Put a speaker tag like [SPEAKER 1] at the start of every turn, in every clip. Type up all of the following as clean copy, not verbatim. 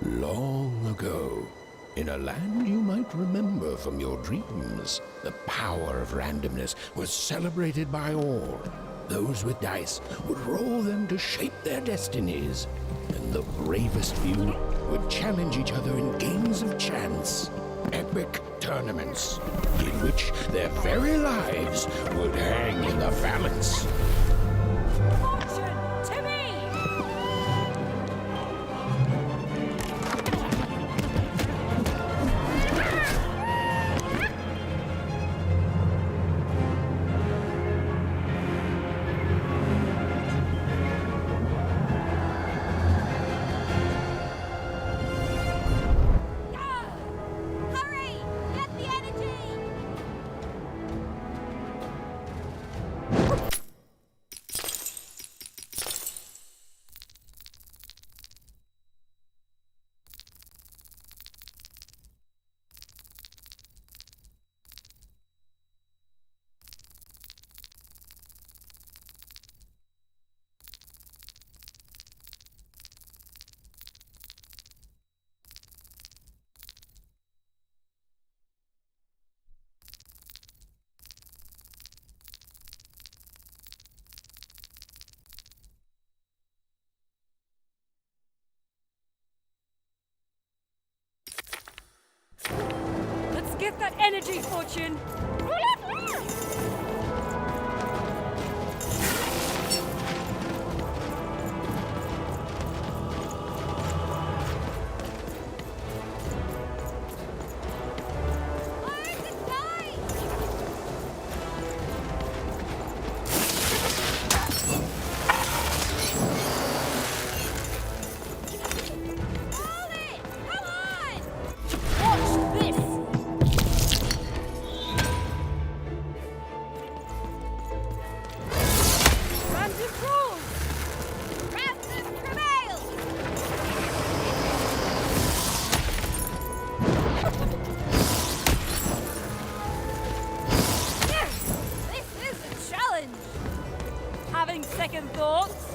[SPEAKER 1] Long ago, in a land you might remember from your dreams, the power of randomness was celebrated by all. Those with dice would roll them to shape their destinies, and the bravest few would challenge each other in games of chance, epic tournaments, in which their very lives would hang in the balance.
[SPEAKER 2] Fortune to me! Hurry! Get the energy! Let's get that energy, Fortune! Having second thoughts?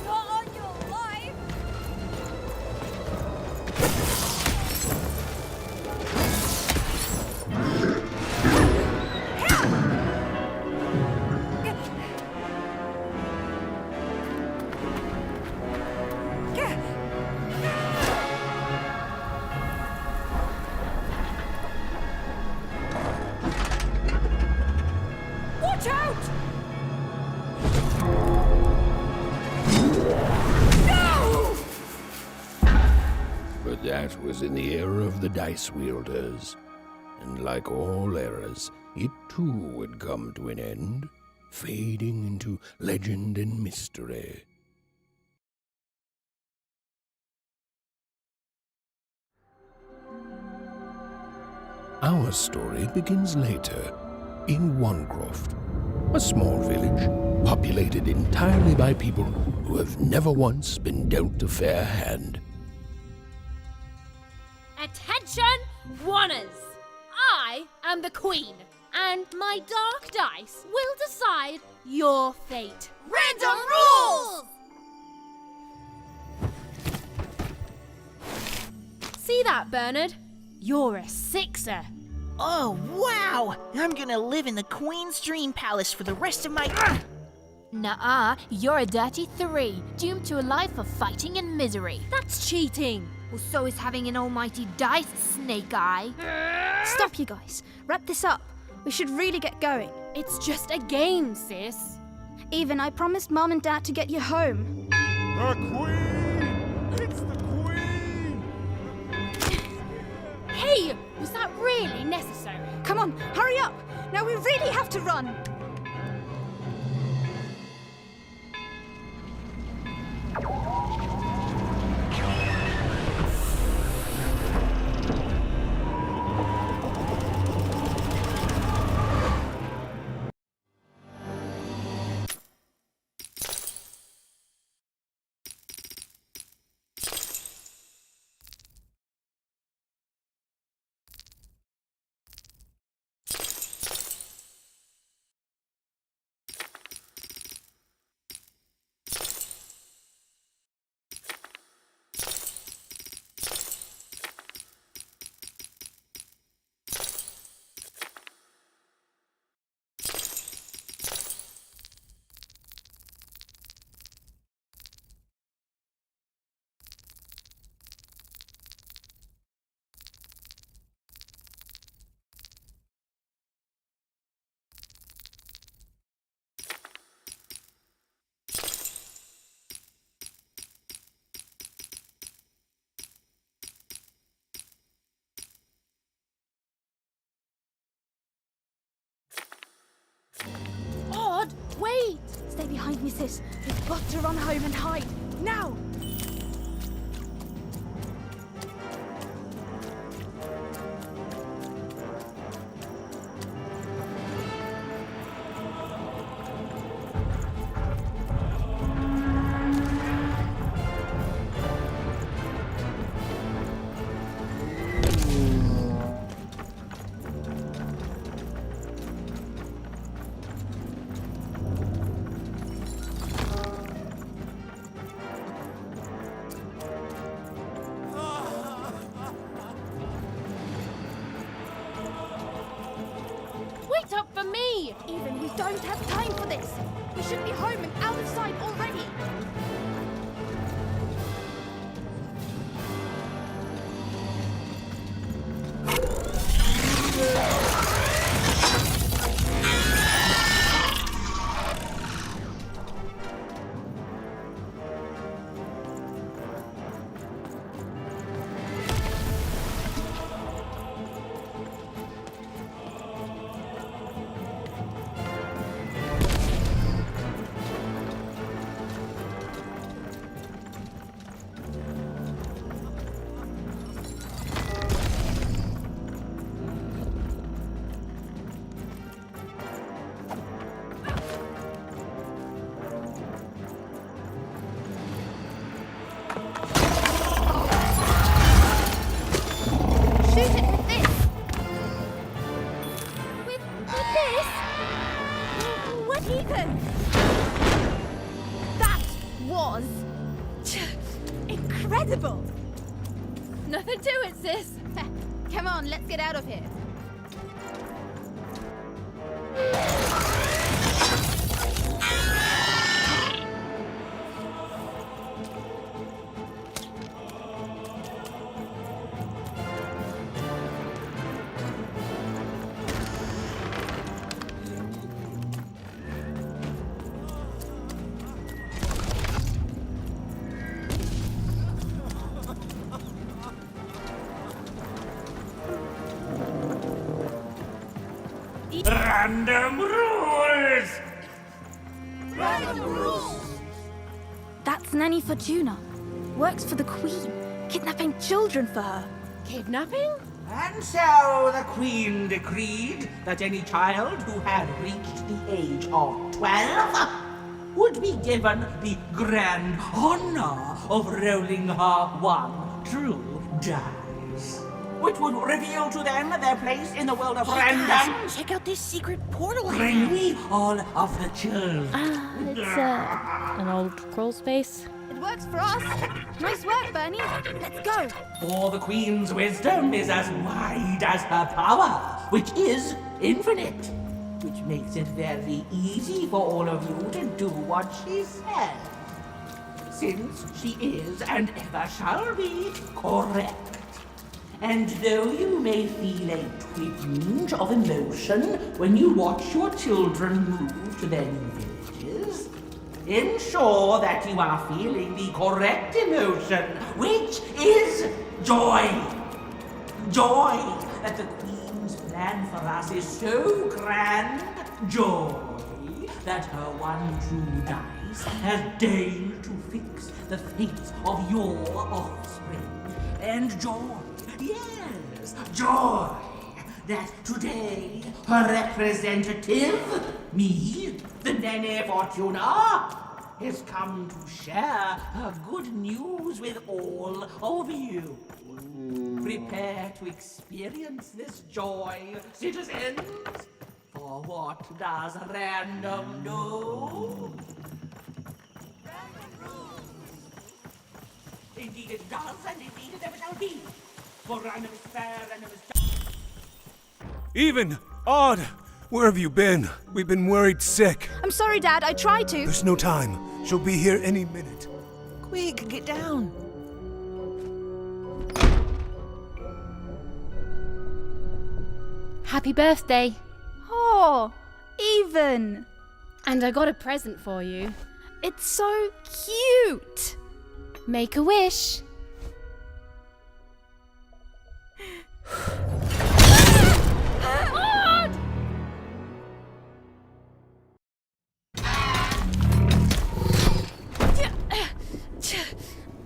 [SPEAKER 2] Not on your life! Watch out!
[SPEAKER 1] But that was in the era of the dice wielders. And like all eras, it too would come to an end. fading into legend and mystery. Our story begins later, in Wanecroft, a small village populated entirely by people who have never once been dealt a fair hand.
[SPEAKER 3] Attention, Wanners! I am the Queen, and my dark dice will decide your fate.
[SPEAKER 4] Random rules!
[SPEAKER 3] See that, Bernard? You're a sixer.
[SPEAKER 4] Oh, wow! I'm gonna live in the Queen's Dream Palace for the rest of my...
[SPEAKER 5] Nuh-uh, you're a dirty 3, doomed to a life of fighting and misery.
[SPEAKER 3] That's cheating.
[SPEAKER 5] Well, so is having an almighty dice, Snake Eye.
[SPEAKER 6] Stop, you guys. Wrap this up. We should really get going.
[SPEAKER 3] It's just a game, sis.
[SPEAKER 6] Even I promised Mom and Dad to get you home.
[SPEAKER 7] The Queen! It's the Queen!
[SPEAKER 3] Hey, was that really necessary?
[SPEAKER 6] Come on, hurry up! Now we really have to run!
[SPEAKER 3] Odd, wait!
[SPEAKER 6] Stay behind me, sis. We've got to run home and hide. Now!
[SPEAKER 3] Wait up for me!
[SPEAKER 6] Even, we don't have time for this. We should be home and out of sight already. Shoot it with this!
[SPEAKER 3] With this?
[SPEAKER 6] What even? That was... incredible!
[SPEAKER 3] Nothing to it, sis.
[SPEAKER 6] Come on, let's get out of here.
[SPEAKER 7] Random rules!
[SPEAKER 6] That's Nanny Fortuna. Works for the Queen, kidnapping children for her.
[SPEAKER 3] Kidnapping?
[SPEAKER 8] And so the Queen decreed that any child who had reached the age of 12 would be given the grand honor of rolling her one true dice, which would reveal to them their place in the world of random.
[SPEAKER 4] Check out this secret portal I
[SPEAKER 8] Bring
[SPEAKER 4] have.
[SPEAKER 8] me all of the children.
[SPEAKER 3] It's an old crawl space.
[SPEAKER 6] It works for us. Nice work, Bernie. Let's go.
[SPEAKER 8] For the Queen's wisdom is as wide as her power, which is infinite, which makes it very easy for all of you to do what she says, since she is and ever shall be correct. And though you may feel a twinge of emotion when you watch your children move to their new villages, ensure that you are feeling the correct emotion, which is joy. Joy that the Queen's plan for us is so grand. Joy that her one true dice has deigned to fix the fates of your offspring. And joy, yes, joy that today her representative, me, the Nene Fortuna, has come to share her good news with all of you. Prepare to experience this joy, citizens. For what does random do? Random rules. Indeed it does, and indeed it ever shall be. For random is fair, random is just.
[SPEAKER 7] Even! Odd! Where have you been? We've been worried sick.
[SPEAKER 6] I'm sorry, Dad. I tried to.
[SPEAKER 7] There's no time. She'll be here any minute.
[SPEAKER 4] Quick, get down.
[SPEAKER 3] Happy birthday.
[SPEAKER 6] Oh, Even.
[SPEAKER 3] And I got a present for you.
[SPEAKER 6] It's so cute.
[SPEAKER 3] Make a wish.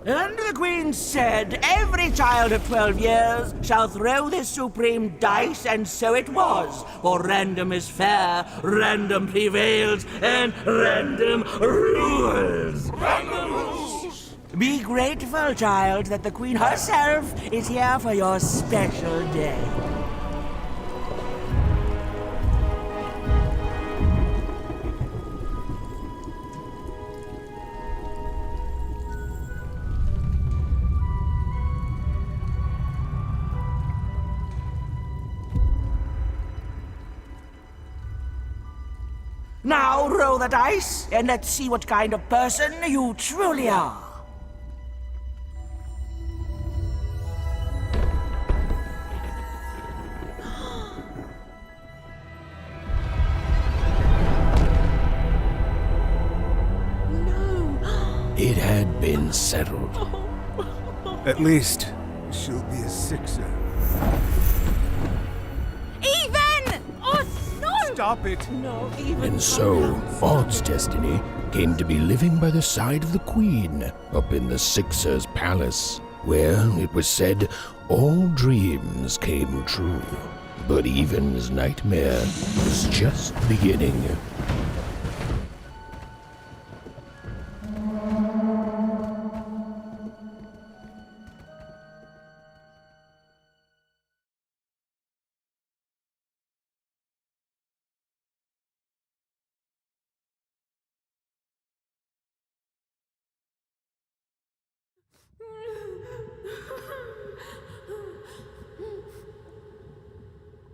[SPEAKER 8] And the Queen said, every child of 12 years shall throw this supreme dice, and so it was. For random is fair, random prevails, and random rules. Random rules! Be grateful, child, that the Queen herself is here for your special day. Now roll the dice, and let's see what kind of person you truly are.
[SPEAKER 1] It had been settled.
[SPEAKER 7] At least, she'll be a sixer.
[SPEAKER 6] Even! Oh, no!
[SPEAKER 7] Stop it!
[SPEAKER 1] And so, Odd's destiny came to be living by the side of the Queen up in the Sixer's palace, where, it was said, all dreams came true. But Even's nightmare was just beginning.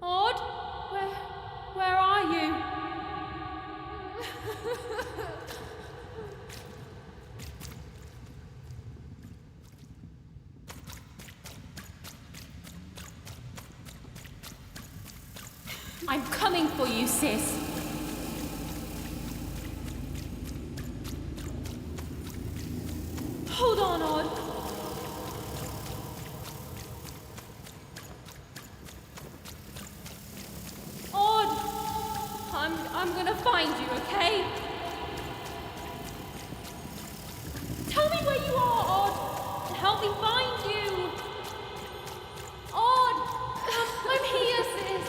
[SPEAKER 3] Odd? Where are you? I'm coming for you, sis. Hold on, Odd. Odd! I'm gonna find you, okay? me find you. Odd, I'm here, sis.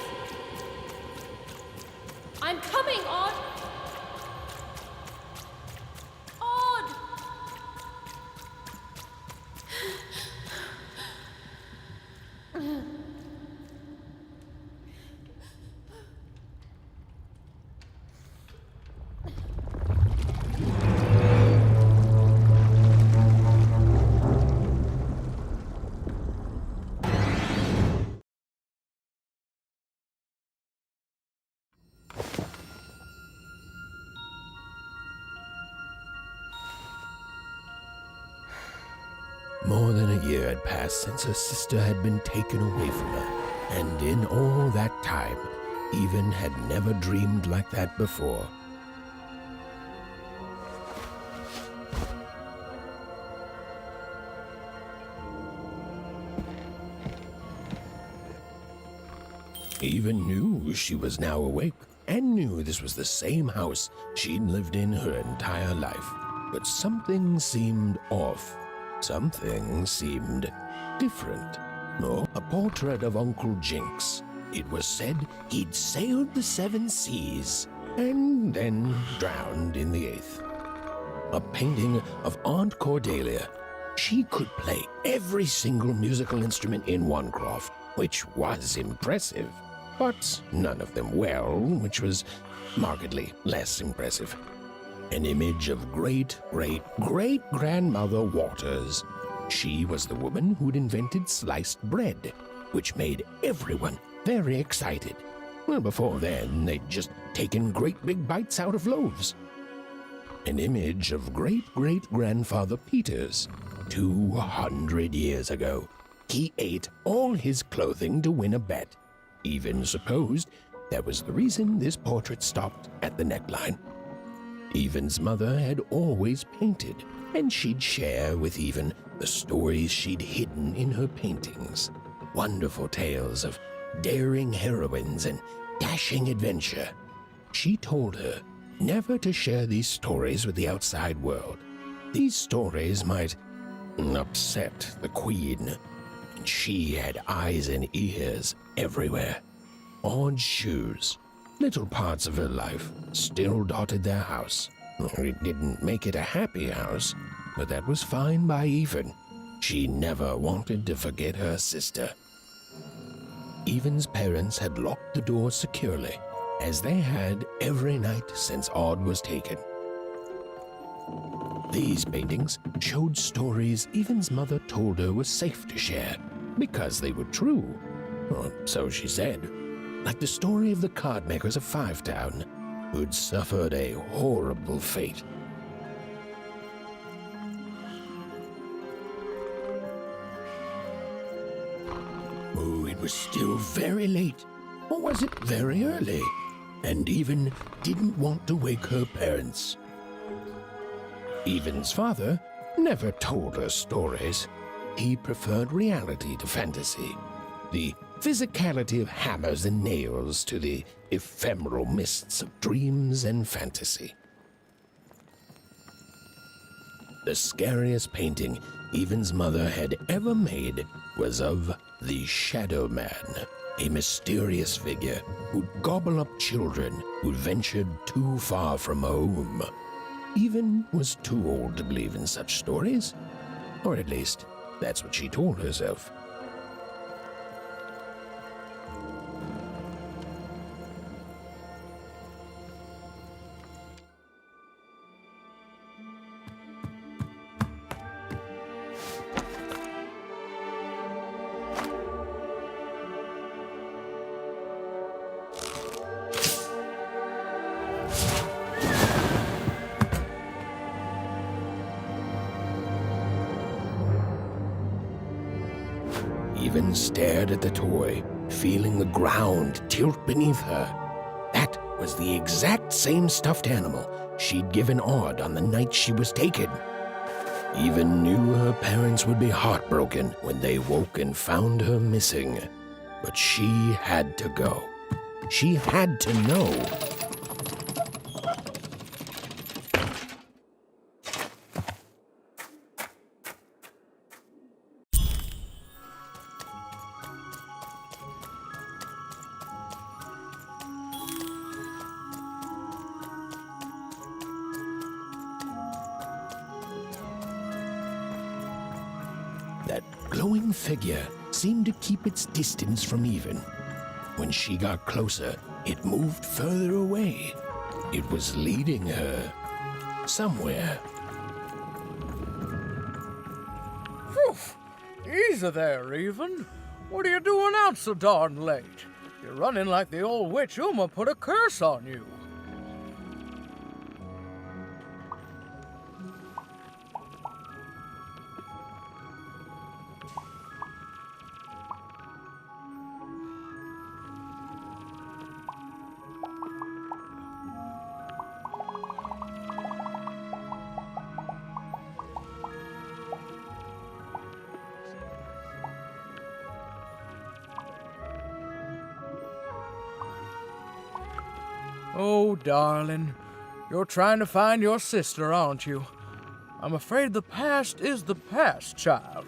[SPEAKER 3] I'm coming, Odd. Odd.
[SPEAKER 1] More than a year had passed since her sister had been taken away from her, and in all that time, Even had never dreamed like that before. Even knew she was now awake, and knew this was the same house she'd lived in her entire life. But something seemed off. Something seemed different. Oh, a portrait of Uncle Jinx. It was said he'd sailed the 7 seas and then drowned in the 8th. A painting of Aunt Cordelia. She could play every single musical instrument in Wanecroft, which was impressive, but none of them well, which was markedly less impressive. An image of great-great-great-grandmother Waters. She was the woman who'd invented sliced bread, which made everyone very excited. Well, before then, they'd just taken great big bites out of loaves. An image of great-great-grandfather Peters. 200 years ago, he ate all his clothing to win a bet. Even supposed that was the reason this portrait stopped at the neckline. Even's mother had always painted, and she'd share with Even the stories she'd hidden in her paintings. Wonderful tales of daring heroines and dashing adventure. She told her never to share these stories with the outside world. These stories might upset the Queen, and she had eyes and ears everywhere. Odd shoes, little parts of her life, still dotted their house. It didn't make it a happy house, but that was fine by Even. She never wanted to forget her sister. Even's parents had locked the door securely, as they had every night since Odd was taken. These paintings showed stories Even's mother told her was safe to share, because they were true. Or so she said. Like the story of the cardmakers of Fivetown, who'd suffered a horrible fate. Oh, it was still very late, or was it very early? And Even didn't want to wake her parents. Even's father never told her stories. He preferred reality to fantasy, the physicality of hammers and nails to the ephemeral mists of dreams and fantasy. The scariest painting Even's mother had ever made was of the Shadow Man, a mysterious figure who'd gobble up children who'd ventured too far from home. Even was too old to believe in such stories, or at least that's what she told herself. Even stared at the toy, feeling the ground tilt beneath her. That was the exact same stuffed animal she'd given Odd on the night she was taken. Even knew her parents would be heartbroken when they woke and found her missing. But she had to go. She had to know. glowing figure seemed to keep its distance from even. When she got closer, it moved further away. It was leading her somewhere.
[SPEAKER 9] Phew! Easy there, Even. What are you doing out so darn late? You're running like the old witch Uma put a curse on you. Oh, darling, you're trying to find your sister, aren't you? I'm afraid the past is the past, child.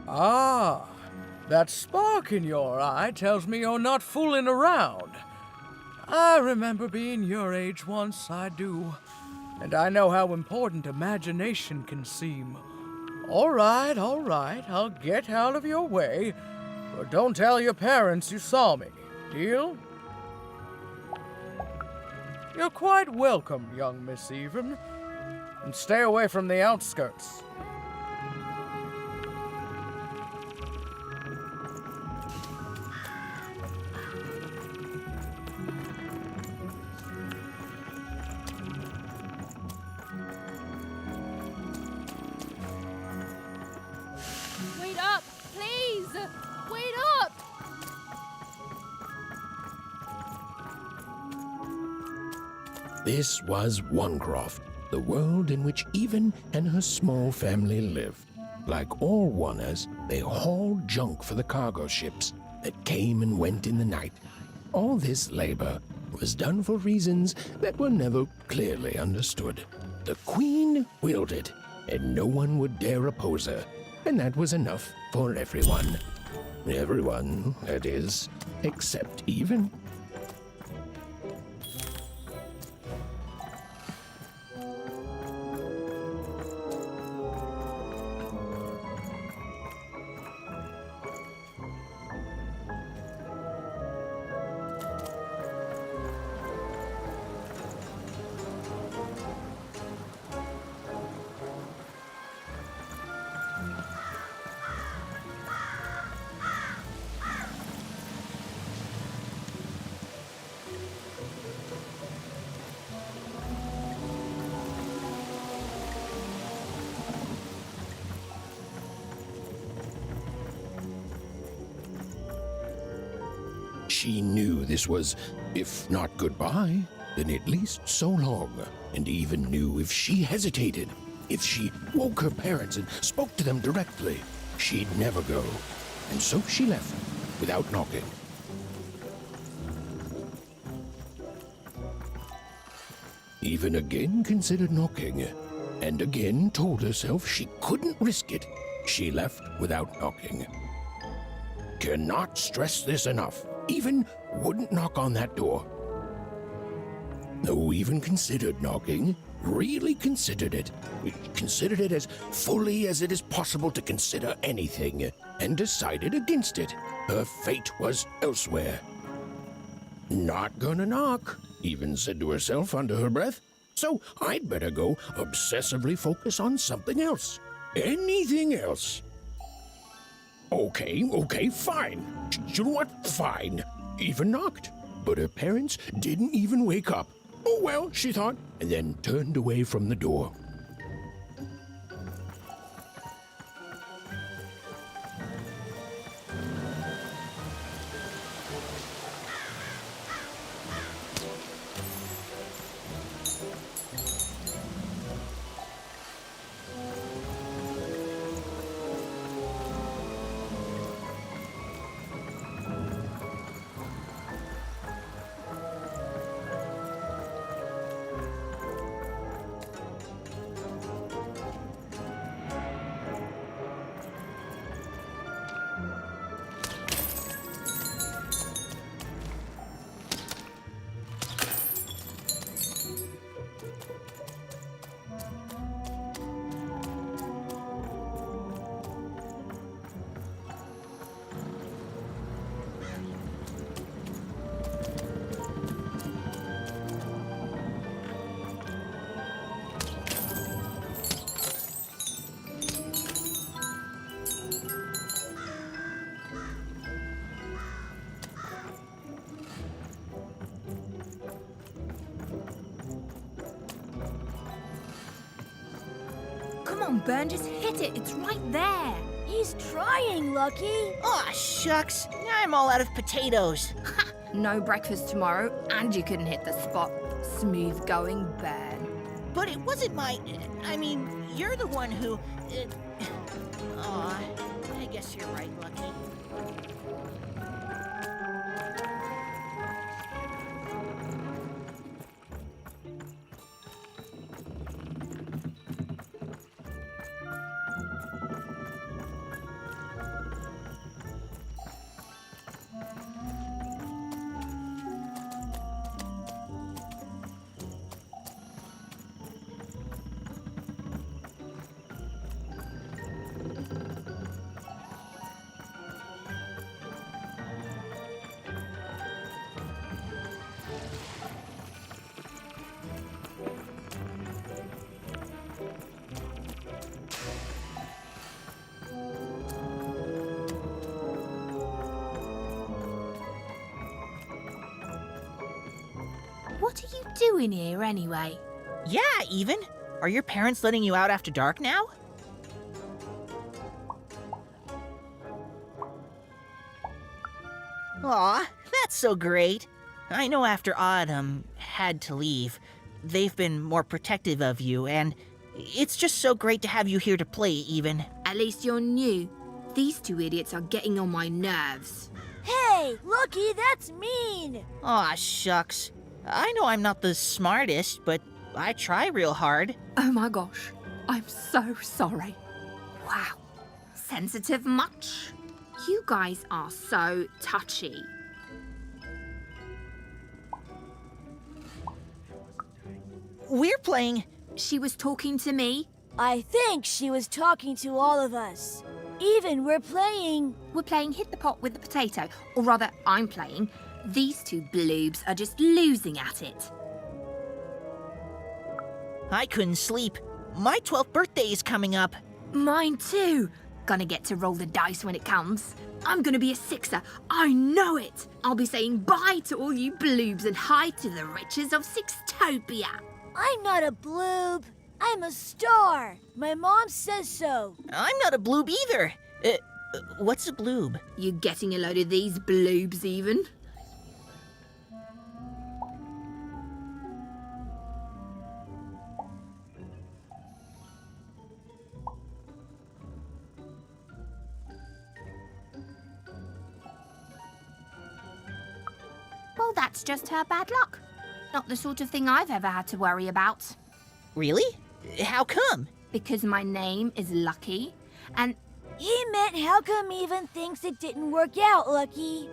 [SPEAKER 9] Ah, that spark in your eye tells me you're not fooling around. I remember being your age once, I do. And I know how important imagination can seem. All right, I'll get out of your way. But don't tell your parents you saw me. Deal? You're quite welcome, young Miss Even. And stay away from the outskirts.
[SPEAKER 3] Wait up, please! Wait up!
[SPEAKER 1] This was Onecroft, the world in which Even and her small family lived. Like all Oners, they hauled junk for the cargo ships that came and went in the night. All this labor was done for reasons that were never clearly understood. The Queen willed it, and no one would dare oppose her, and that was enough for everyone. Everyone, that is, except Even. She knew this was, if not goodbye, then at least so long, and Even knew if she hesitated, if she woke her parents and spoke to them directly, she'd never go. And so she left, without knocking. Even again considered knocking, and again told herself she couldn't risk it. She left without knocking. Cannot stress this enough. Even wouldn't knock on that door. Though Even considered knocking, really considered it as fully as it is possible to consider anything, and decided against it. Her fate was elsewhere. Not gonna knock, Even said to herself under her breath, so I'd better go obsessively focus on something else. Anything else. Okay, fine. You know what? Fine. Even knocked. But her parents didn't even wake up. Oh well, she thought, and then turned away from the door.
[SPEAKER 5] on, Burn. Just hit it. It's right there.
[SPEAKER 6] He's trying, Lucky.
[SPEAKER 4] Aw, shucks. I'm all out of potatoes.
[SPEAKER 5] No breakfast tomorrow, and you couldn't hit the spot. Smooth going, Burn.
[SPEAKER 4] But it wasn't my... I mean, you're the one who... Aw, I guess you're right, Lucky.
[SPEAKER 5] What are you doing here, anyway?
[SPEAKER 4] Yeah, Even. Are your parents letting you out after dark now? Aw, that's so great. I know after Autumn had to leave, they've been more protective of you, and it's just so great to have you here to play, Even.
[SPEAKER 5] At least you're new. These two idiots are getting on my nerves.
[SPEAKER 6] Hey, Lucky, that's mean.
[SPEAKER 4] Aw, shucks. I know I'm not the smartest, but I try real hard.
[SPEAKER 5] Oh my gosh, I'm so sorry. Wow, sensitive much? You guys are so touchy.
[SPEAKER 4] We're playing...
[SPEAKER 5] She was talking to me.
[SPEAKER 6] I think she was talking to all of us. Even we're playing...
[SPEAKER 5] We're playing Hit the Pot with the Potato. Or rather, I'm playing. These two bloobs are just losing at it.
[SPEAKER 4] I couldn't sleep. My 12th birthday is coming up.
[SPEAKER 5] Mine too. Gonna get to roll the dice when it comes. I'm gonna be a sixer. I know it. I'll be saying bye to all you bloobs and hi to the riches of Sixtopia.
[SPEAKER 6] I'm not a bloob. I'm a star. My mom says so.
[SPEAKER 4] I'm not a bloob either. What's a bloob?
[SPEAKER 5] You getting a load of these bloobs even? Well, that's just her bad luck. Not the sort of thing I've ever had to worry about.
[SPEAKER 4] Really? How come?
[SPEAKER 5] Because my name is Lucky, and
[SPEAKER 6] He meant how come Even thinks it didn't work out, Lucky?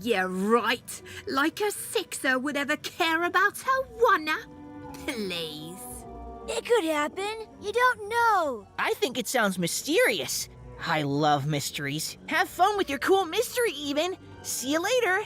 [SPEAKER 5] yeah, right. Like a sixer would ever care about her wanna. Please.
[SPEAKER 6] It could happen. You don't know.
[SPEAKER 4] I think it sounds mysterious. I love mysteries. Have fun with your cool mystery, Even. See you later.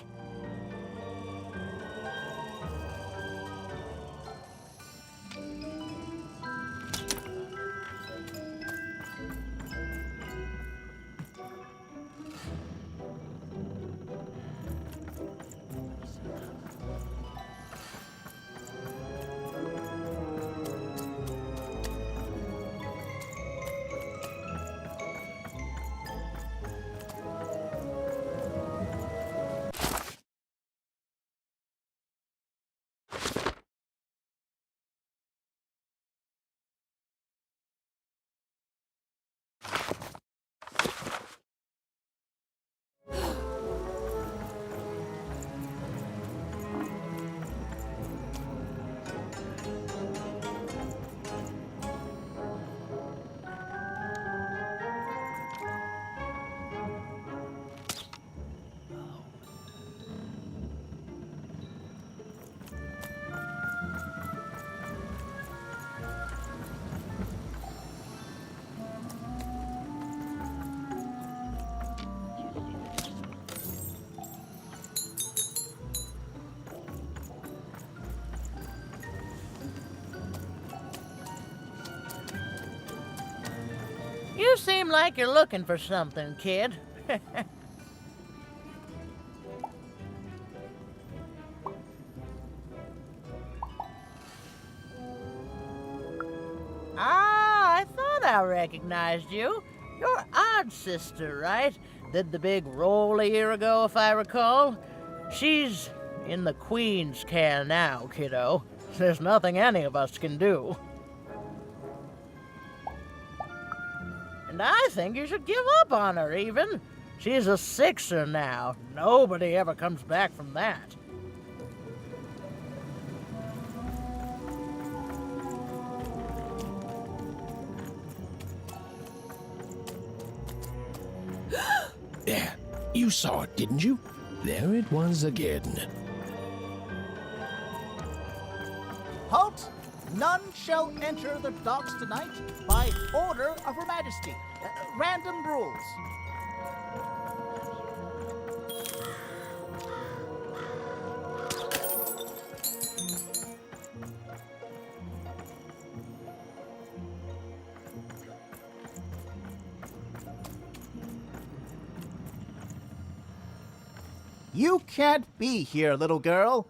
[SPEAKER 9] You seem like you're looking for something, kid. I thought I recognized you. You're Odd's sister, right? Did the big roll a year ago, if I recall. She's in the Queen's care now, kiddo. There's nothing any of us can do. And I think you should give up on her, even. She's a Sixer now. Nobody ever comes back from that.
[SPEAKER 1] There, you saw it, didn't you? There it was again.
[SPEAKER 10] Halt! None shall enter the docks tonight by order of Her Majesty. Random rules. You can't be here, little girl.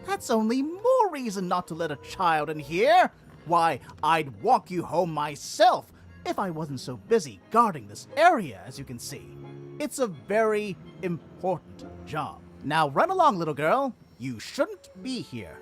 [SPEAKER 10] That's only more reason not to let a child in here. Why, I'd walk you home myself if I wasn't so busy guarding this area, as you can see. It's a very important job. Now run along, little girl. You shouldn't be here.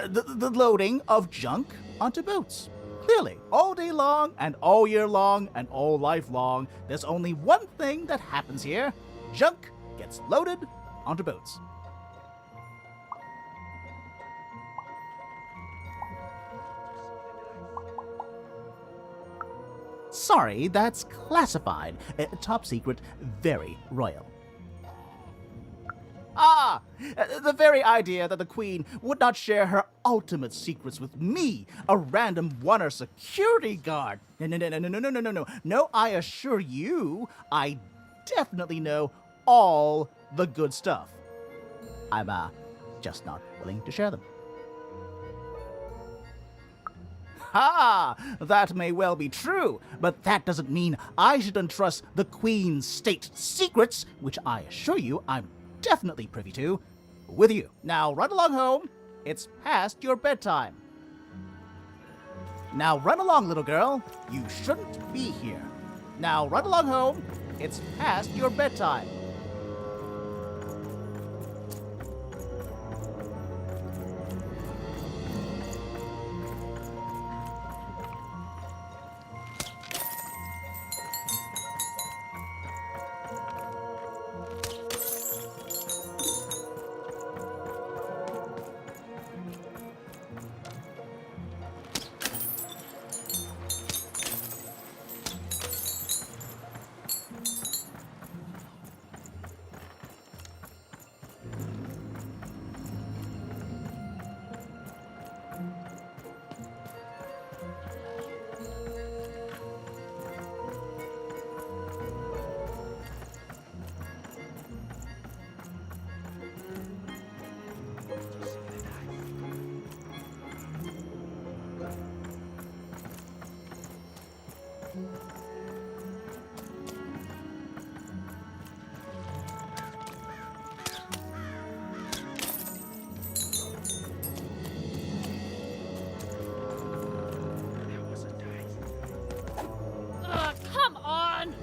[SPEAKER 10] The loading of junk onto boats. Clearly, all day long and all year long and all life long, there's only one thing that happens here. Junk gets loaded onto boats. Sorry, that's classified. Top secret, very royal. Ah! The very idea that the Queen would not share her ultimate secrets with me, a random oneer security guard. No. No, I assure you, I definitely know all the good stuff. I'm, just not willing to share them. Ha! That may well be true, but that doesn't mean I should entrust the Queen's state secrets, which I assure you I'm definitely privy to, with you. Now run along home. It's past your bedtime. Now run along, little girl. You shouldn't be here. Now run along home. It's past your bedtime.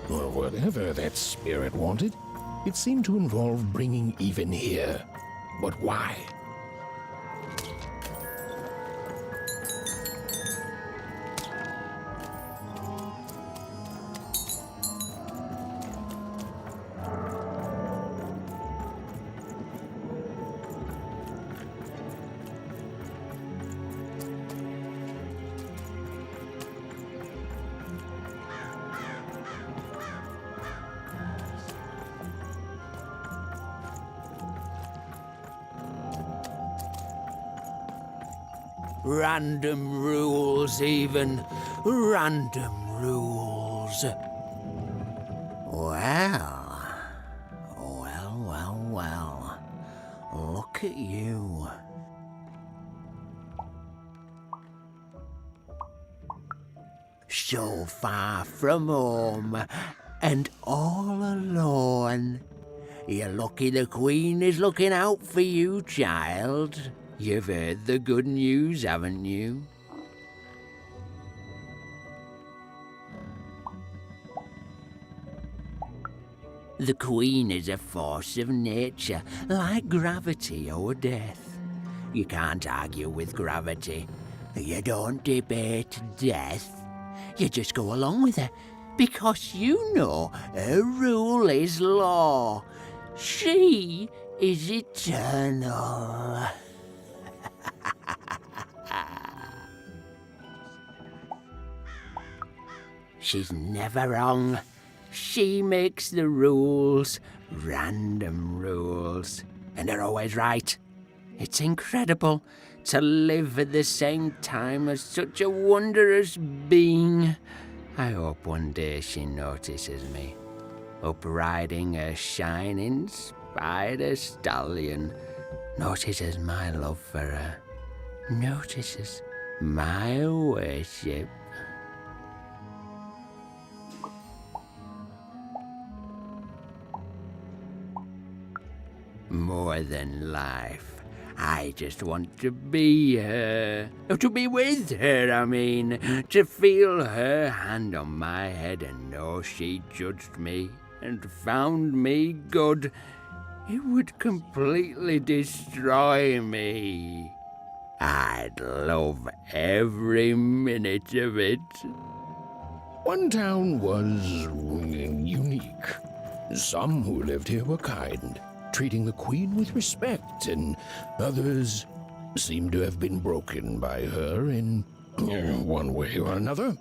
[SPEAKER 1] Well, whatever that spirit wanted, it seemed to involve bringing even here. But why?
[SPEAKER 8] Random rules, even. Random rules.
[SPEAKER 11] Well, well. Look at you. So far from home, and all alone. You're lucky the Queen is looking out for you, child. You've heard the good news, haven't you? The Queen is a force of nature, like gravity or death. You can't argue with gravity. You don't debate death. You just go along with her, because you know her rule is law. She is eternal. She's never wrong. She makes the rules, random rules, and they're always right. It's incredible to live at the same time as such a wondrous being. I hope one day she notices me, up riding a shining spider stallion, notices my love for her, notices my worship. More than life, I just want to be her. To be with her, I mean. To feel her hand on my head and know she judged me and found me good. It would completely destroy me. I'd love every minute of it.
[SPEAKER 1] One town was unique. Some who lived here were kind, treating the Queen with respect, and others seemed to have been broken by her in one way or another.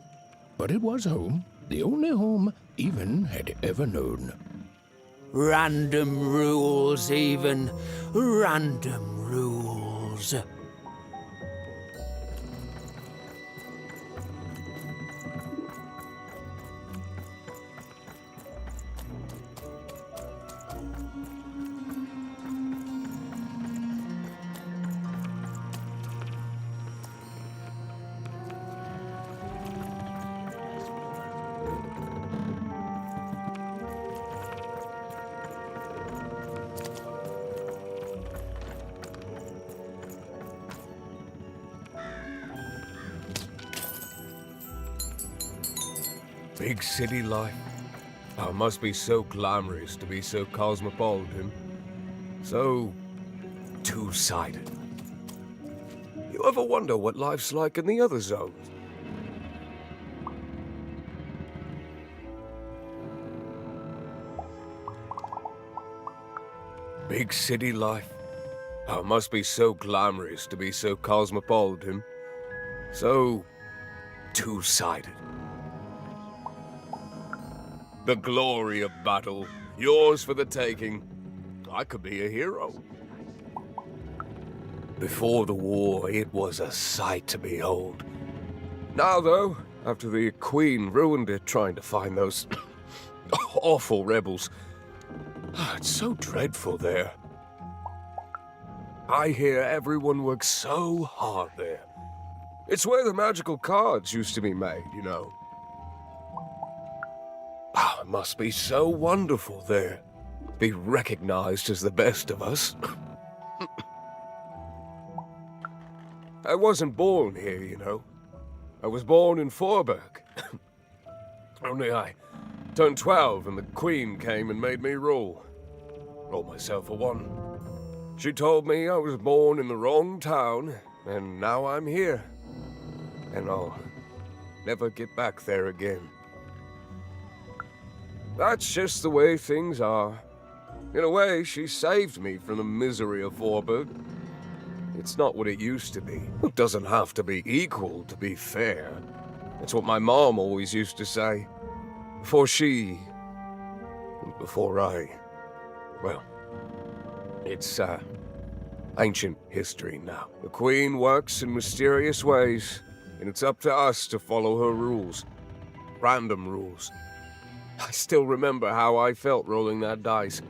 [SPEAKER 1] But it was home, the only home Even had ever known.
[SPEAKER 11] Random rules, even. Random rules.
[SPEAKER 7] Big city life. Oh, it must be so glamorous to be so cosmopolitan. So two-sided. You ever wonder what life's like in the other zones? Big city life. Oh, it must be so glamorous to be so cosmopolitan. So two-sided. The glory of battle, yours for the taking. I could be a hero. Before the war, it was a sight to behold. Now, though, after the Queen ruined it trying to find those awful rebels, it's so dreadful there. I hear everyone works so hard there. It's where the magical cards used to be made, you know. Oh, it must be so wonderful there. Be recognized as the best of us. I wasn't born here, you know. I was born in Forberg. Only I turned 12 and the Queen came and made me rule. Roll myself a one. She told me I was born in the wrong town, and now I'm here. And I'll never get back there again. That's just the way things are. In a way, she saved me from the misery of Forberg. It's not what it used to be. It doesn't have to be equal to be fair. That's what my mom always used to say. Before she... before I... well, it's, ancient history now. The Queen works in mysterious ways, and it's up to us to follow her rules. Random rules. I still remember how I felt rolling that dice,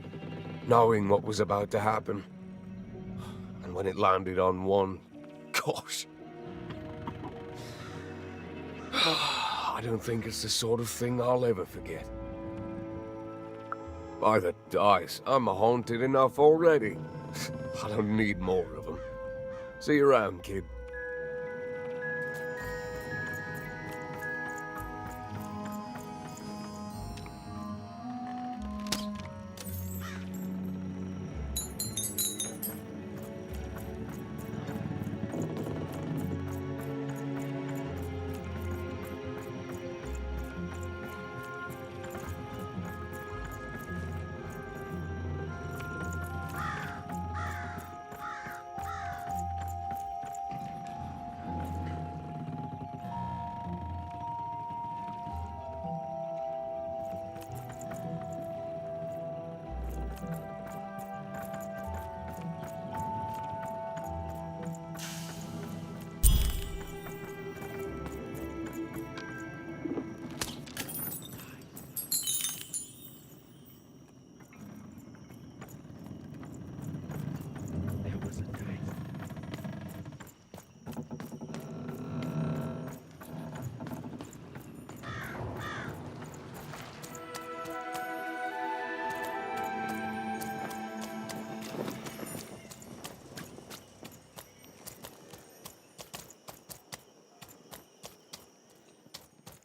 [SPEAKER 7] knowing what was about to happen. And when it landed on one, gosh. I don't think it's the sort of thing I'll ever forget. By the dice, I'm haunted enough already. I don't need more of them. See you around, kid.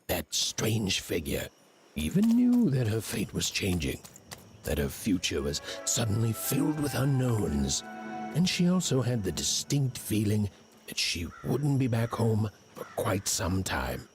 [SPEAKER 1] That strange figure even knew that her fate was changing, that her future was suddenly filled with unknowns, and she also had the distinct feeling that she wouldn't be back home for quite some time.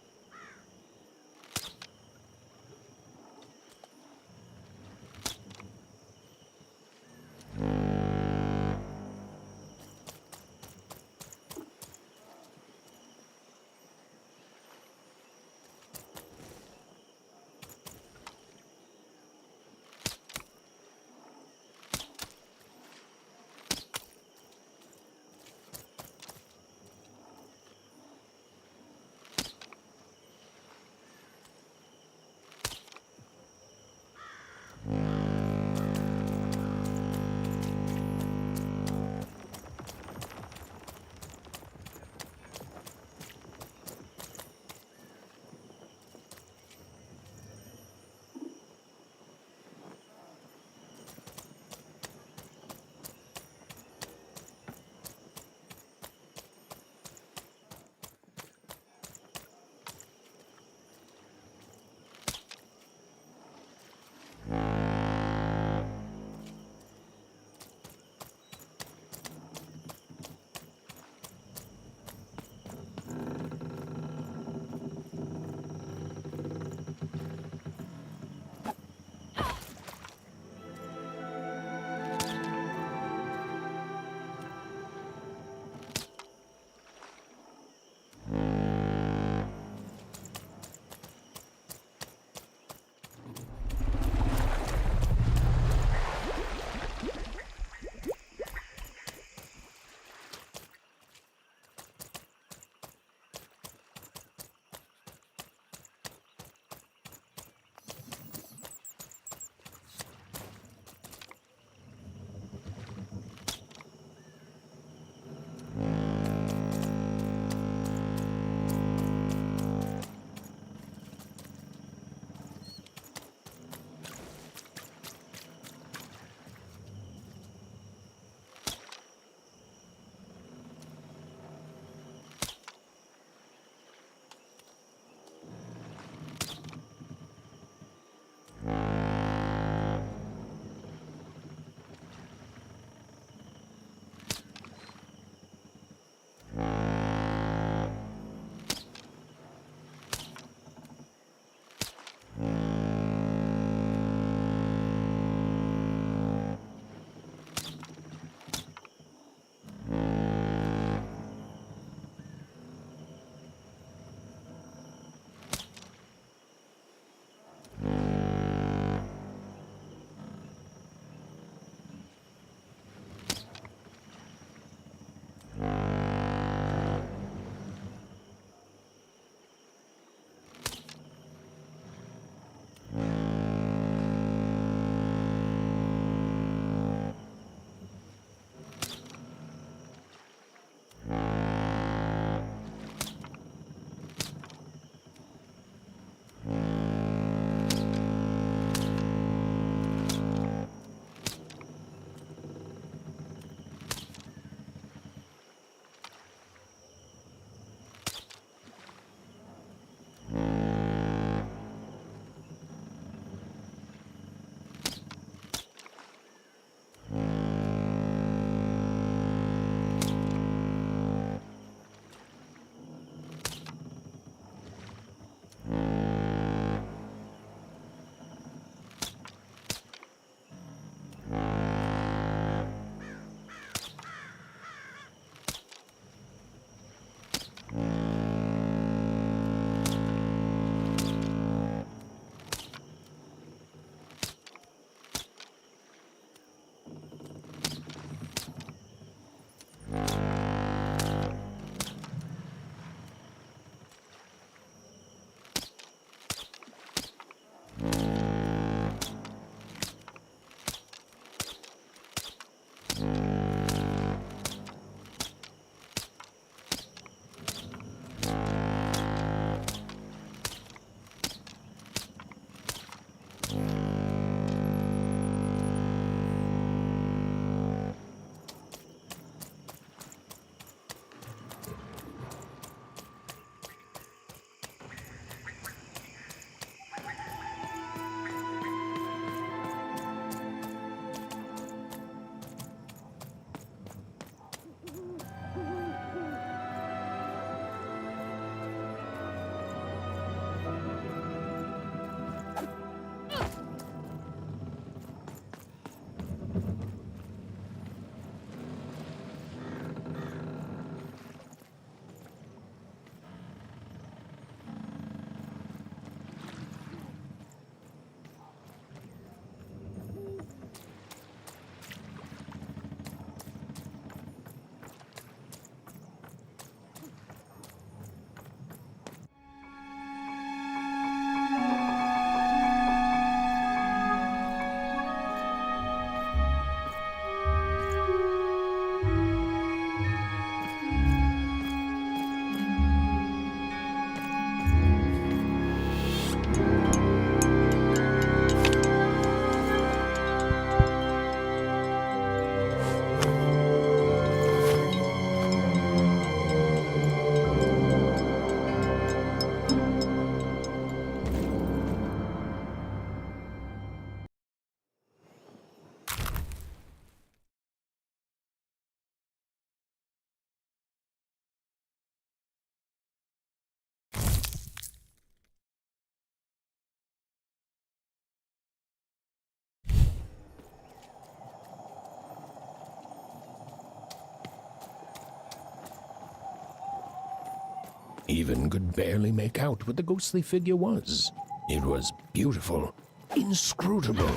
[SPEAKER 1] even could barely make out what the ghostly figure was. It was beautiful, inscrutable,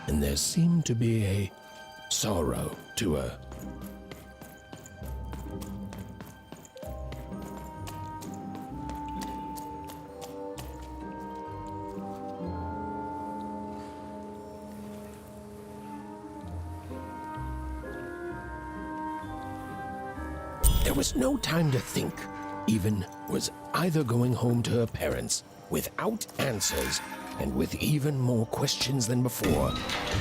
[SPEAKER 1] and there seemed to be a sorrow to her. There was no time to think. Even was either going home to her parents without answers and with even more questions than before,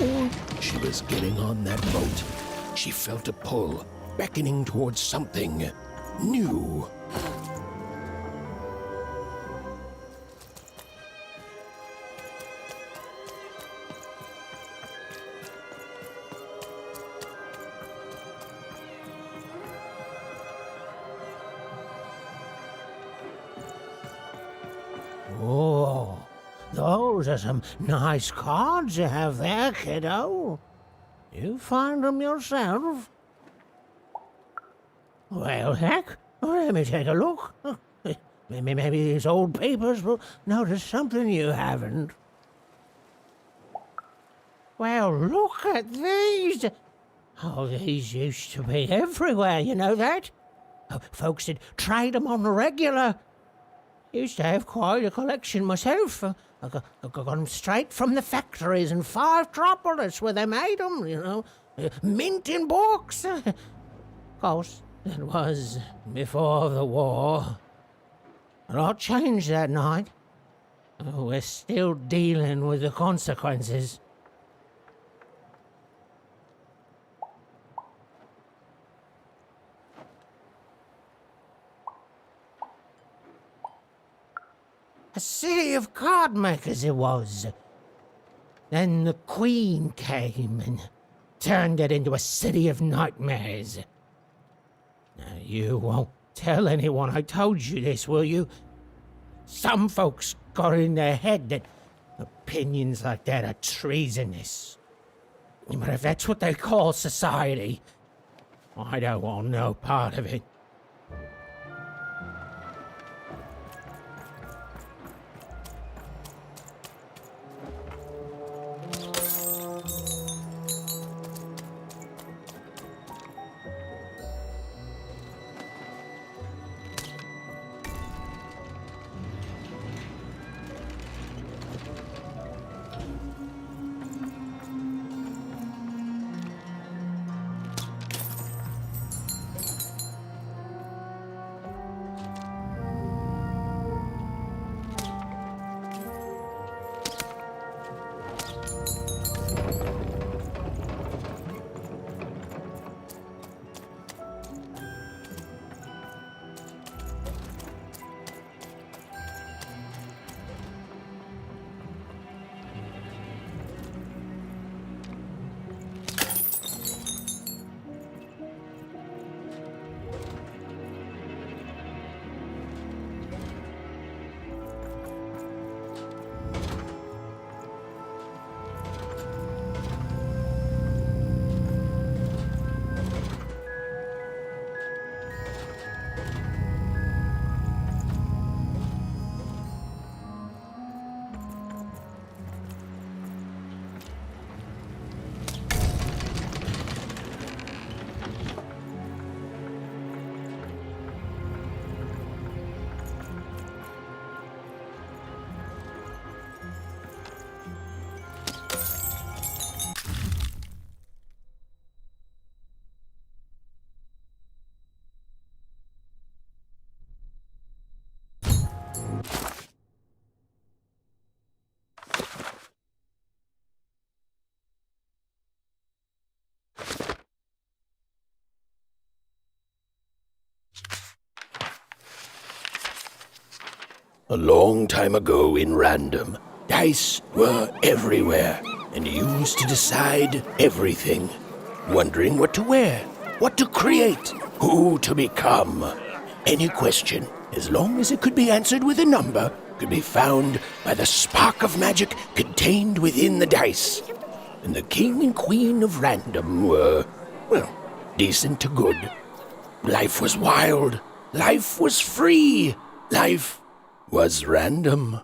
[SPEAKER 1] or she was getting on that boat. She felt a pull, beckoning towards something new.
[SPEAKER 12] Oh, those are some nice cards you have there, kiddo. You find them yourself? Well, heck, let me take a look. Maybe these old papers will notice something you haven't. Well, look at these. Oh, these used to be everywhere, you know that? Folks would trade them on the regular. Used to have quite a collection myself. I got them straight from the factories in 5 Tropolis where they made them, you know. Mint in books. Of course, that was before the war. A lot changed that night. We're still dealing with the consequences. A city of card makers it was. Then the Queen came and turned it into a city of nightmares. Now, you won't tell anyone I told you this, will you? Some folks got in their head that opinions like that are treasonous. But if that's what they call society, I don't want no part of it.
[SPEAKER 1] A long time ago in Random, dice were everywhere, and you used to decide everything. Wondering what to wear, what to create, who to become. Any question, as long as it could be answered with a number, could be found by the spark of magic contained within the dice. And the king and queen of Random were, well, decent to good. Life was wild. Life was free. Life was random.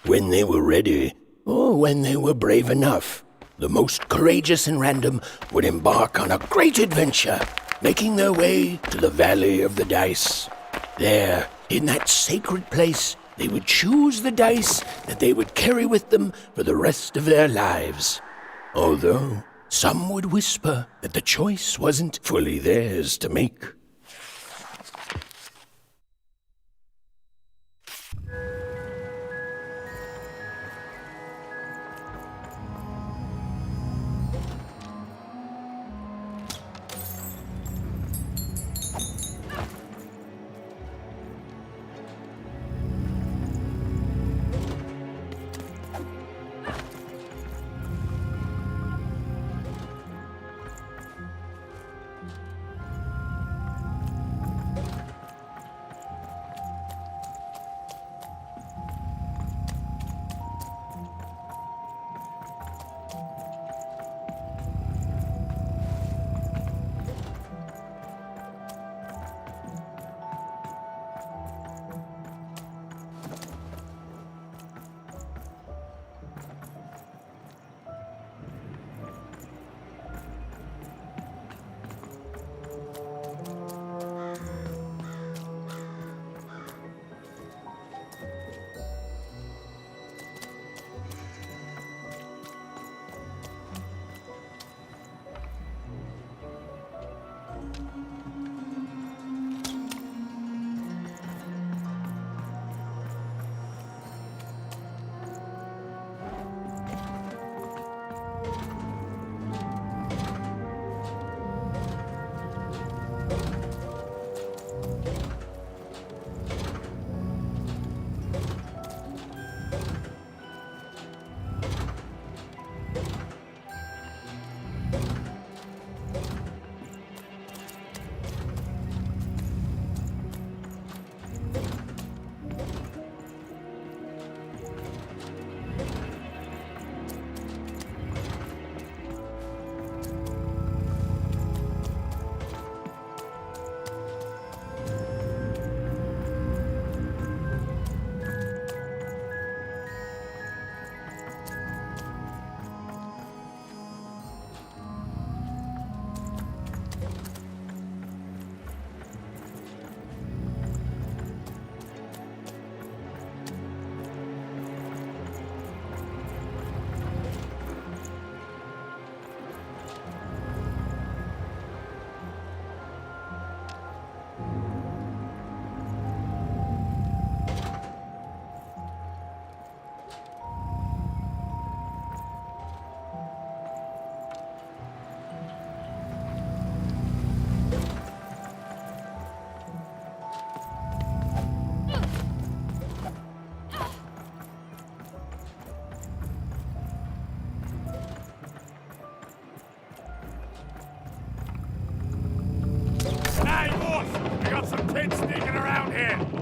[SPEAKER 1] When they were ready, or when they were brave enough, the most courageous and random would embark on a great adventure, making their way to the Valley of the Dice. There, in that sacred place, they would choose the dice that they would carry with them for the rest of their lives. Although some would whisper that the choice wasn't fully theirs to make.
[SPEAKER 13] some kids sneaking around here!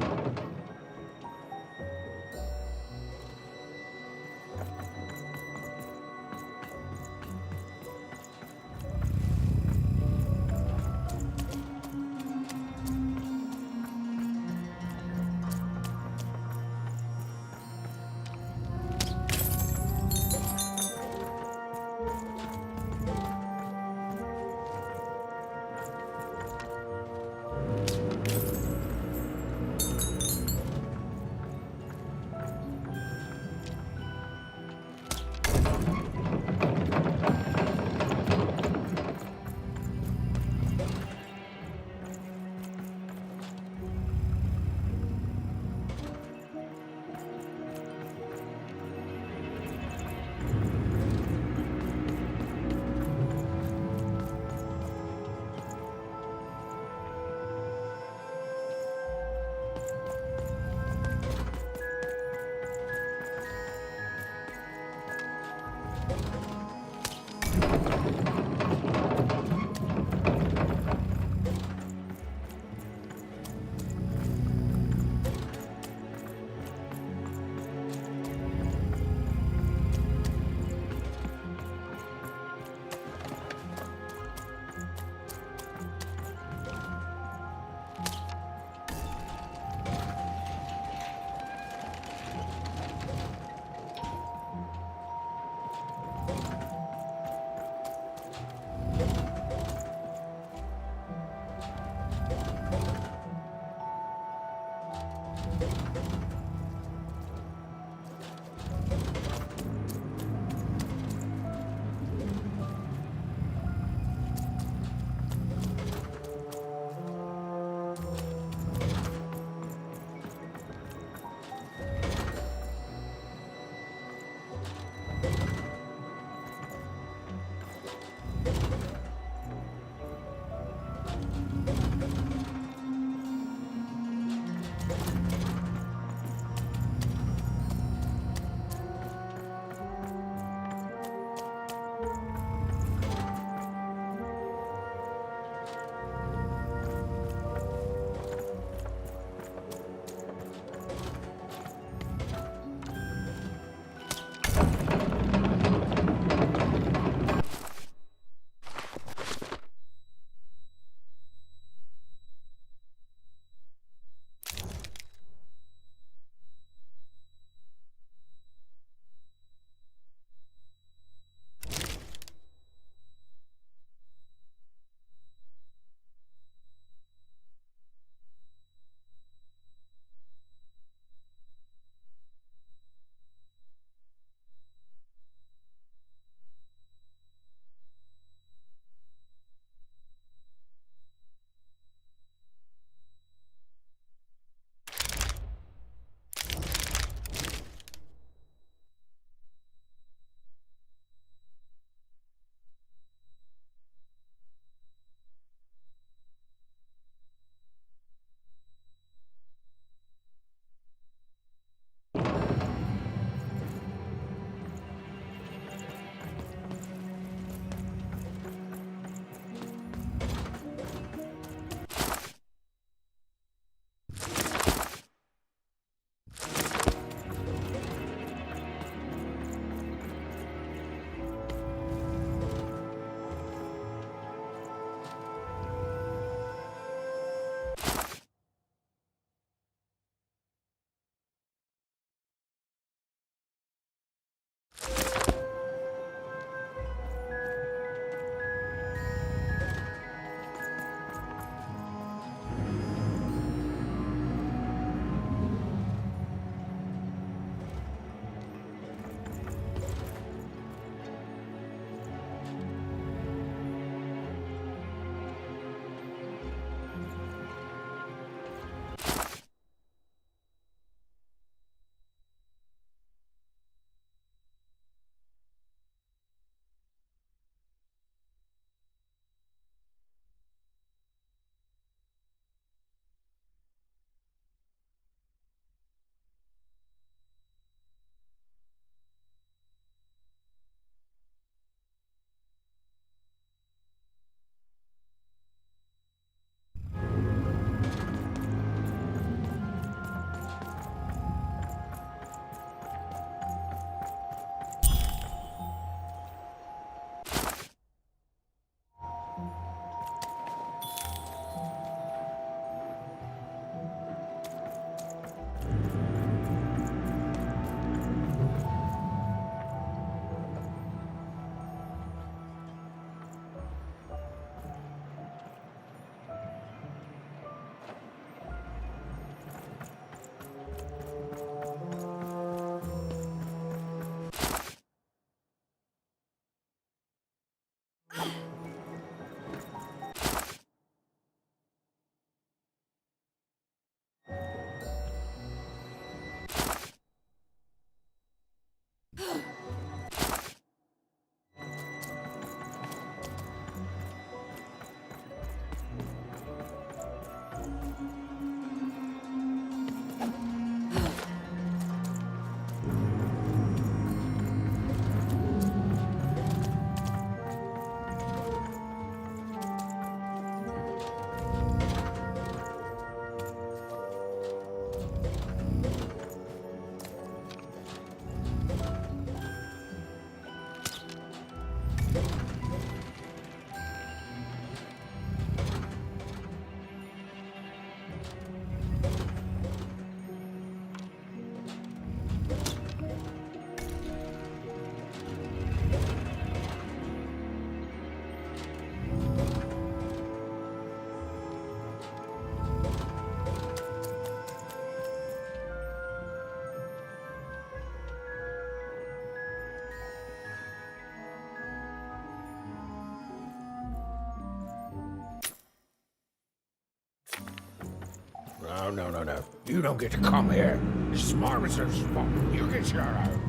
[SPEAKER 1] No. You don't get to come here. This is my reserve spot. You get your own.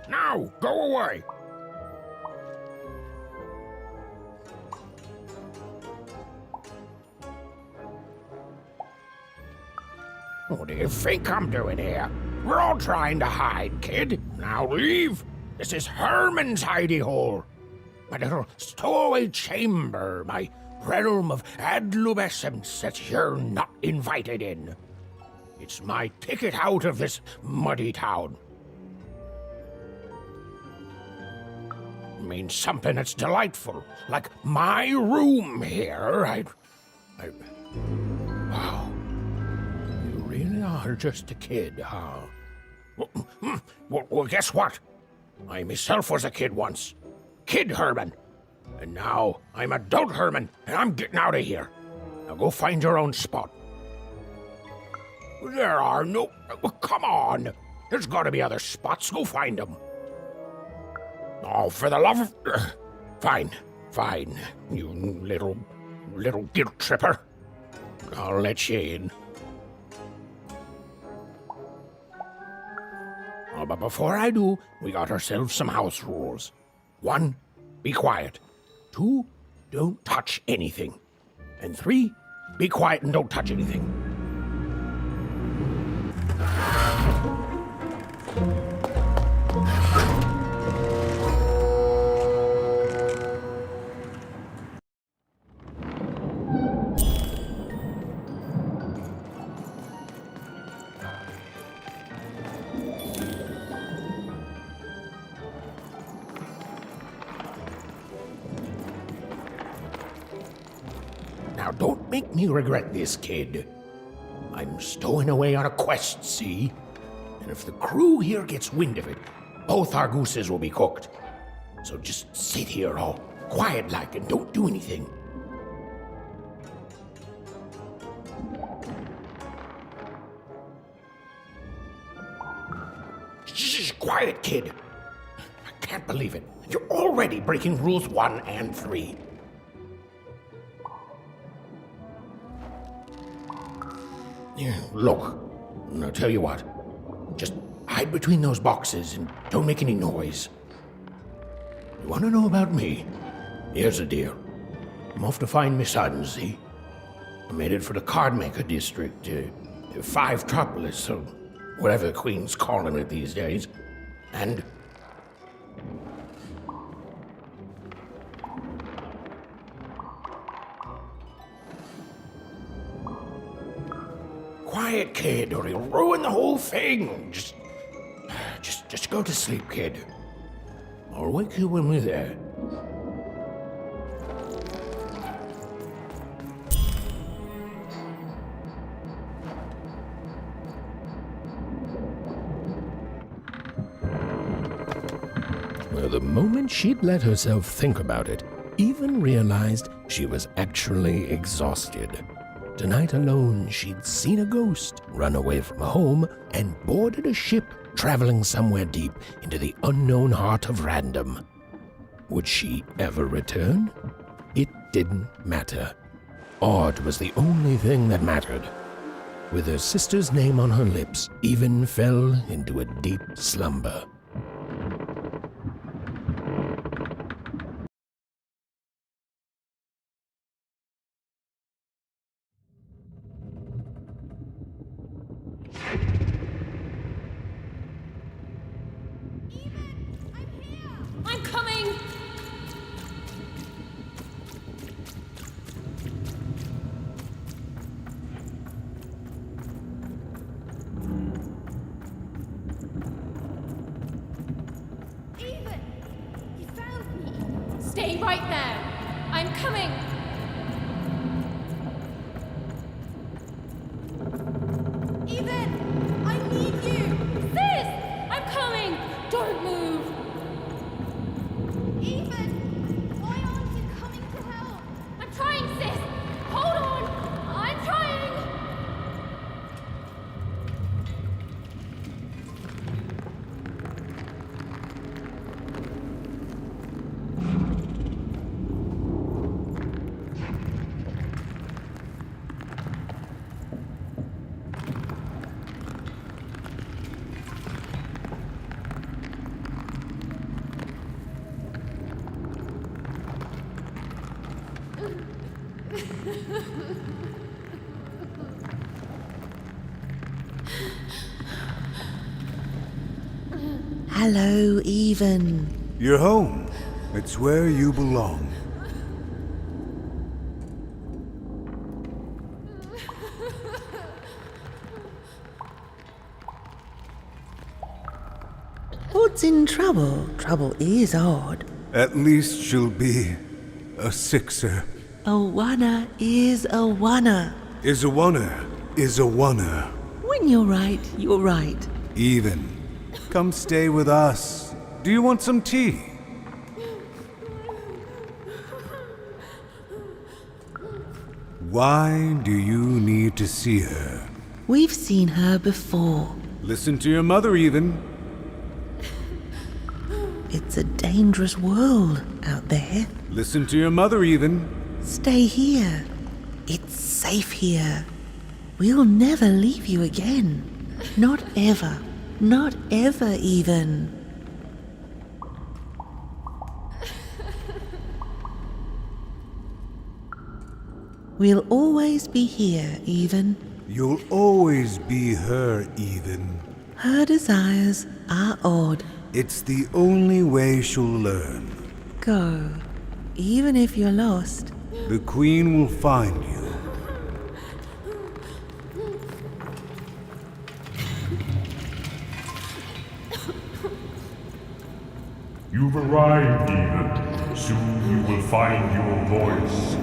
[SPEAKER 1] Now, go away. What do you think I'm doing here? We're all trying to hide, kid. Now leave. This is Herman's hidey hole. My little stowaway chamber, my realm of adlubescence that you're not invited in. It's my ticket out of this muddy town. Means something that's delightful, like my room here. Wow. You really are just a kid, huh? Well, guess what? I myself was a kid once. Kid Herman. And now I'm adult Herman, and I'm getting out of here. Now go find your own spot. There are no... Come on. There's got to be other spots. Go find them. Oh, for the love of... Fine. You little guilt tripper. I'll let you in. Oh, but before I do, we got ourselves some house rules. 1, be quiet. 2, don't touch anything. And 3, be quiet and don't touch anything. Now, don't make me regret this, kid. I'm stowing away on a quest, see? And if the crew here gets wind of it, both our gooses will be cooked. So just sit here all quiet-like and don't do anything. Shh, quiet, kid. I can't believe it. You're already breaking rules 1 and 3. Look, I'll tell you what. Just hide between those boxes and don't make any noise. You want to know about me? Here's the deal. I'm off to find my son, see? I'm headed for the Cardmaker district, 5-tropolis, or whatever the Queen's calling it these days. And... Quiet, kid, or you'll ruin the whole thing. Just go to sleep, kid. I'll wake you when we're there. Well, the moment she'd let herself think about it, even realized she was actually exhausted. Tonight alone, she'd seen a ghost, run away from home, and boarded a ship traveling somewhere deep into the unknown heart of Random. Would she ever return? It didn't matter. Odd was the only thing that mattered. With her sister's name on her lips, Even fell into a deep slumber.
[SPEAKER 3] I'm coming!
[SPEAKER 2] Even! You found me!
[SPEAKER 3] Stay right there! I'm coming!
[SPEAKER 2] Even! I need you!
[SPEAKER 3] Sis! I'm coming! Don't move!
[SPEAKER 14] Hello, Even.
[SPEAKER 15] You're home. It's where you belong.
[SPEAKER 14] What's in trouble? Trouble is odd.
[SPEAKER 15] At least she'll be a sixer.
[SPEAKER 14] A wanna is a wanna.
[SPEAKER 15] Is a wanna, is a wanna.
[SPEAKER 14] When you're right, you're right.
[SPEAKER 15] Even. Come stay with us. Do you want some tea? Why do you need to see her?
[SPEAKER 14] We've seen her before.
[SPEAKER 15] Listen to your mother, Even.
[SPEAKER 14] It's a dangerous world out there.
[SPEAKER 15] Listen to your mother, Even.
[SPEAKER 14] Stay here. It's safe here. We'll never leave you again. Not ever. Not ever, Even. We'll always be here, Even.
[SPEAKER 15] You'll always be her, Even.
[SPEAKER 14] Her desires are odd.
[SPEAKER 15] It's the only way she'll learn.
[SPEAKER 14] Go. Even if you're lost.
[SPEAKER 15] The Queen will find you.
[SPEAKER 13] You've arrived, Even. Soon you will find your voice.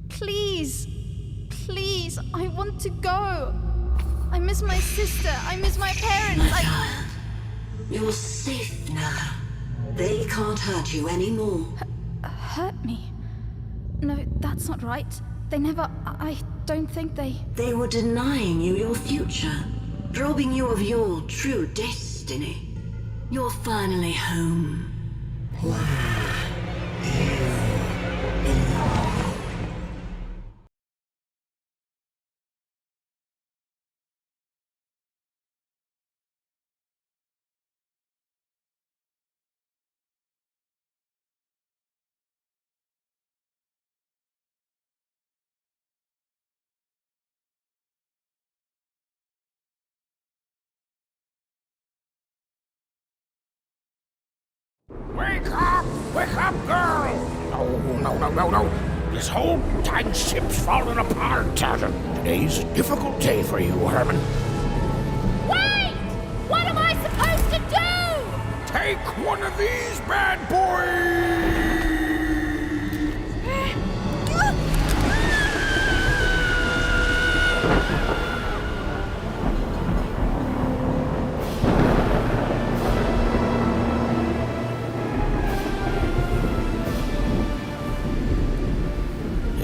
[SPEAKER 2] Please. Please, I want to go. I miss my sister. I miss my parents.
[SPEAKER 16] You're safe now. They can't hurt you anymore.
[SPEAKER 6] Hurt me? No, that's not right. They never. I don't think they.
[SPEAKER 16] They were denying you your future, robbing you of your true destiny. You're finally home.
[SPEAKER 1] Wake up! Wake up, girl! No. This whole time ship's falling apart. Today's a difficult day for you, Herman.
[SPEAKER 3] Wait! What am I supposed to do?
[SPEAKER 1] Take one of these bad boys!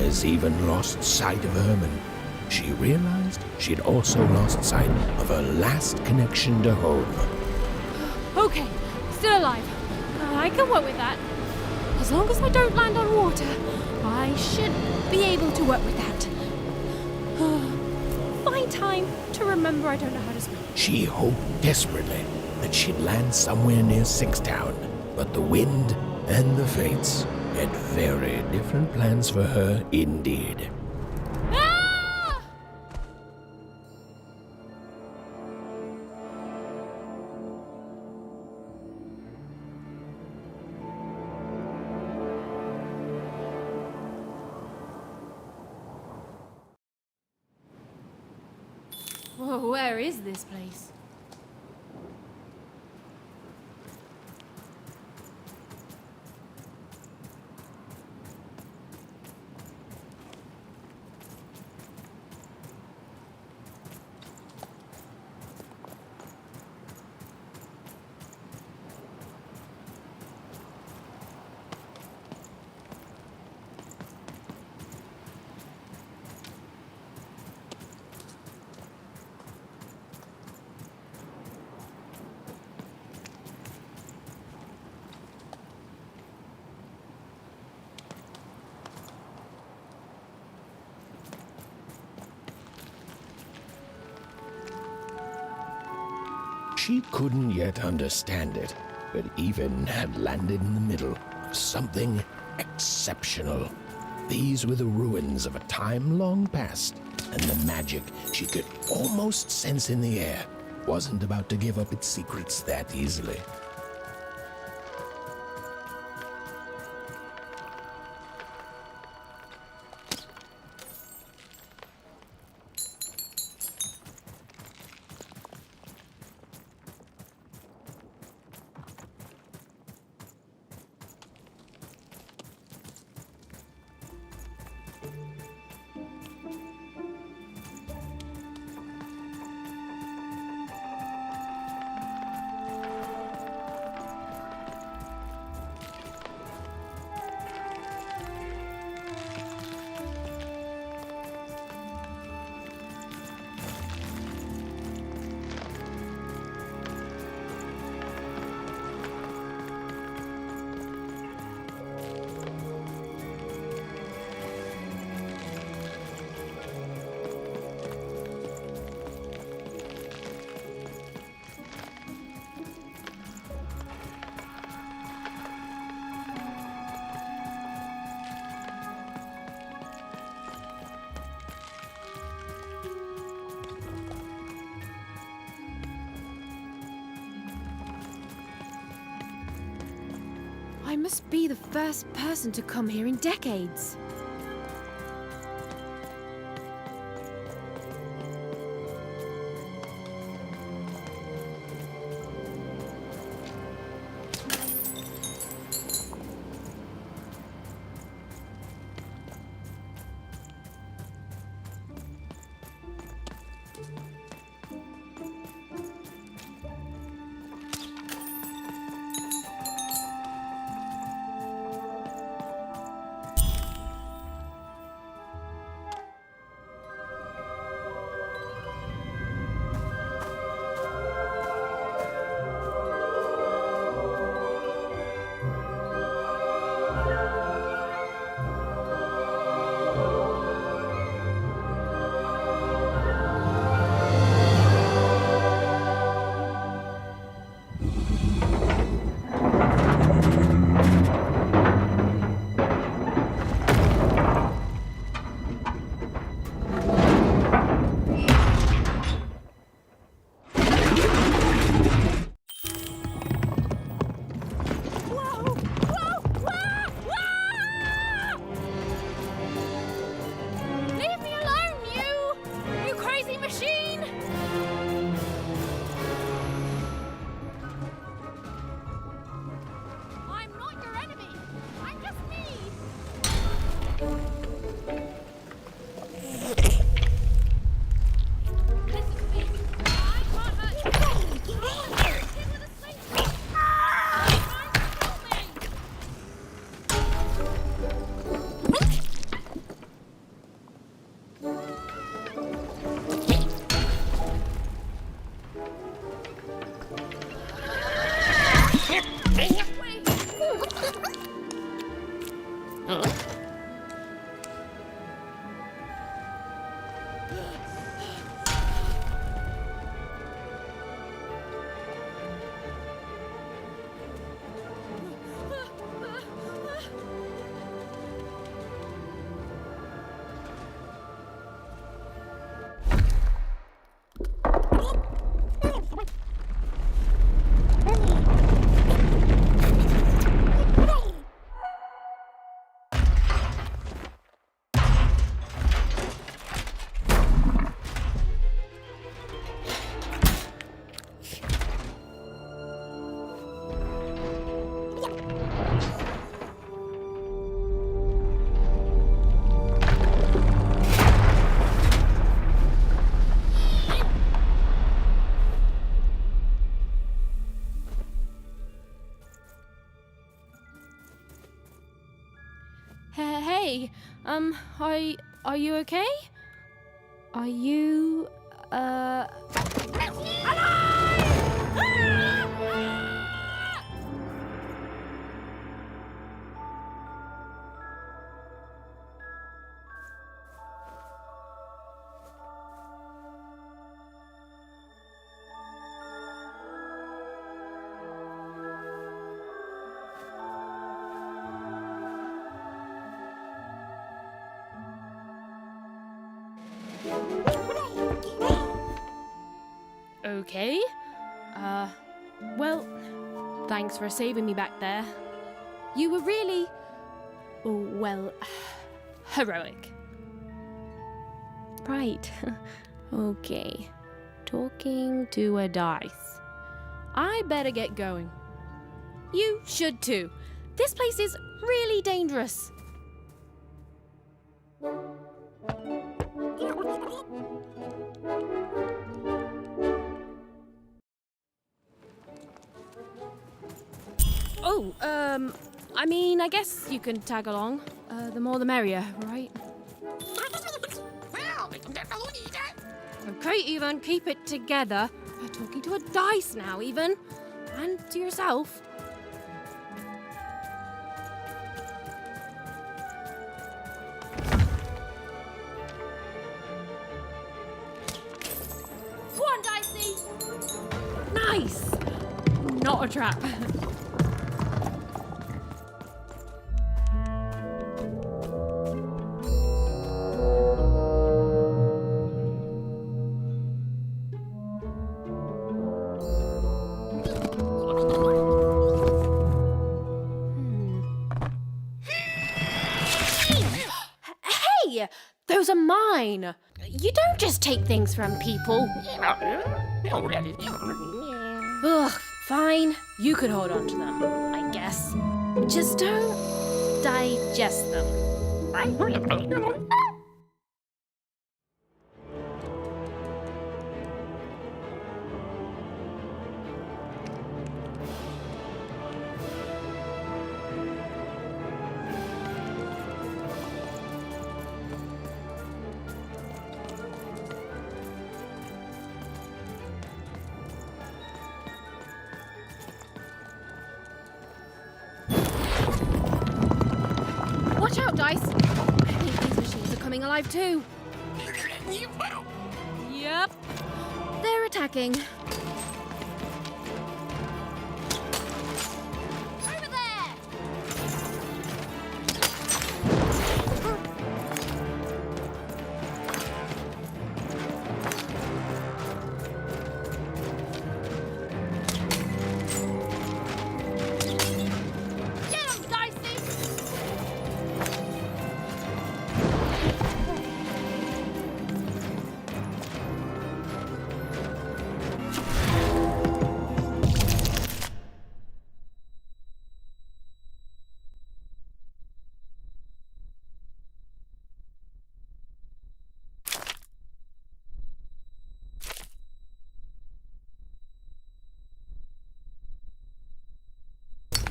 [SPEAKER 1] Has even lost sight of Herman. She realized she'd also lost sight of her last connection to home.
[SPEAKER 3] Okay, still alive. I can work with that. As long as I don't land on water, I should be able to work with that. Find time to remember I don't know how to swim.
[SPEAKER 1] She hoped desperately that she'd land somewhere near Sixtown, but the wind and the fates had very different plans for her indeed.
[SPEAKER 3] Ah! Whoa, where is this place?
[SPEAKER 1] She couldn't yet understand it, but Even had landed in the middle of something exceptional. These were the ruins of a time long past, and the magic she could almost sense in the air wasn't about to give up its secrets that easily.
[SPEAKER 3] I must be the first person to come here in decades. Leave me alone, you crazy machine! I'm not your enemy. I'm just me. Listen to me. I can't hurt you. Get with a slingshot. Try to kill me. Hey, are you okay? Are you, Okay. Well, thanks for saving me back there. You were really, well, heroic. Right. Okay. Talking to a dice. I better get going. You should too. This place is really dangerous. Oh, I mean, I guess you can tag along. The more the merrier, right? Okay, Ethan, keep it together. You're talking to a dice now, Ethan. And to yourself. Go on, Dicey! Nice! Not a trap. Hey! Those are mine! You don't just take things from people. Ugh, fine. You could hold on to them, I guess. Just don't digest them. Watch out, Dice! I think these machines are coming alive too. Yep. They're attacking. Over there! Get 'em, Dicey!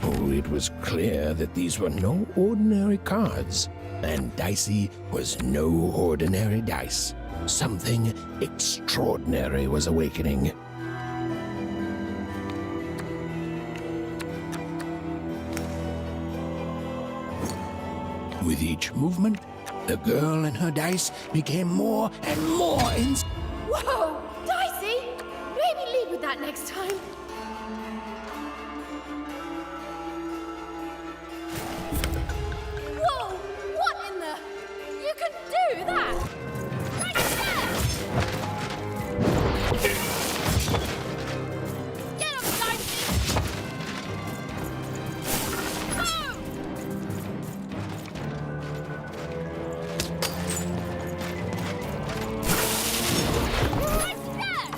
[SPEAKER 1] Oh, it was clear that these were no ordinary cards, and Dicey was no ordinary dice. Something extraordinary was awakening. With each movement, the girl and her dice became more and more
[SPEAKER 3] Whoa! Dicey! Maybe lead with that next time. Whoa! What in the... You can do that! Right there! Get him, Dicey! Boom! Right there!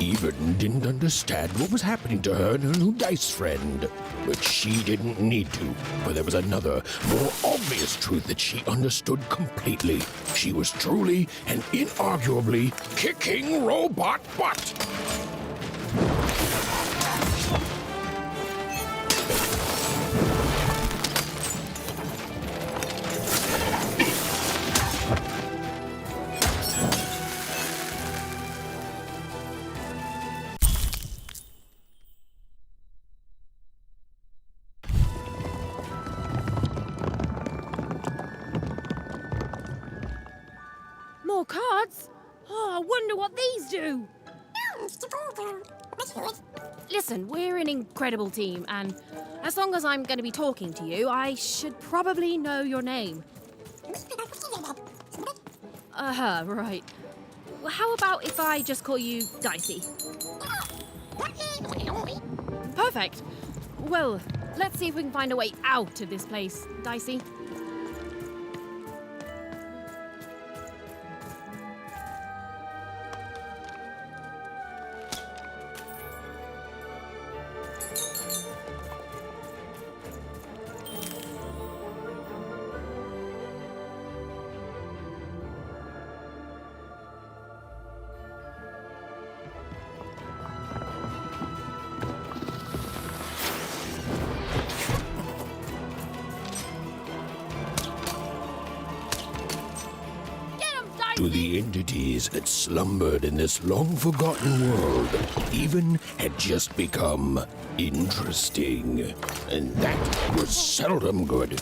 [SPEAKER 1] Even didn't understand what was happening to her and her new dice friend. But she didn't need to, for there was another, more obvious truth that she understood completely. She was truly and inarguably kicking robot butt.
[SPEAKER 3] More cards? Oh, I wonder what these do. Listen, we're an incredible team, and as long as I'm going to be talking to you, I should probably know your name. Right. Well, how about if I just call you Dicey? Perfect. Well, let's see if we can find a way out of this place, Dicey.
[SPEAKER 1] To the entities that slumbered in this long-forgotten world, even had just become interesting. And that was seldom good.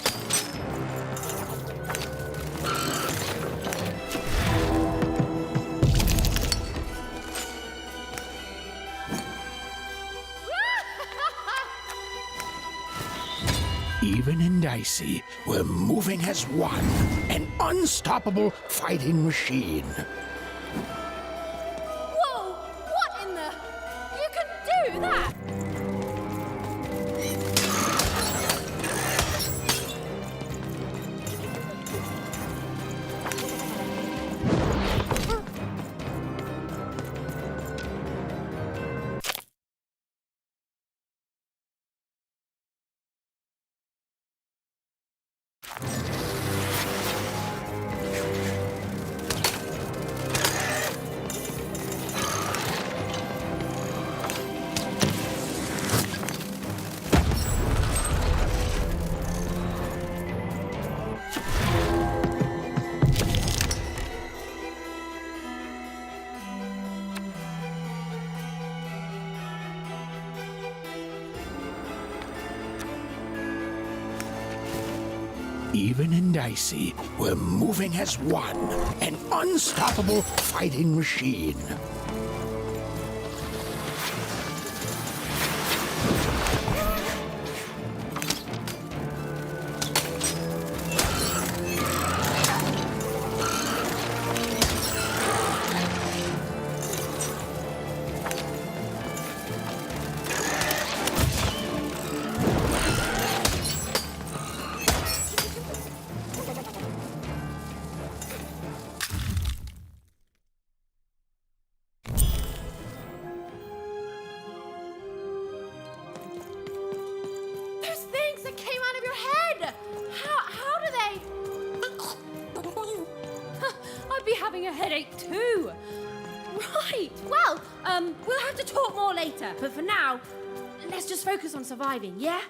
[SPEAKER 1] Even and Dicey were moving as one, an unstoppable fighting machine.
[SPEAKER 3] Whoa! What in the... You can do that!
[SPEAKER 1] Even and Dicey were moving as one, an unstoppable fighting machine.
[SPEAKER 3] Having a headache too. Right. Well, we'll have to talk more later. But for now, let's just focus on surviving, yeah?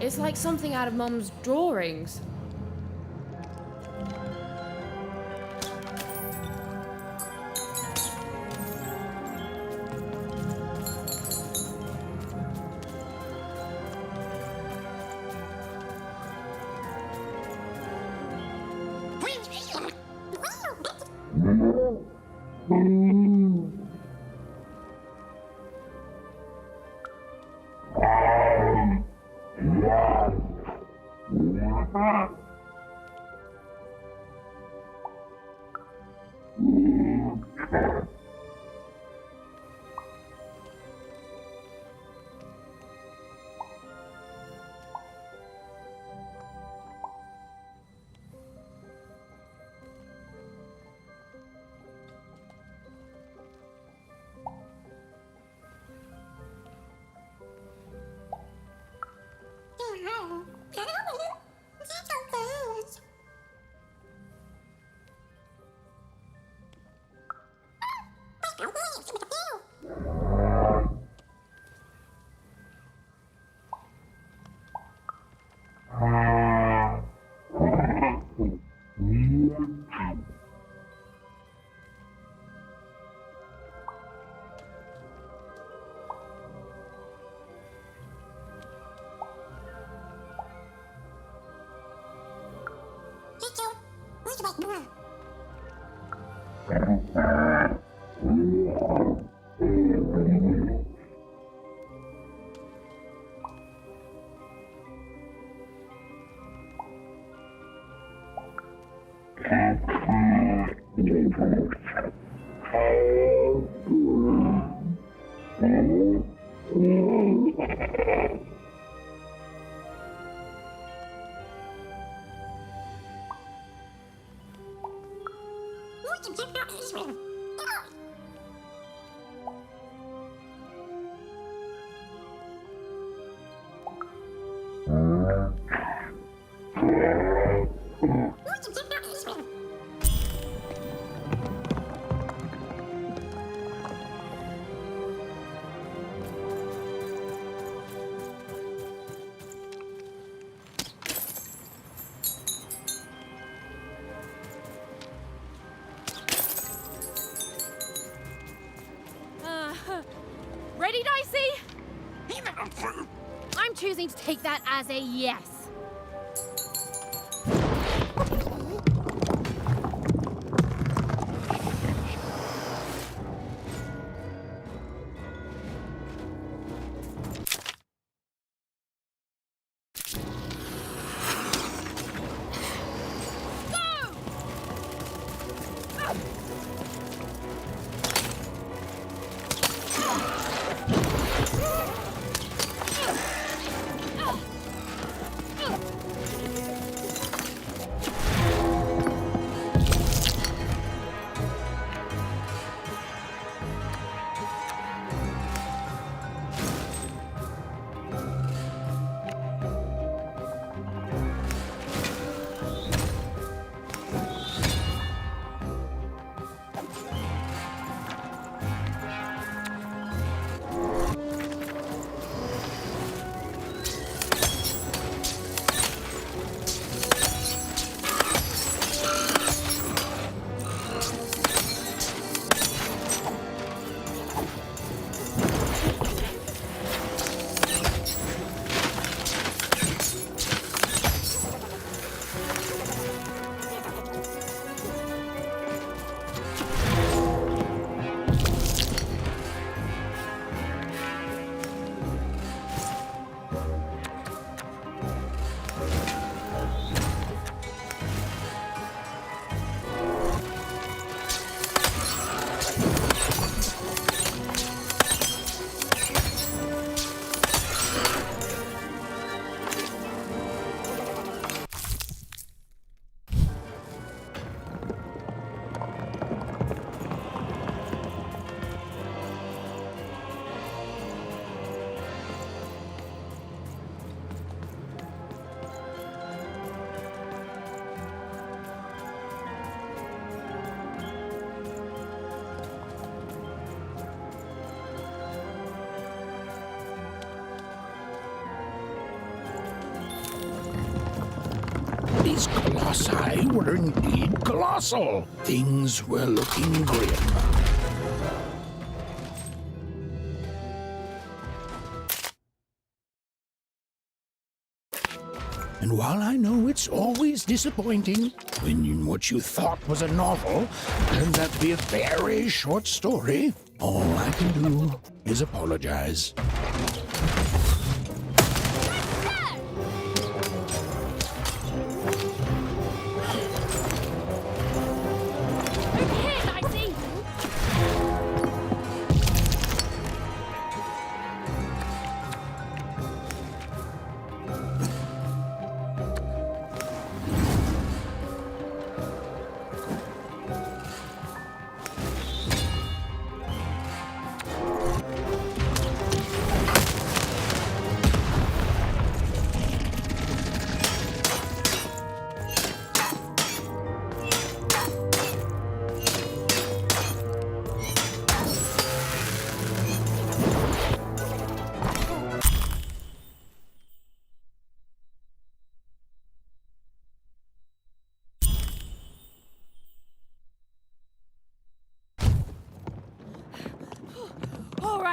[SPEAKER 3] It's like something out of Mum's drawings.
[SPEAKER 13] Yeah.
[SPEAKER 3] Ready, Dicey? I'm choosing to take that as a yes.
[SPEAKER 1] These colossi were indeed colossal. Things were looking grim. And while I know it's always disappointing when what you thought was a novel turns out to be a very short story, all I can do is apologize.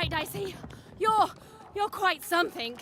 [SPEAKER 3] right, Dicey. You're quite something.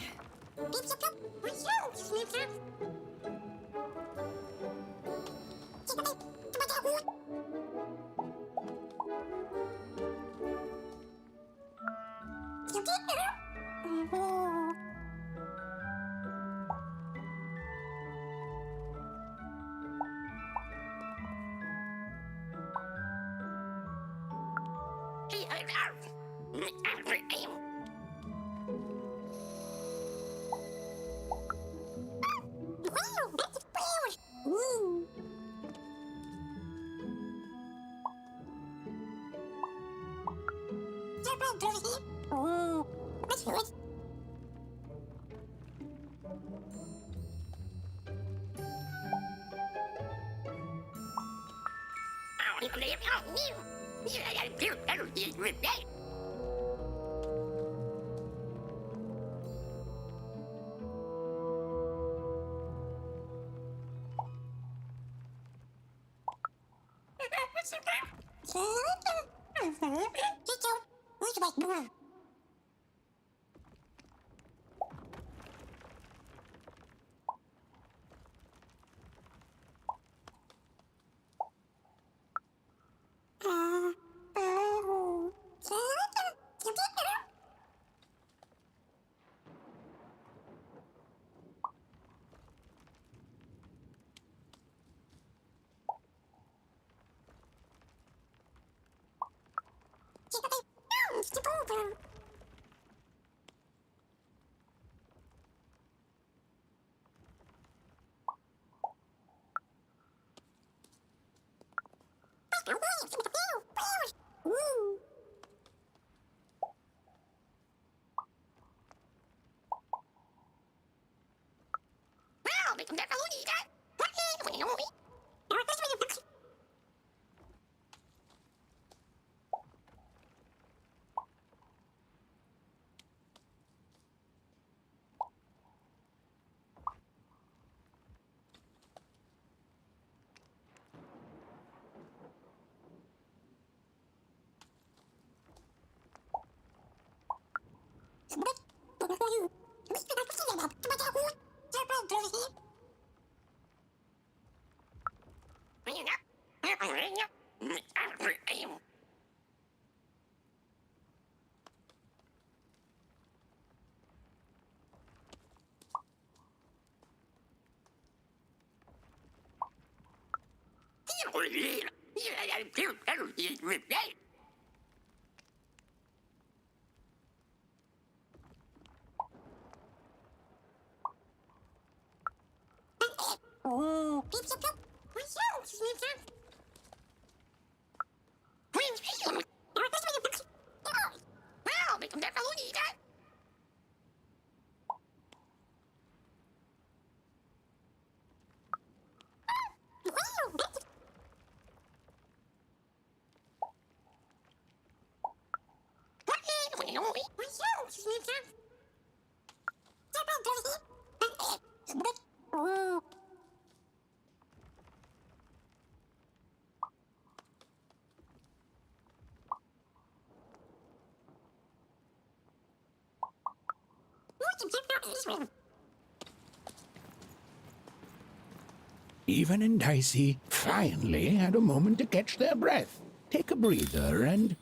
[SPEAKER 1] Even and Dicey finally had a moment to catch their breath, take a breather, and...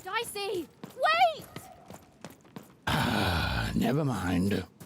[SPEAKER 3] Dicey, wait!
[SPEAKER 1] Never mind.
[SPEAKER 3] Ah!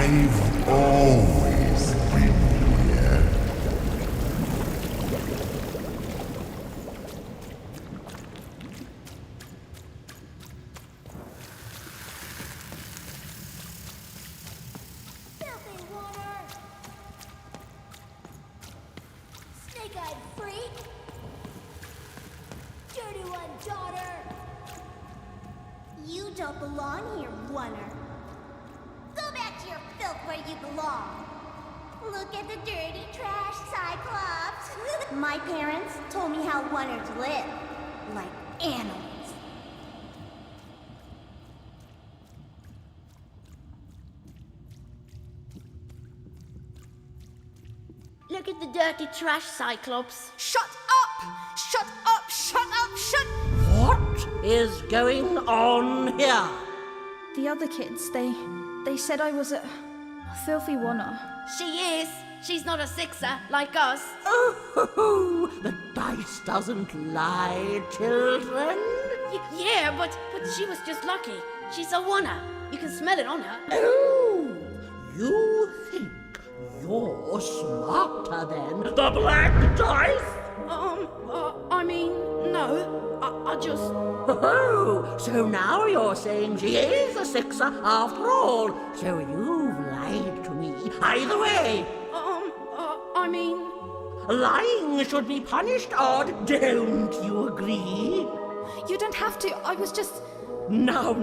[SPEAKER 13] I've always been here.
[SPEAKER 17] Snake-eyed freak! Dirty one, daughter! You don't belong here, Oner. Go back to your filth where you belong. Look at the dirty trash, Cyclops. My parents told me how Oners live. Like animals. Look at the dirty trash, Cyclops.
[SPEAKER 18] Shut up! Shut up! Shut up! Shut...
[SPEAKER 12] What is going on here?
[SPEAKER 2] The other kids, they said I was a filthy Oner.
[SPEAKER 18] She is. She's not a sixer like us.
[SPEAKER 12] Oh, the dice doesn't lie, children.
[SPEAKER 18] Yeah, but she was just lucky. She's a Oner. You can smell it on her.
[SPEAKER 12] Oh, you think you're smarter than the black dice?
[SPEAKER 18] I mean, no. I just...
[SPEAKER 12] Oh, so now you're saying she is a sixer after all. So you've lied to me. Either way.
[SPEAKER 18] I mean...
[SPEAKER 12] Lying should be punished, Odd. Don't you agree?
[SPEAKER 2] You don't have to. I was just...
[SPEAKER 12] Now,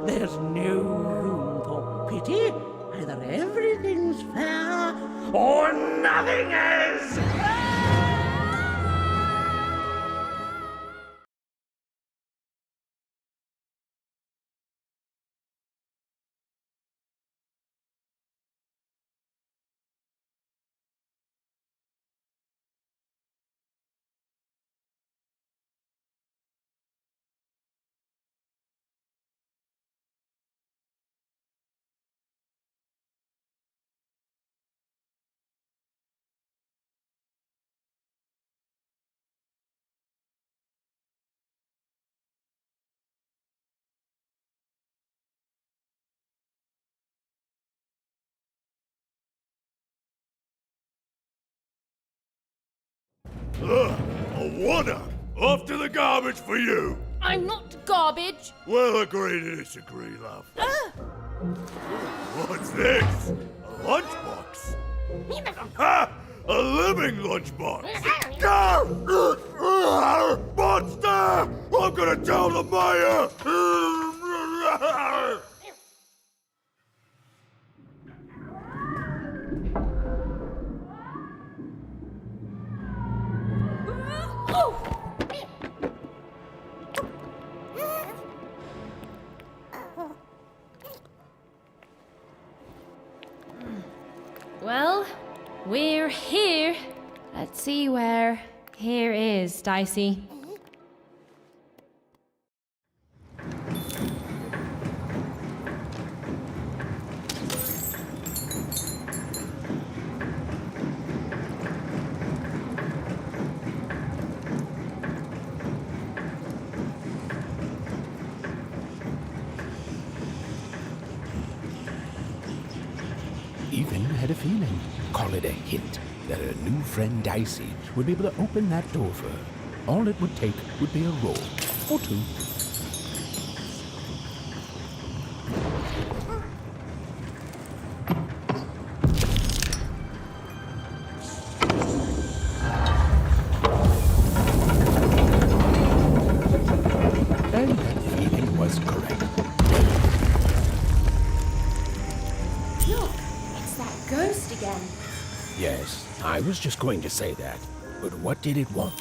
[SPEAKER 12] there's no room for pity. Either everything's fair or nothing is.
[SPEAKER 19] A Oner! Off to the garbage for you!
[SPEAKER 3] I'm not garbage.
[SPEAKER 19] We'll agree to disagree, love. What's this? A lunchbox? Ha! A living lunchbox! Go! Monster! I'm gonna tell the mayor!
[SPEAKER 3] Well, we're here. Let's see where here is, Dicey.
[SPEAKER 1] Even had a feeling, call it a hint, that her new friend Dicey would be able to open that door for her. All it would take would be a roll, or two. And that feeling was correct.
[SPEAKER 18] Look, it's that ghost again.
[SPEAKER 1] Yes, I was just going to say that. But what did it want?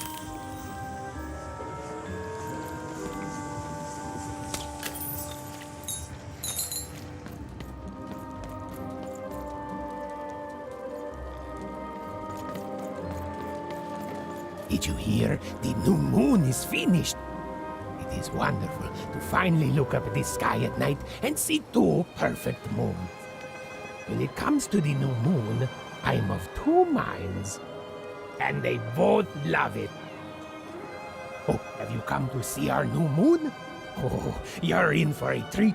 [SPEAKER 1] Did you hear? The new moon is finished. It is wonderful to finally look up at the sky at night and see two perfect moons. When it comes to the new moon, I'm of two minds, and they both love it. Oh, have you come to see our new moon? Oh, you're in for a treat.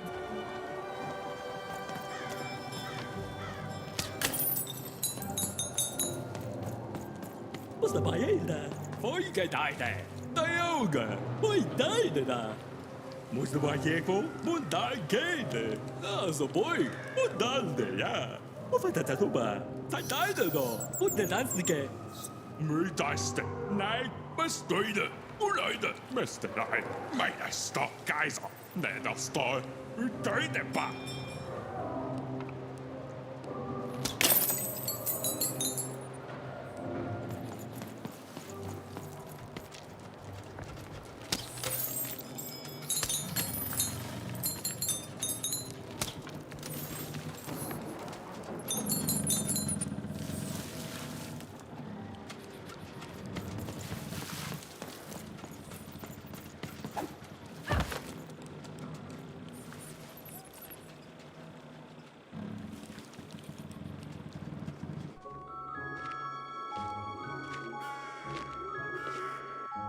[SPEAKER 20] måste bara gilla. Pojken där, Dioga, oj där där. Måste bara ge på mundankade. Alltså boy, mundande, ja. Och för detta tuba, tajtade då, och det dansnike.
[SPEAKER 13] Mydaste, nej, bestöjde, ulöjde, mäste nej, mästa, kaiser, nädaste, utöjde ba.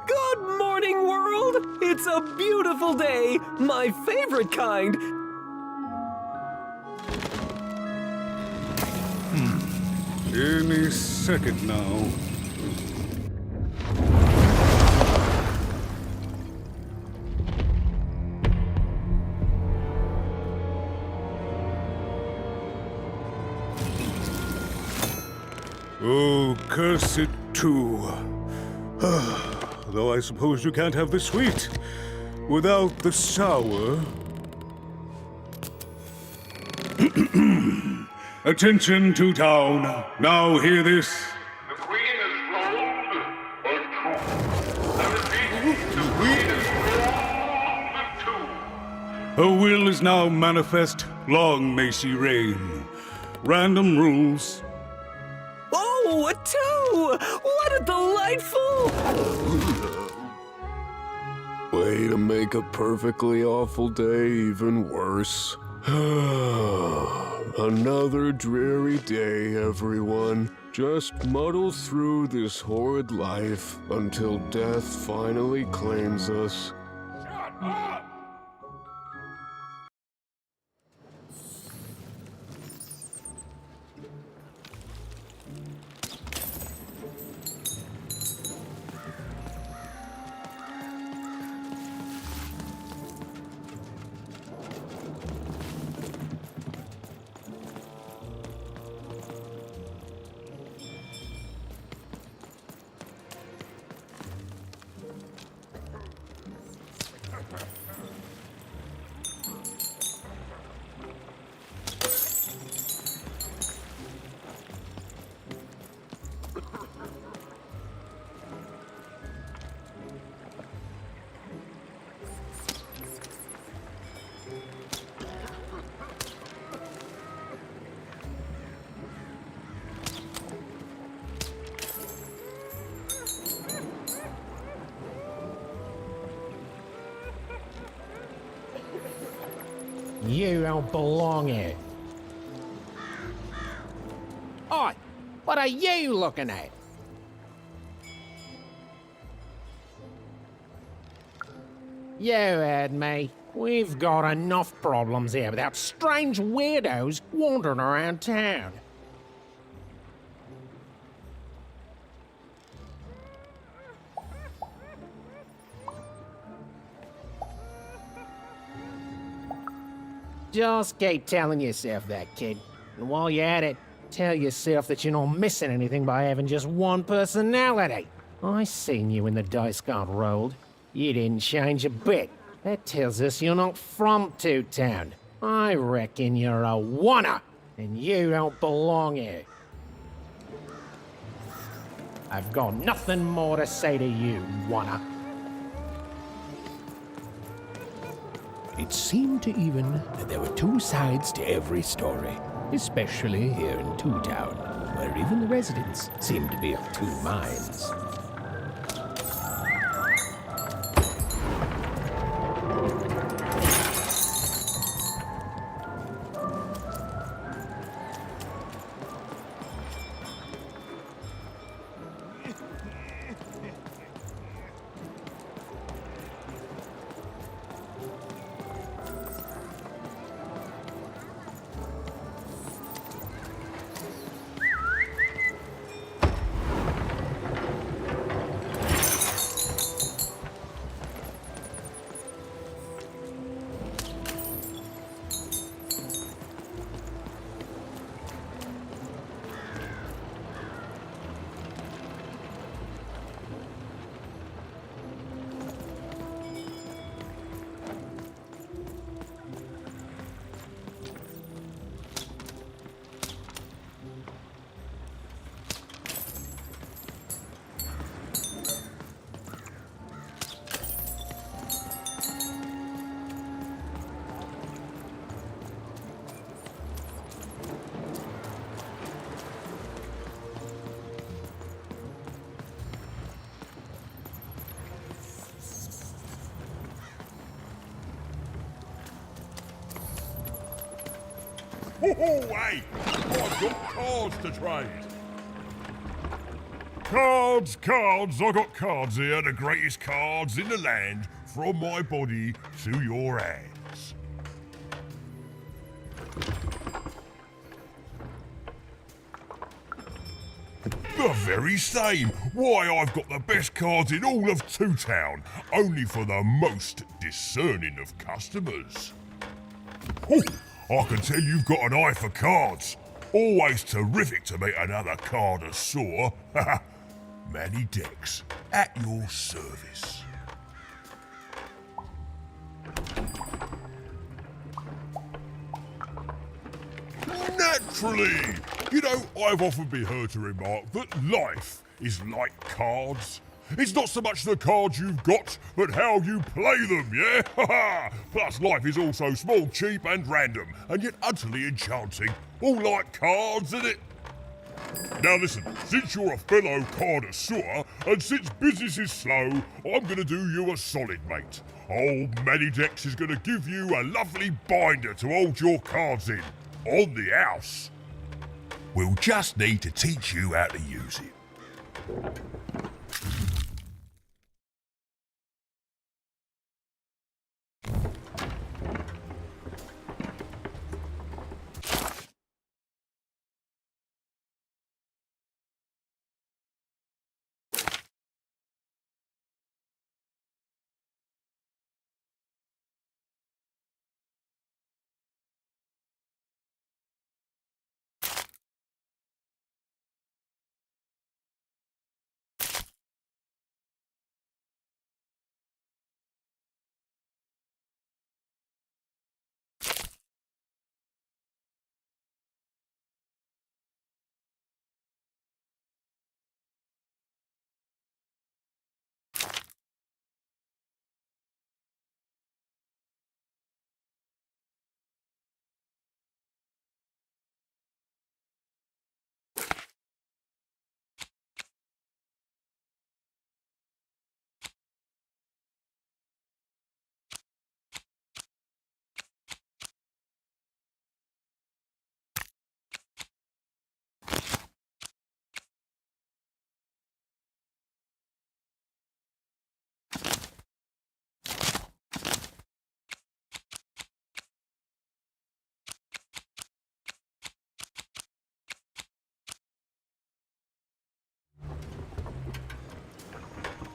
[SPEAKER 21] Good morning, world! It's a beautiful day, my favorite kind.
[SPEAKER 15] Any second now. Oh, curse it too. Though I suppose you can't have the sweet without the sour. Attention to town. Now hear this.
[SPEAKER 13] The queen is rolled, or two. I repeat, the queen is rolled, two.
[SPEAKER 15] Her will is now manifest. Long may she reign. Random rules.
[SPEAKER 21] Oh, a two! What a delightful...
[SPEAKER 7] Way to make a perfectly awful day even worse. Another dreary day, everyone. Just muddle through this horrid life until death finally claims us.
[SPEAKER 13] Shut up!
[SPEAKER 12] You don't belong here. Oi! What are you looking at? You heard me. We've got enough problems here without strange weirdos wandering around town. Just keep telling yourself that, kid. And while you're at it, tell yourself that you're not missing anything by having just one personality. I seen you when the dice got rolled. You didn't change a bit. That tells us you're not from Two Town. I reckon you're a oner, and you don't belong here. I've got nothing more to say to you, oner.
[SPEAKER 1] It seemed to even that there were two sides to every story, especially here in Two Town, where even the residents seemed to be of two minds.
[SPEAKER 19] Hey, I've got cards to trade. Cards, cards, I got cards here, the greatest cards in the land, from my body to your hands. The very same. Why, I've got the best cards in all of Two Town, only for the most discerning of customers. Oh, I can tell you've got an eye for cards. Always terrific to meet another connoisseur. Manny Dex, at your service. Naturally! You know, I've often been heard to remark that life is like cards. It's not so much the cards you've got, but how you play them, yeah? Plus, life is also small, cheap, and random, and yet utterly enchanting. All like cards, isn't it? Now listen, since you're a fellow connoisseur, and since business is slow, I'm gonna do you a solid, mate. Old Manny Dex is gonna give you a lovely binder to hold your cards in, on the house. We'll just need to teach you how to use it.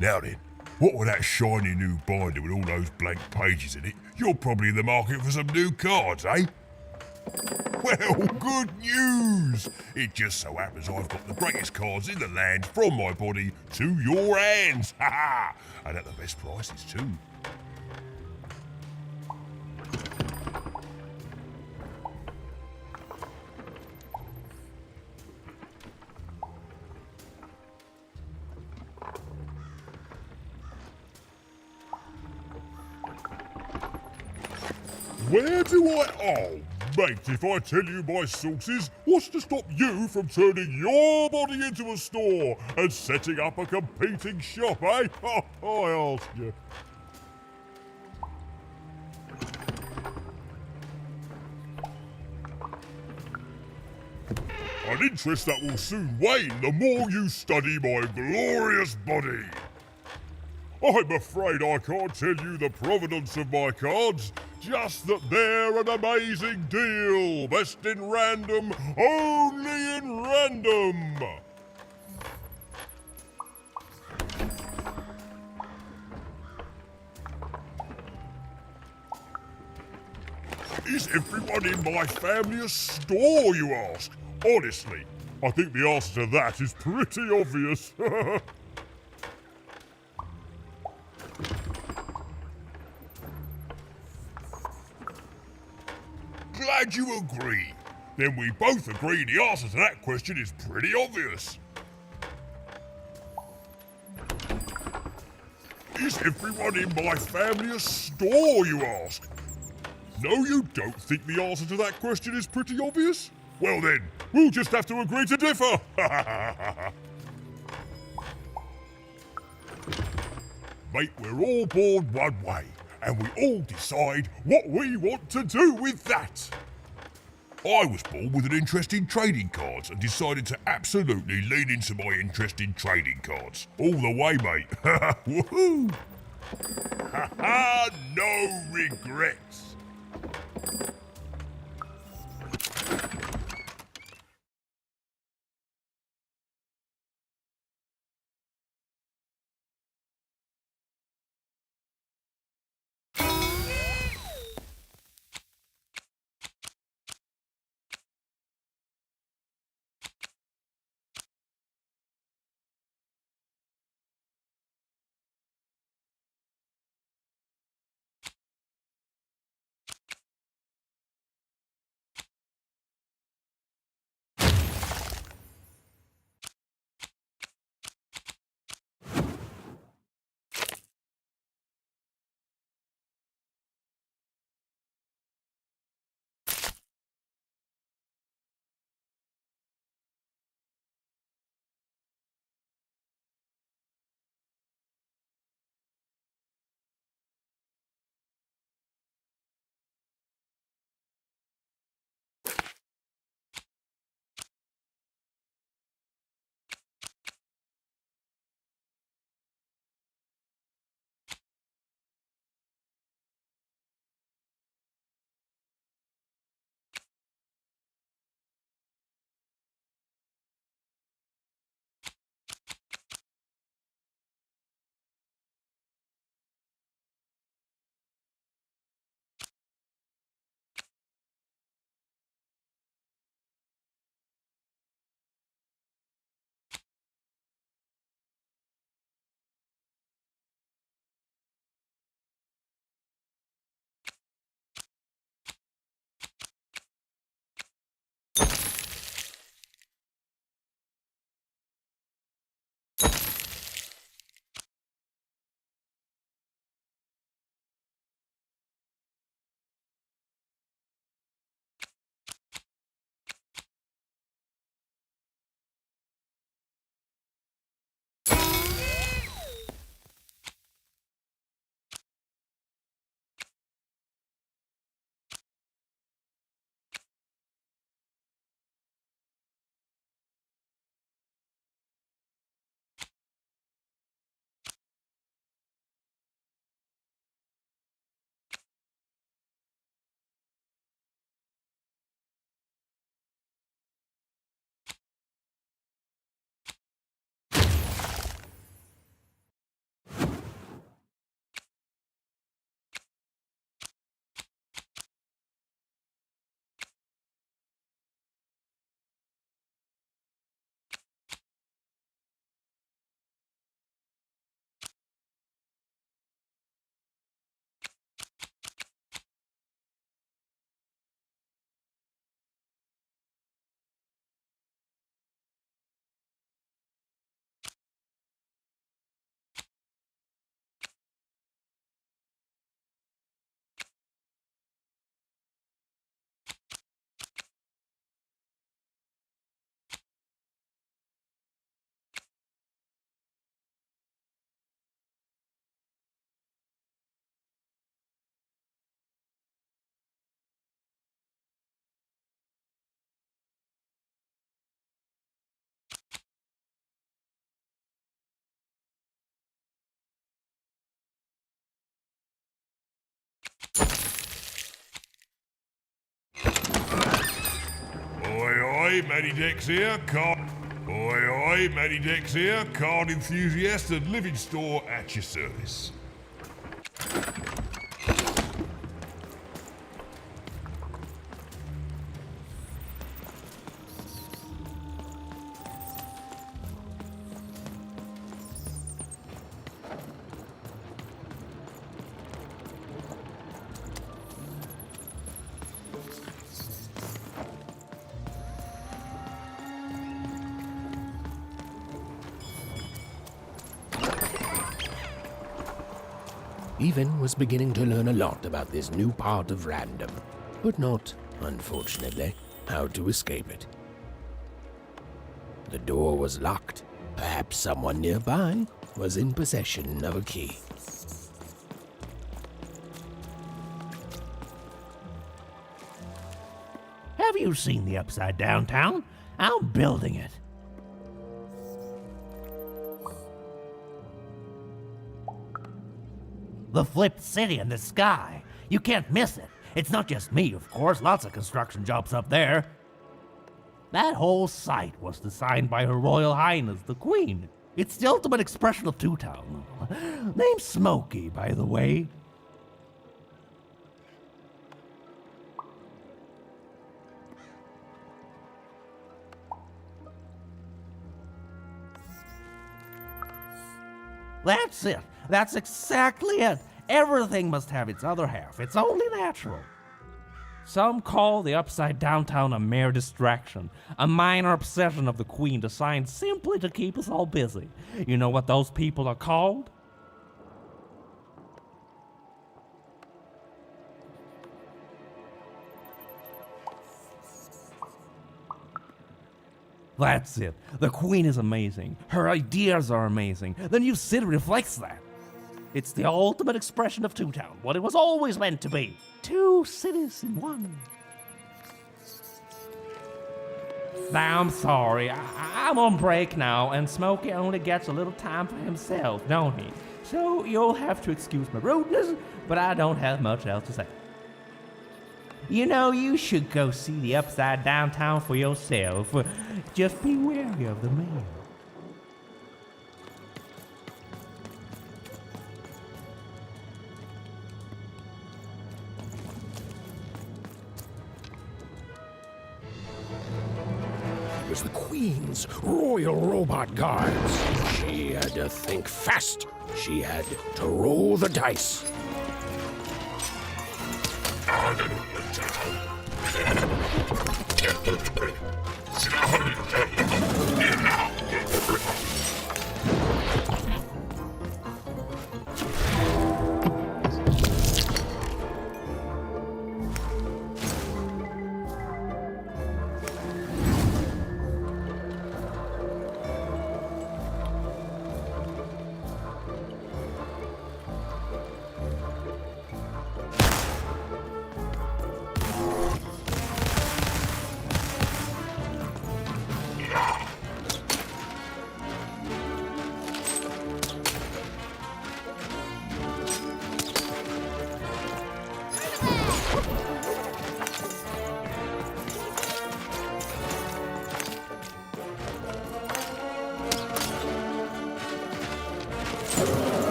[SPEAKER 19] Now then, what with that shiny new binder with all those blank pages in it, you're probably in the market for some new cards, eh? Well, good news! It just so happens I've got the greatest cards in the land from my body to your hands, ha ha! And at the best prices too. Where do I... Oh, mate, if I tell you my sources, what's to stop you from turning your body into a store and setting up a competing shop, eh? I ask you. An interest that will soon wane the more you study my glorious body. I'm afraid I can't tell you the provenance of my cards, just that they're an amazing deal. Best in random, only in random. Is everyone in my family a store, you ask? Honestly, I think the answer to that is pretty obvious. Glad you agree. Then we both agree the answer to that question is pretty obvious. Is everyone in my family a store, you ask? No, you don't think the answer to that question is pretty obvious? Well then, we'll just have to agree to differ. Mate, we're all born one way, and we all decide what we want to do with that. I was born with an interest in trading cards and decided to absolutely lean into my interest in trading cards. All the way, mate. Woohoo! Ha ha! No regrets. Oi, Matty Dex here, Oi, Matty Dex here, card enthusiast and living store at your service.
[SPEAKER 1] Even was beginning to learn a lot about this new part of random, but not, unfortunately, how to escape it. The door was locked. Perhaps someone nearby was in possession of a key.
[SPEAKER 10] Have you
[SPEAKER 12] You've seen the Upside Down Town. I'm building it. The flipped city in the sky. You can't miss it. It's not just me, of course. Lots of construction jobs up there. That whole site was designed by Her Royal Highness, the Queen. It's the ultimate expression of Two Town. Name's Smokey, by the way. That's it. That's exactly it. Everything must have its other half. It's only natural. Some call the Upside Down Town a mere distraction, a minor obsession of the Queen designed simply to keep us all busy. You know what those people are called? That's it. The Queen is amazing. Her ideas are amazing. The new city reflects that. It's the ultimate expression of Two Town, what it was always meant to be. Two cities in one. Now, I'm sorry. I'm on break now, and Smokey only gets a little time for himself, don't he? So you'll have to excuse my rudeness, but I don't have much else to say. You know, you should go see the Upside Down Town for yourself. Just be wary of the mayor.
[SPEAKER 1] It was the Queen's Royal Robot Guards. She had to think fast. She had to roll the dice.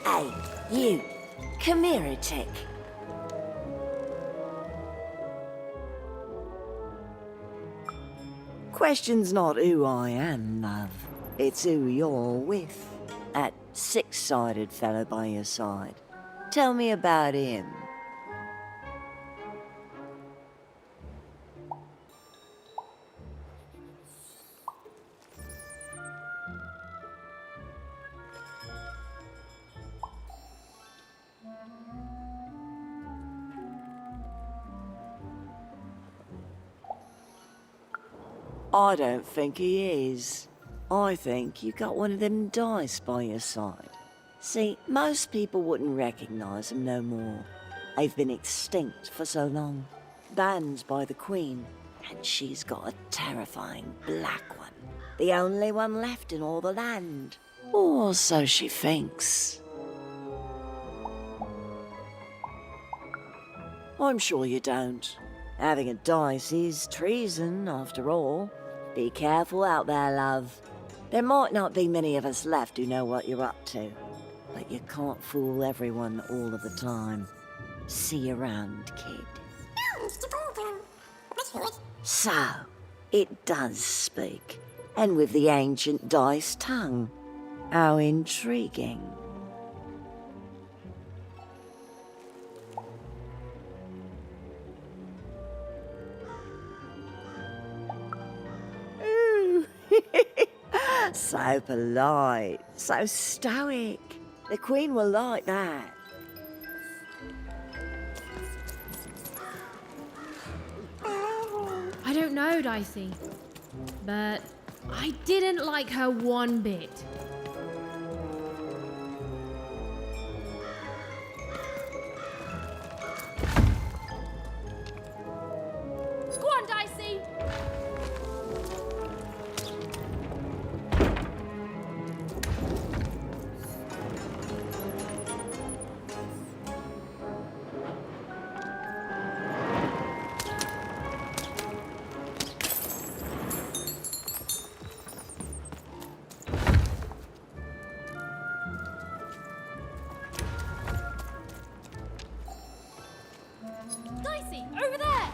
[SPEAKER 5] Hey, you. Come here a tick. Question's not who I am, love. It's who you're with. That six-sided fellow by your side. Tell me about him. I don't think he is. I think you got one of them dice by your side. See, most people wouldn't recognize them no more. They've been extinct for so long. Banned by the Queen, and she's got a terrifying black one. The only one left in all the land. Or so she thinks. I'm sure you don't. Having a dice is treason, after all. Be careful out there, love. There might not be many of us left who know what you're up to, but you can't fool everyone all of the time. See you around, kid. So, it does speak, and with the ancient dice tongue. How intriguing. So polite, so stoic. The Queen will like that.
[SPEAKER 3] I don't know, Dicey, but I didn't like her one bit. Go on, Dicey! Dicey, over there!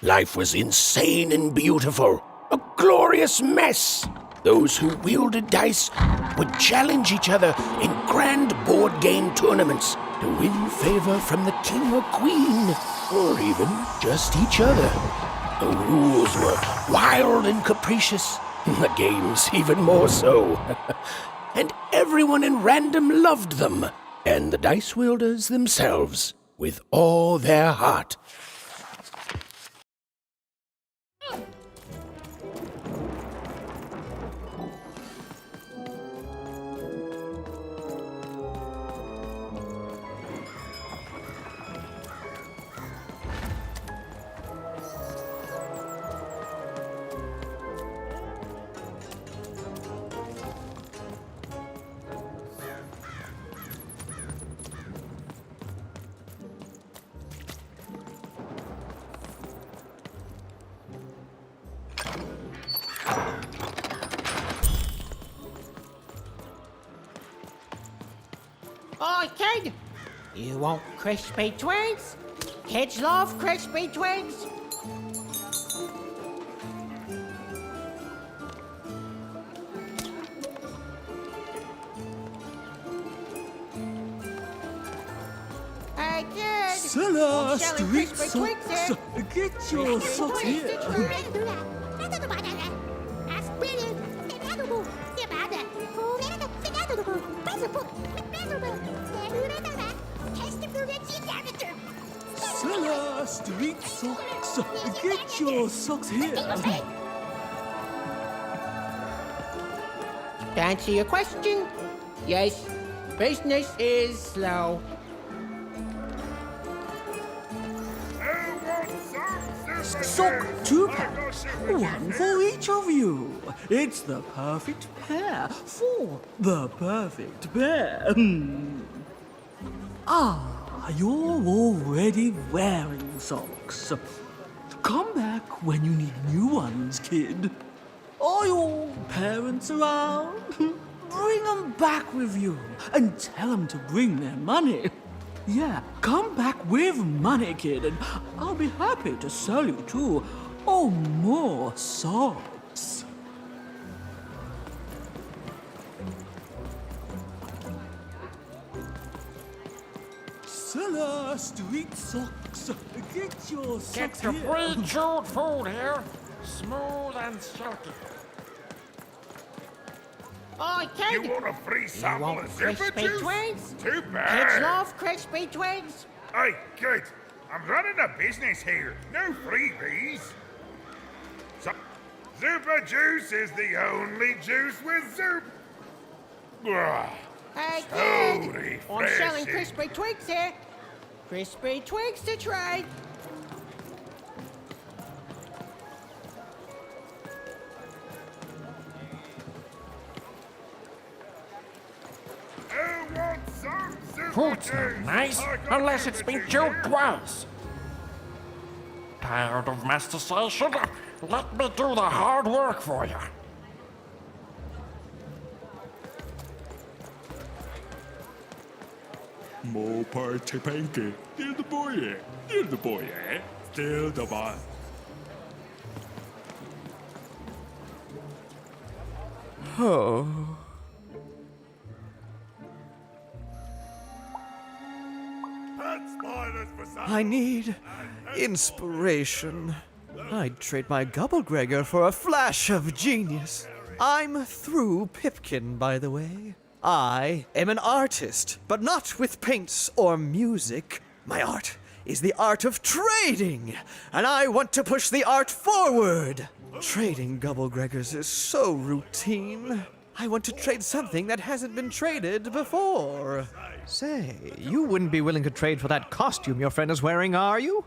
[SPEAKER 1] Life was insane and beautiful, a glorious mess. Those who wielded dice would challenge each other in grand board game tournaments to win favor from the king or queen, or even just each other. The rules were wild and capricious, the games even more so. And everyone in Random loved them, and the dice wielders themselves, with all their heart.
[SPEAKER 12] Oi, kid! You want crispy twigs? Kids love crispy twigs. Hey, kid!
[SPEAKER 20] Cellar
[SPEAKER 12] Selling
[SPEAKER 20] Street
[SPEAKER 12] crispy twigs here.
[SPEAKER 20] Socks. Get your socks here. Cellar Street Socks. Get your socks here.
[SPEAKER 12] To answer your question, yes, business is slow.
[SPEAKER 10] Sock two packs, one for each of you. It's the perfect pair for the perfect pair. You're already wearing socks. Come back when you need new ones, kid. Are your parents around? Bring them back with you and tell them to bring their money. Yeah, come back with money, kid, and I'll be happy to sell you 2 or more socks. Seller, street socks. Get your socks
[SPEAKER 4] Get the
[SPEAKER 10] here.
[SPEAKER 4] pre-chewed food here, smooth and silky.
[SPEAKER 12] Oh, kid!
[SPEAKER 13] You want a free sample
[SPEAKER 12] want
[SPEAKER 13] of Super
[SPEAKER 12] crispy
[SPEAKER 13] Juice?
[SPEAKER 12] twigs?
[SPEAKER 13] Too
[SPEAKER 12] Kids
[SPEAKER 13] bad.
[SPEAKER 12] love crispy twigs.
[SPEAKER 13] Hey, kid, I'm running a business here. No freebies. So, Super Juice is the only juice with Zup.
[SPEAKER 12] Hey,
[SPEAKER 13] So
[SPEAKER 12] kid! I'm selling
[SPEAKER 13] refreshing.
[SPEAKER 12] crispy twigs here. Crispy twigs to trade.
[SPEAKER 13] Who wants some Super
[SPEAKER 4] Food's not
[SPEAKER 13] Juice?
[SPEAKER 4] nice
[SPEAKER 13] I got
[SPEAKER 4] unless it's
[SPEAKER 13] Super
[SPEAKER 4] been
[SPEAKER 13] Juice
[SPEAKER 4] chewed
[SPEAKER 13] here.
[SPEAKER 4] twice. Tired of mastication? Let me do the hard work for you.
[SPEAKER 20] More party panky. You're the boy, yeah. You're the boy, yeah. Still the boss.
[SPEAKER 9] Oh. I need inspiration. I'd trade my Gubblegregor for a flash of genius. I'm through Pipkin, by the way. I am an artist, but not with paints or music. My art is the art of trading, and I want to push the art forward. Trading Gubblegregors is so routine. I want to trade something that hasn't been traded before.
[SPEAKER 22] Say, you wouldn't be willing to trade for that costume your friend is wearing, are you?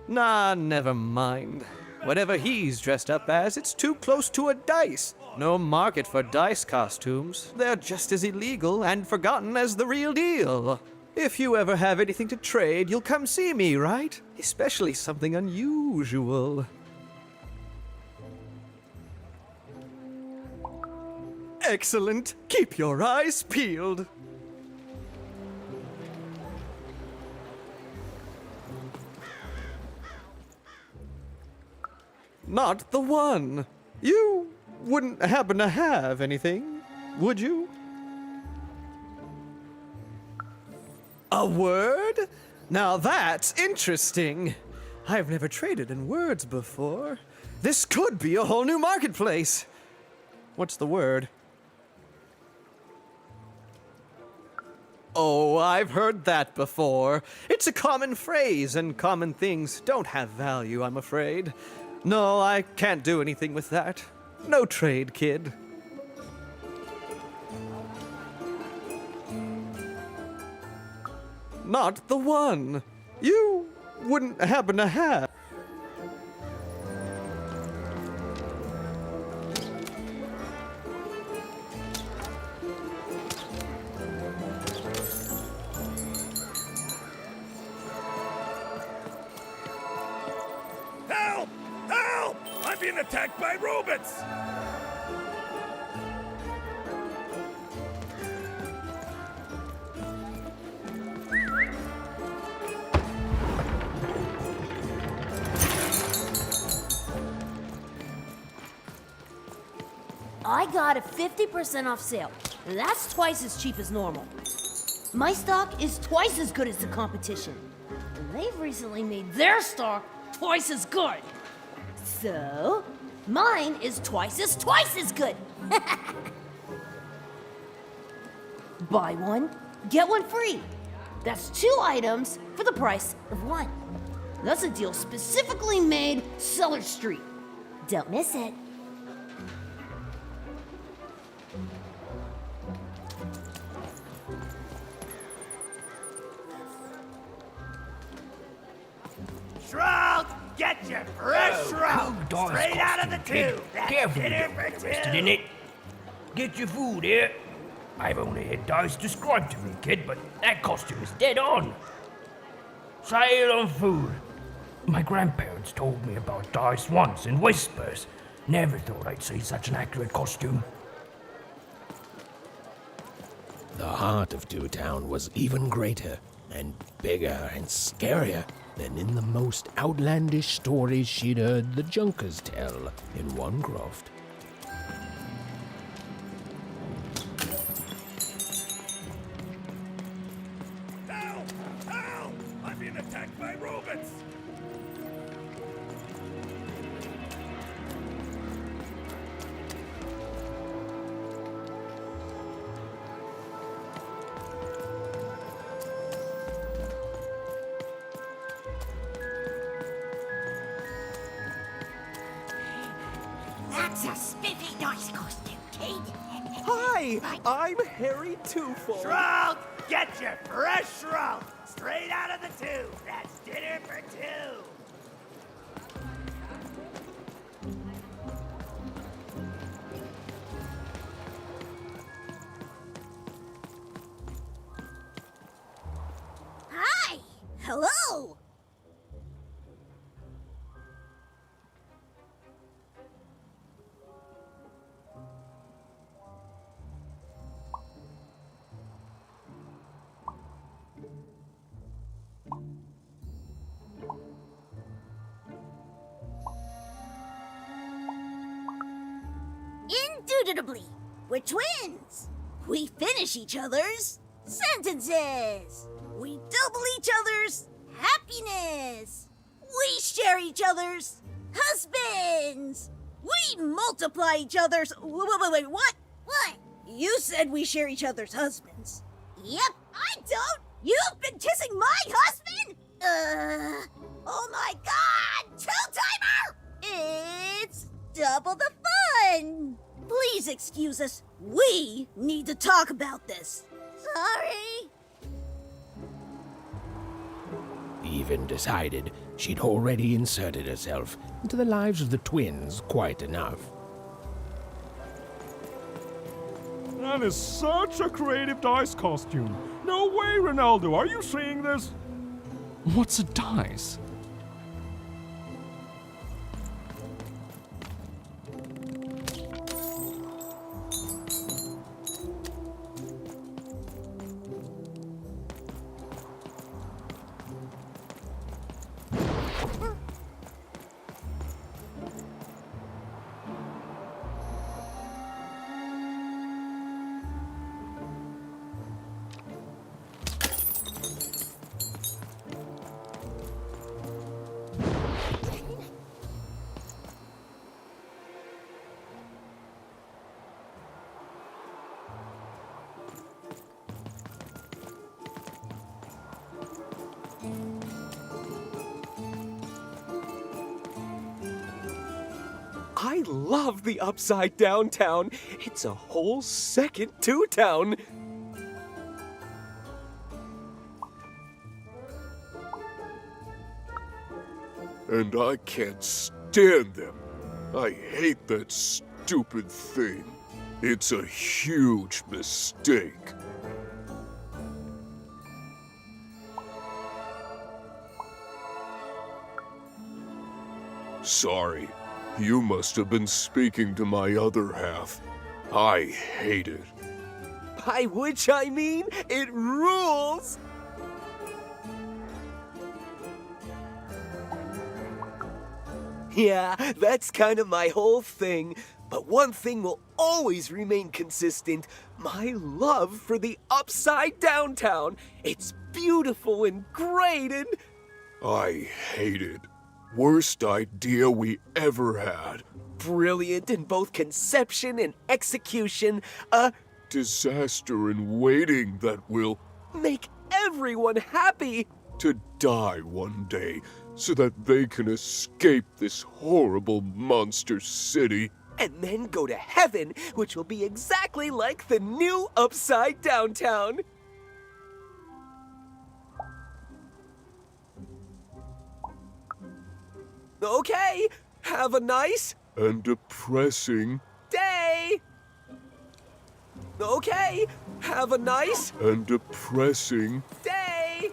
[SPEAKER 9] Nah, never mind. Whatever he's dressed up as, it's too close to a dice. No market for dice costumes. They're just as illegal and forgotten as the real deal. If you ever have anything to trade, you'll come see me, right? Especially something unusual. Excellent. Keep your eyes peeled. Not the one. You wouldn't happen to have anything, would you? A word? Now that's interesting. I've never traded in words before. This could be a whole new marketplace. What's the word? Oh, I've heard that before. It's a common phrase, and common things don't have value, I'm afraid. No, I can't do anything with that. No trade, kid. Not the one. You wouldn't happen to have.
[SPEAKER 13] Help! Help! I'm being attacked by robots!
[SPEAKER 18] I got a 50% off sale. That's twice as cheap as normal. My stock is twice as good as the competition. And they've recently made their stock twice as good. So, mine is twice as good. Buy one, get one free. That's 2 items for the price of 1. That's a deal specifically made Cellar Street. Don't miss it.
[SPEAKER 8] Shroud, get your fresh shroud straight out of the tube. That's
[SPEAKER 11] Careful, you
[SPEAKER 8] dinner
[SPEAKER 11] don't
[SPEAKER 8] for
[SPEAKER 11] get arrested
[SPEAKER 8] two.
[SPEAKER 11] in it. Get your food here. I've only had dice described to me, kid, but that costume is dead on. Sail on food. My grandparents told me about dice once in whispers. Never thought I'd see such an accurate costume.
[SPEAKER 1] The heart of Two Town was even greater and bigger and scarier than in the most outlandish stories she'd heard the Junkers tell in Onecroft.
[SPEAKER 13] Help! Help! I'm being attacked by robots!
[SPEAKER 8] That's a spiffy nice costume, kid.
[SPEAKER 21] Hi, I'm Harry Twofold.
[SPEAKER 8] Shroud, get your fresh shroud straight out of the tube. That's dinner for two.
[SPEAKER 17] Hi! Hello! Indubitably, we're twins. We finish each other's sentences. We double each other's happiness. We share each other's husbands. We multiply each other's. Wait, what? What? You said we share each other's husbands. Yep, I don't. You've been kissing my husband? Oh my god! Two-timer! It's double the fun. Please excuse us. We need to talk about this. Sorry.
[SPEAKER 1] Even decided she'd already inserted herself into the lives of the twins quite enough.
[SPEAKER 23] That is such a creative dice costume. No way, Ronaldo, are you seeing this?
[SPEAKER 24] What's a dice?
[SPEAKER 21] I love the Upside Down Town. It's a whole second Two Town.
[SPEAKER 7] And I can't stand them. I hate that stupid thing. It's a huge mistake. Sorry, you must have been speaking to my other half. I hate it.
[SPEAKER 21] By which I mean, it rules! Yeah, that's kind of my whole thing. But one thing will always remain consistent. My love for the Upside Down Town. It's beautiful and great and...
[SPEAKER 7] I hate it. Worst idea we ever had.
[SPEAKER 21] Brilliant in both conception and execution. A
[SPEAKER 7] disaster in waiting that will
[SPEAKER 21] make everyone happy.
[SPEAKER 7] To die one day, so that they can escape this horrible monster city.
[SPEAKER 21] And then go to heaven, which will be exactly like the new Upside Downtown. Okay, have a nice
[SPEAKER 7] And depressing.
[SPEAKER 21] day. Okay, have a nice
[SPEAKER 7] And depressing.
[SPEAKER 21] day.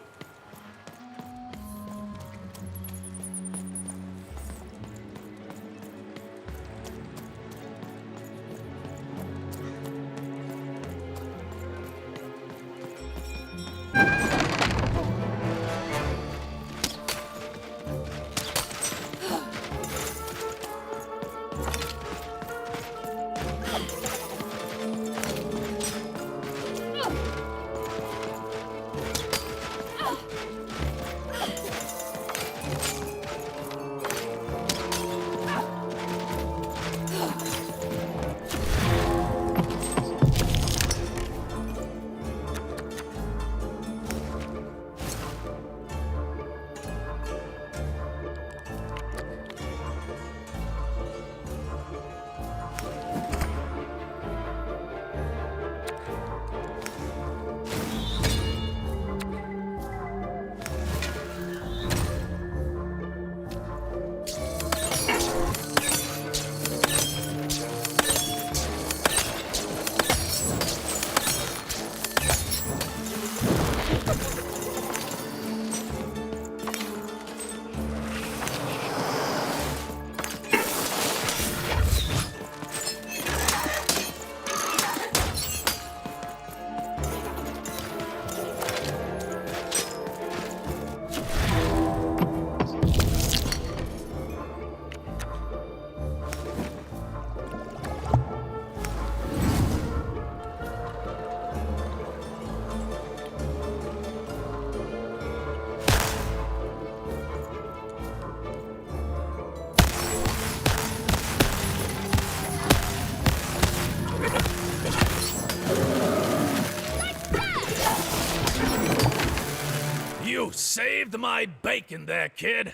[SPEAKER 2] You saved my bacon there, kid.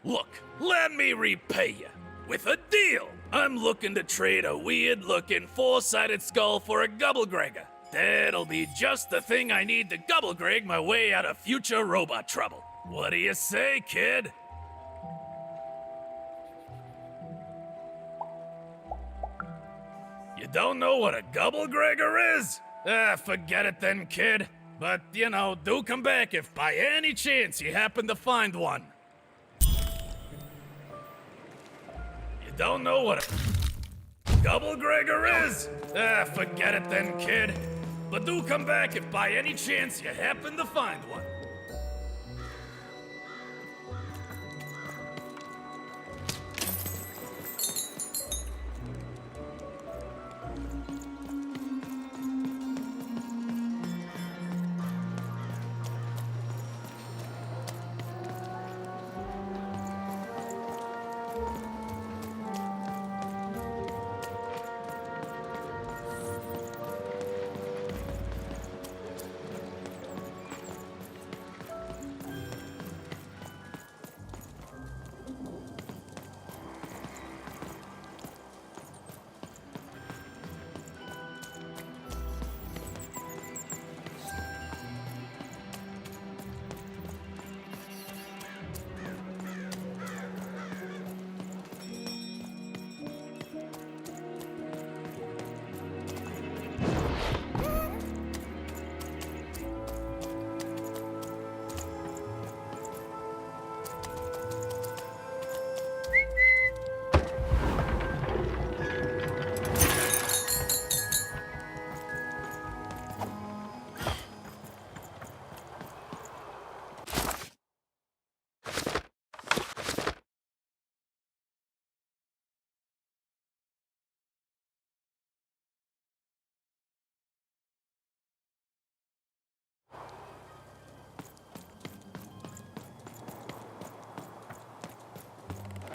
[SPEAKER 2] Look, let me repay you with a deal. I'm looking to trade a weird-looking four-sided skull for a Gubblegregger. That'll be just the thing I need to Gubblegreg my way out of future robot trouble. What do you say, kid? You don't know what a Gubblegregger is? Forget it then, kid. But, you know, do come back if by any chance you happen to find one. You don't know what a Gubblegregger is? Forget it then, kid. But do come back if by any chance you happen to find one.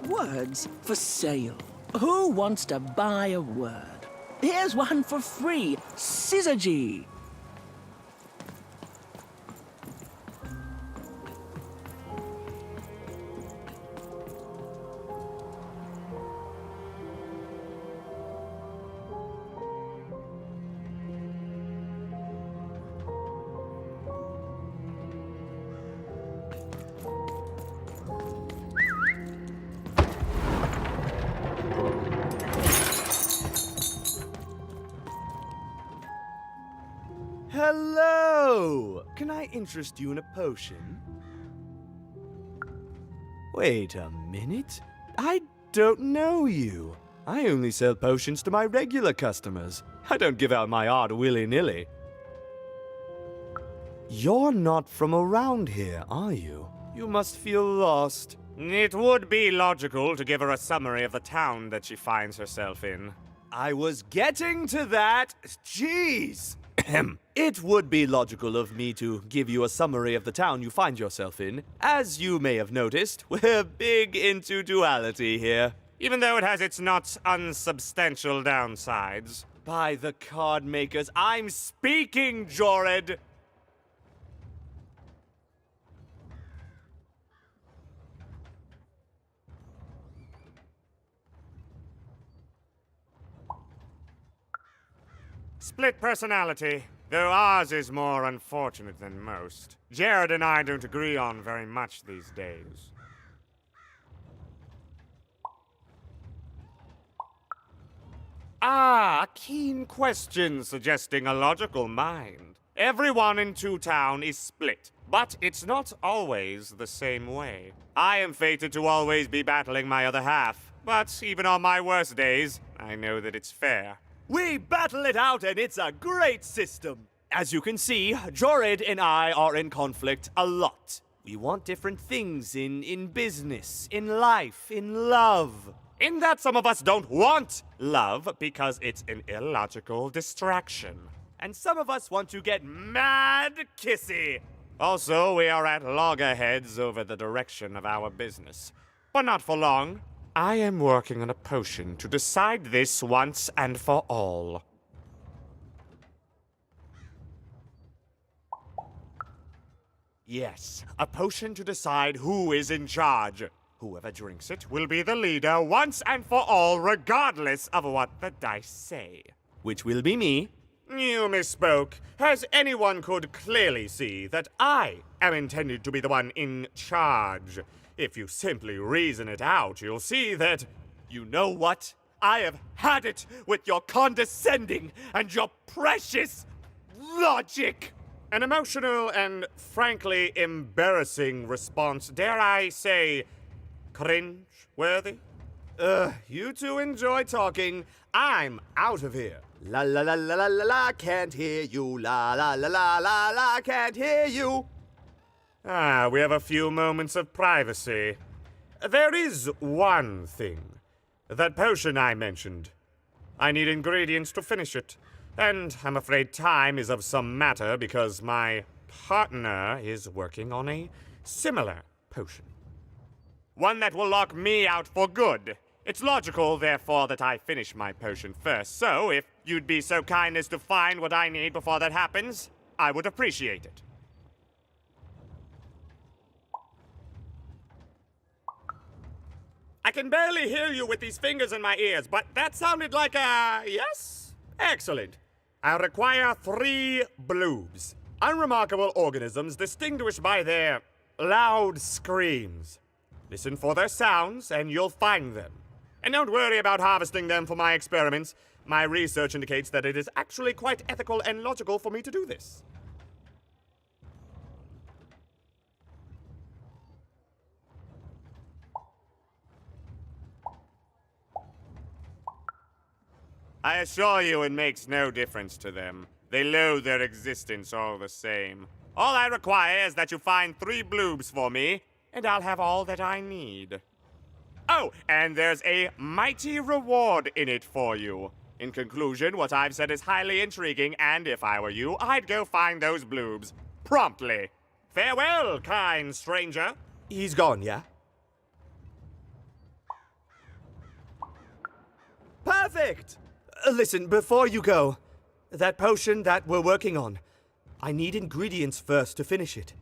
[SPEAKER 6] Words for sale. Who wants to buy a word? Here's one for free. Syzygy.
[SPEAKER 14] can I interest you in a potion? Wait a minute. I don't know you. I only sell potions to my regular customers. I don't give out my art willy-nilly. You're not from around here, are you? You must feel lost.
[SPEAKER 15] It would be logical to give her a summary of the town that she finds herself in.
[SPEAKER 14] I was getting to that. Jeez. It would be logical of me to give you a summary of the town you find yourself in. As you may have noticed, we're big into duality here.
[SPEAKER 15] Even though it has its not unsubstantial downsides.
[SPEAKER 14] By the card makers, I'm speaking, Jorid!
[SPEAKER 15] Split personality, though ours is more unfortunate than most. Jared and I don't agree on very much these days. Ah, a keen question suggesting a logical mind. Everyone in Two Town is split, but it's not always the same way. I am fated to always be battling my other half, but even on my worst days, I know that it's fair.
[SPEAKER 14] We battle it out and it's a great system. As you can see, Jorid and I are in conflict a lot. We want different things in business, in life, in love.
[SPEAKER 15] In that some of us don't want love because it's an illogical distraction.
[SPEAKER 14] And some of us want to get mad kissy.
[SPEAKER 15] Also, we are at loggerheads over the direction of our business. But not for long. I am working on a potion to decide this once and for all. Yes, a potion to decide who is in charge. Whoever drinks it will be the leader once and for all, regardless of what the dice say.
[SPEAKER 14] Which will be me.
[SPEAKER 15] You misspoke, as anyone could clearly see that I am intended to be the one in charge. If you simply reason it out, you'll see that...
[SPEAKER 14] You know what? I have had it with your condescending and your precious logic!
[SPEAKER 15] An emotional and frankly embarrassing response, dare I say, cringe-worthy?
[SPEAKER 14] You two enjoy talking. I'm out of here. La la la la la la la, can't hear you. La la la la la la, can't hear you.
[SPEAKER 15] Ah, we have a few moments of privacy. There is one thing. That potion I mentioned. I need ingredients to finish it. And I'm afraid time is of some matter because my partner is working on a similar potion. One that will lock me out for good. It's logical, therefore, that I finish my potion first. So, if you'd be so kind as to find what I need before that happens, I would appreciate it. I can barely hear you with these fingers in my ears, but that sounded like a yes? Excellent. I require 3 bloobs. Unremarkable organisms distinguished by their loud screams. Listen for their sounds, and you'll find them. And don't worry about harvesting them for my experiments. My research indicates that it is actually quite ethical and logical for me to do this. I assure you it makes no difference to them. They loathe their existence all the same. All I require is that you find 3 bloobs for me, and I'll have all that I need. Oh, and there's a mighty reward in it for you. In conclusion, what I've said is highly intriguing, and if I were you, I'd go find those bloobs. Promptly. Farewell, kind stranger.
[SPEAKER 14] He's gone, yeah? Perfect! Listen, before you go, that potion that we're working on, I need ingredients first to finish it.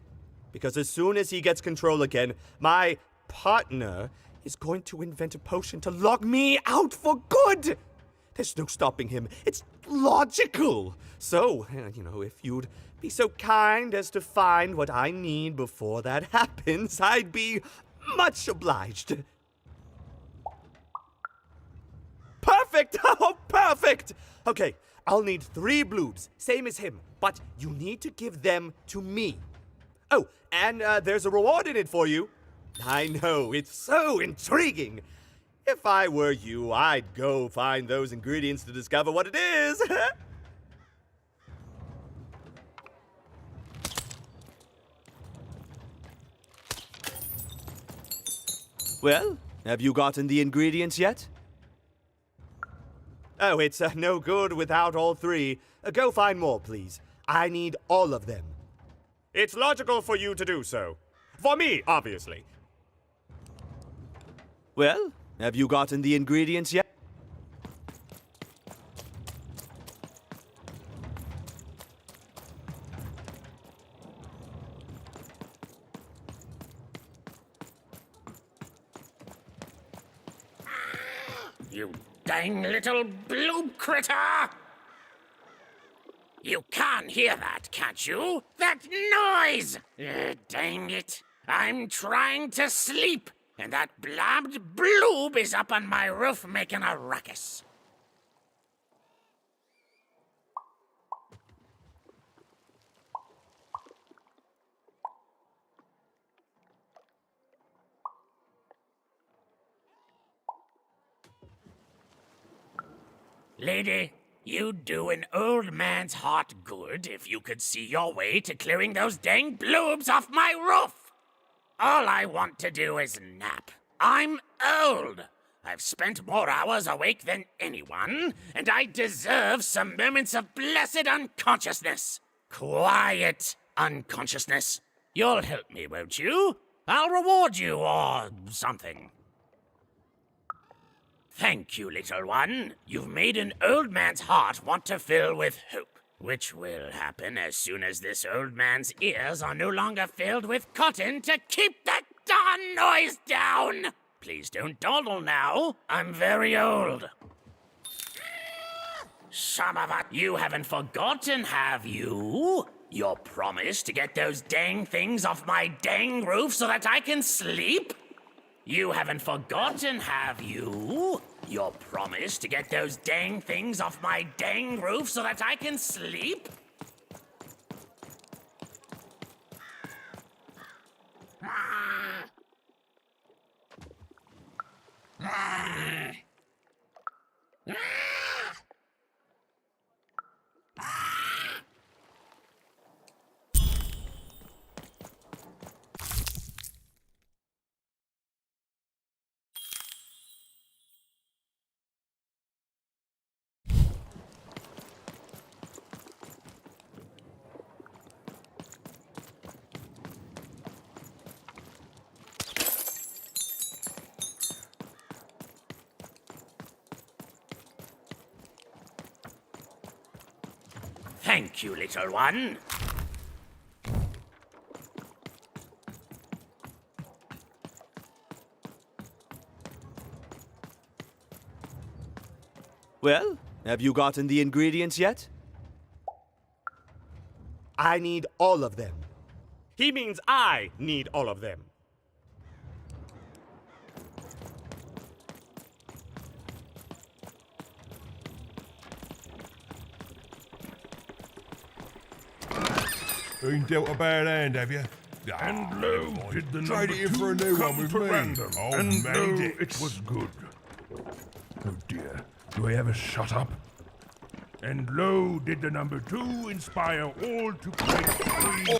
[SPEAKER 14] Because as soon as he gets control again, my partner is going to invent a potion to lock me out for good! There's no stopping him. It's logical! So, if you'd be so kind as to find what I need before that happens, I'd be much obliged. Perfect! Oh, perfect! Okay, I'll need 3 bloobs, same as him, but you need to give them to me. Oh, and there's a reward in it for you. I know, it's so intriguing. If I were you, I'd go find those ingredients to discover what it is. Well, have you gotten the ingredients yet? Oh, it's no good without all 3. Go find more, please. I need all of them.
[SPEAKER 15] It's logical for you to do so. For me, obviously.
[SPEAKER 14] Well, have you gotten the ingredients yet?
[SPEAKER 3] You dang little bloob critter! You can't hear that, can't you? That noise! Dang it. I'm trying to sleep, and that blabbed bloob is up on my roof making a ruckus. Lady, you'd do an old man's heart good if you could see your way to clearing those dang bloobs off my roof. All I want to do is nap. I'm old. I've spent more hours awake than anyone, and I deserve some moments of blessed unconsciousness. Quiet unconsciousness. You'll help me, won't you? I'll reward you or something. Thank you, little one. You've made an old man's heart want to fill with hope, which will happen as soon as this old man's ears are no longer filled with cotton to keep that darn noise down. Please don't dawdle now. I'm very old. Shamavat, you haven't forgotten, have you? Your promise to get those dang things off my dang roof so that I can sleep? You haven't forgotten, have you? Your promise to get those dang things off my dang roof so that I can sleep? Thank you, little one.
[SPEAKER 14] Well, have you gotten the ingredients yet? I need all of them.
[SPEAKER 15] He means I need all of them.
[SPEAKER 5] Been dealt a bad hand, have you?
[SPEAKER 13] And lo, did the
[SPEAKER 5] Trade
[SPEAKER 13] number
[SPEAKER 5] it in for a
[SPEAKER 13] 2
[SPEAKER 5] new
[SPEAKER 13] come
[SPEAKER 5] one with
[SPEAKER 13] to
[SPEAKER 5] me.
[SPEAKER 13] random?
[SPEAKER 5] Oh,
[SPEAKER 13] and
[SPEAKER 5] many
[SPEAKER 13] lo,
[SPEAKER 5] dicks.
[SPEAKER 13] it was good. Oh dear, do I ever shut up? And lo, did the number 2 inspire all to play 3?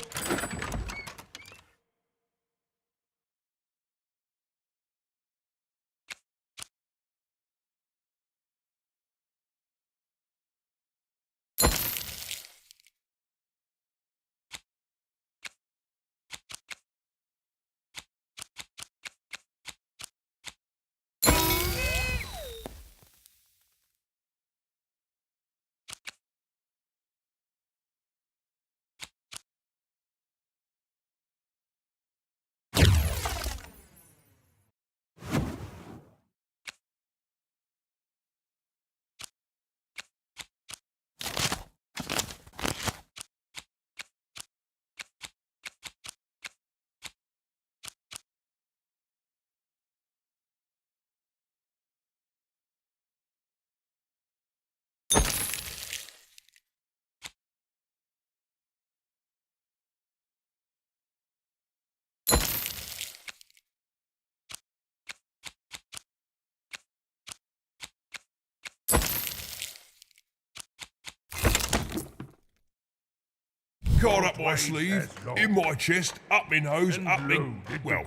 [SPEAKER 5] Card up my sleeve, in my chest, up my nose, up me... well,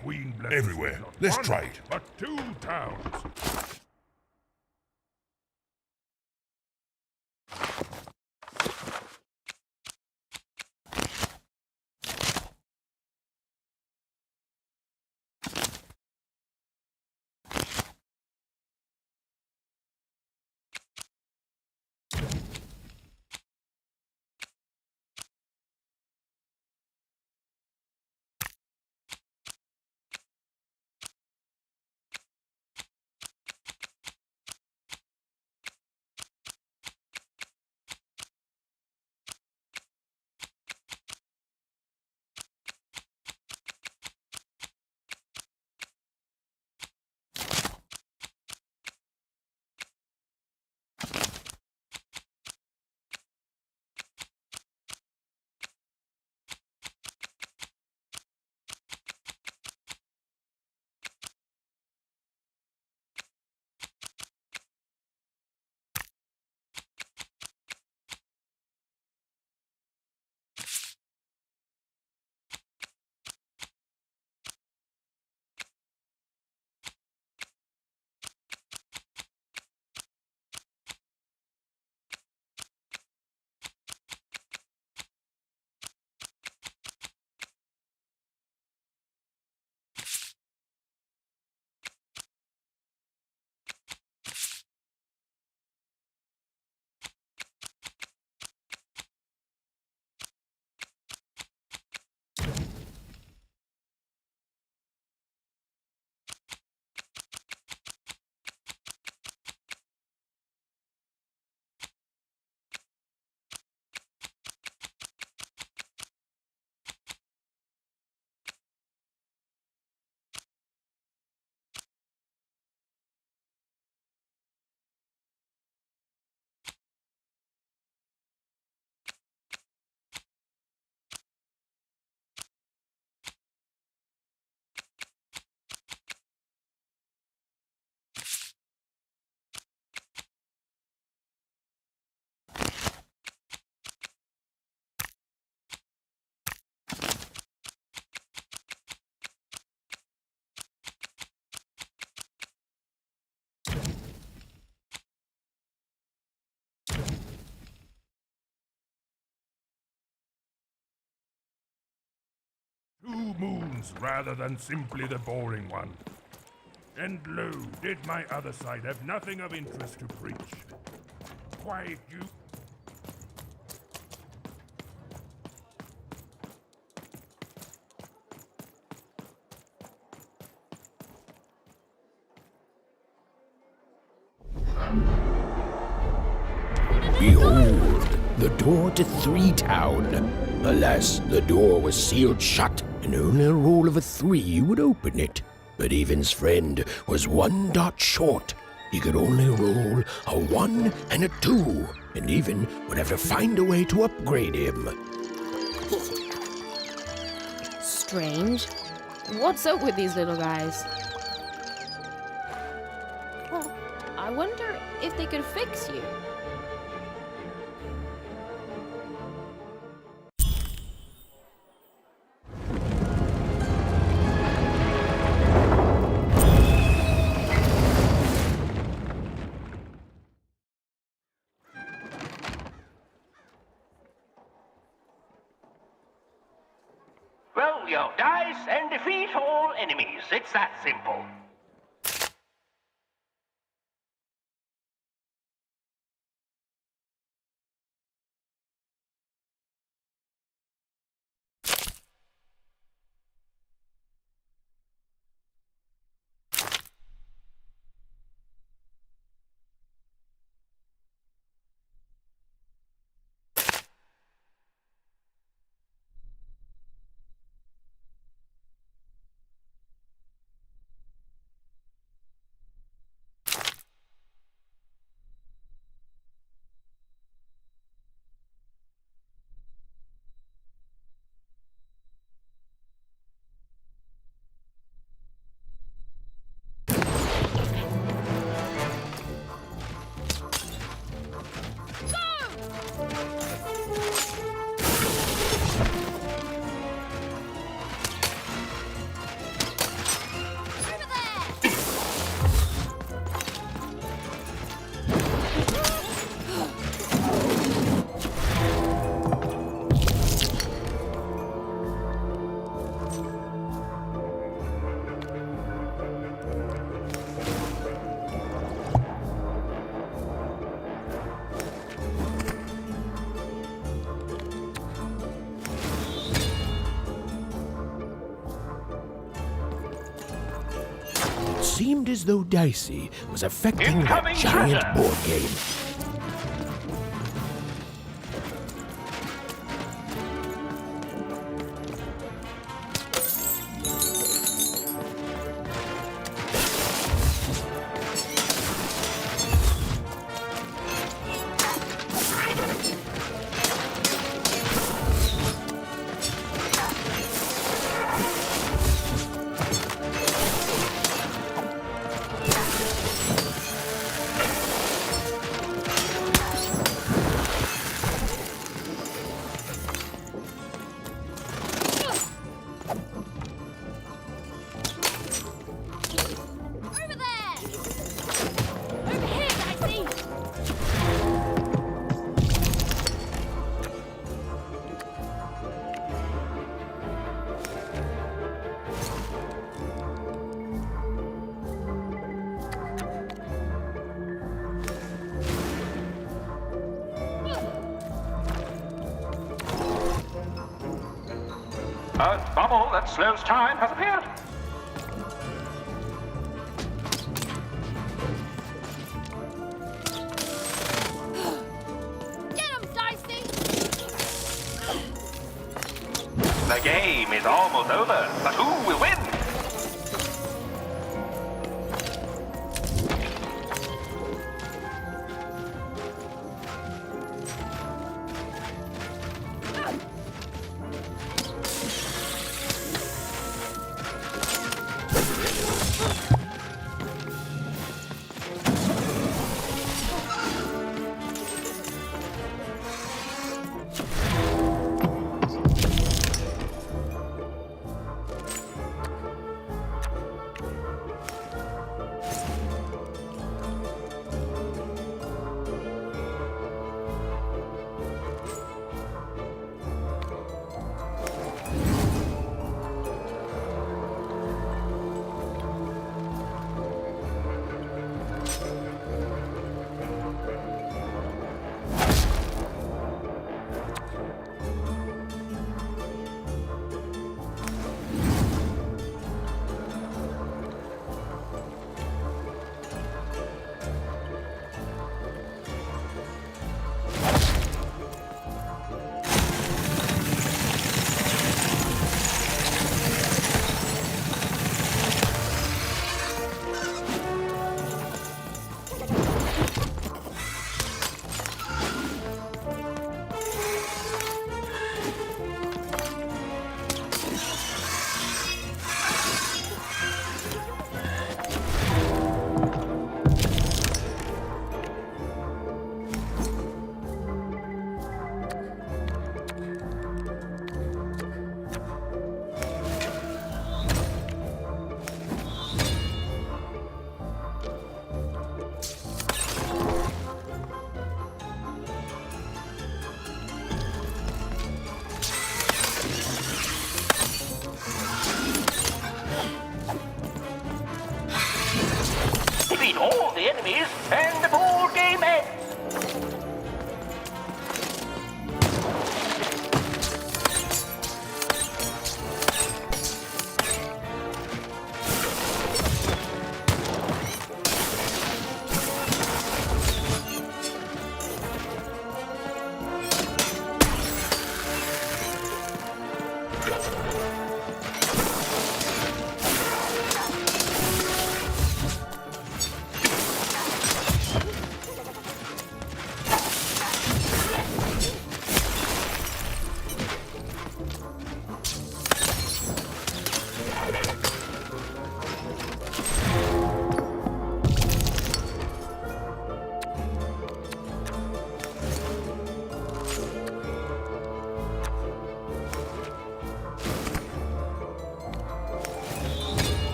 [SPEAKER 5] everywhere. Let's trade.
[SPEAKER 13] But 2 towns. Two moons rather than simply the boring one. And lo, did my other side have nothing of interest to preach? Quiet you.
[SPEAKER 1] Behold, the door to Three Town. Alas, the door was sealed shut, and only a roll of a 3 would open it. But Evan's friend was 1 dot short. He could only roll a 1 and a 2, and Evan would have to find a way to upgrade him.
[SPEAKER 10] Strange. What's up with these little guys? Well, I wonder if they could fix you.
[SPEAKER 3] Roll your dice and defeat all enemies. It's that simple.
[SPEAKER 1] seemed as though Dicey was affecting that
[SPEAKER 4] Incoming
[SPEAKER 1] giant
[SPEAKER 4] treasure.
[SPEAKER 1] board game.
[SPEAKER 4] A bubble that slows time has appeared.
[SPEAKER 17] Get him, Dicey!
[SPEAKER 4] The game is almost over, but who will win? Defeat all the enemies, and the board game ends.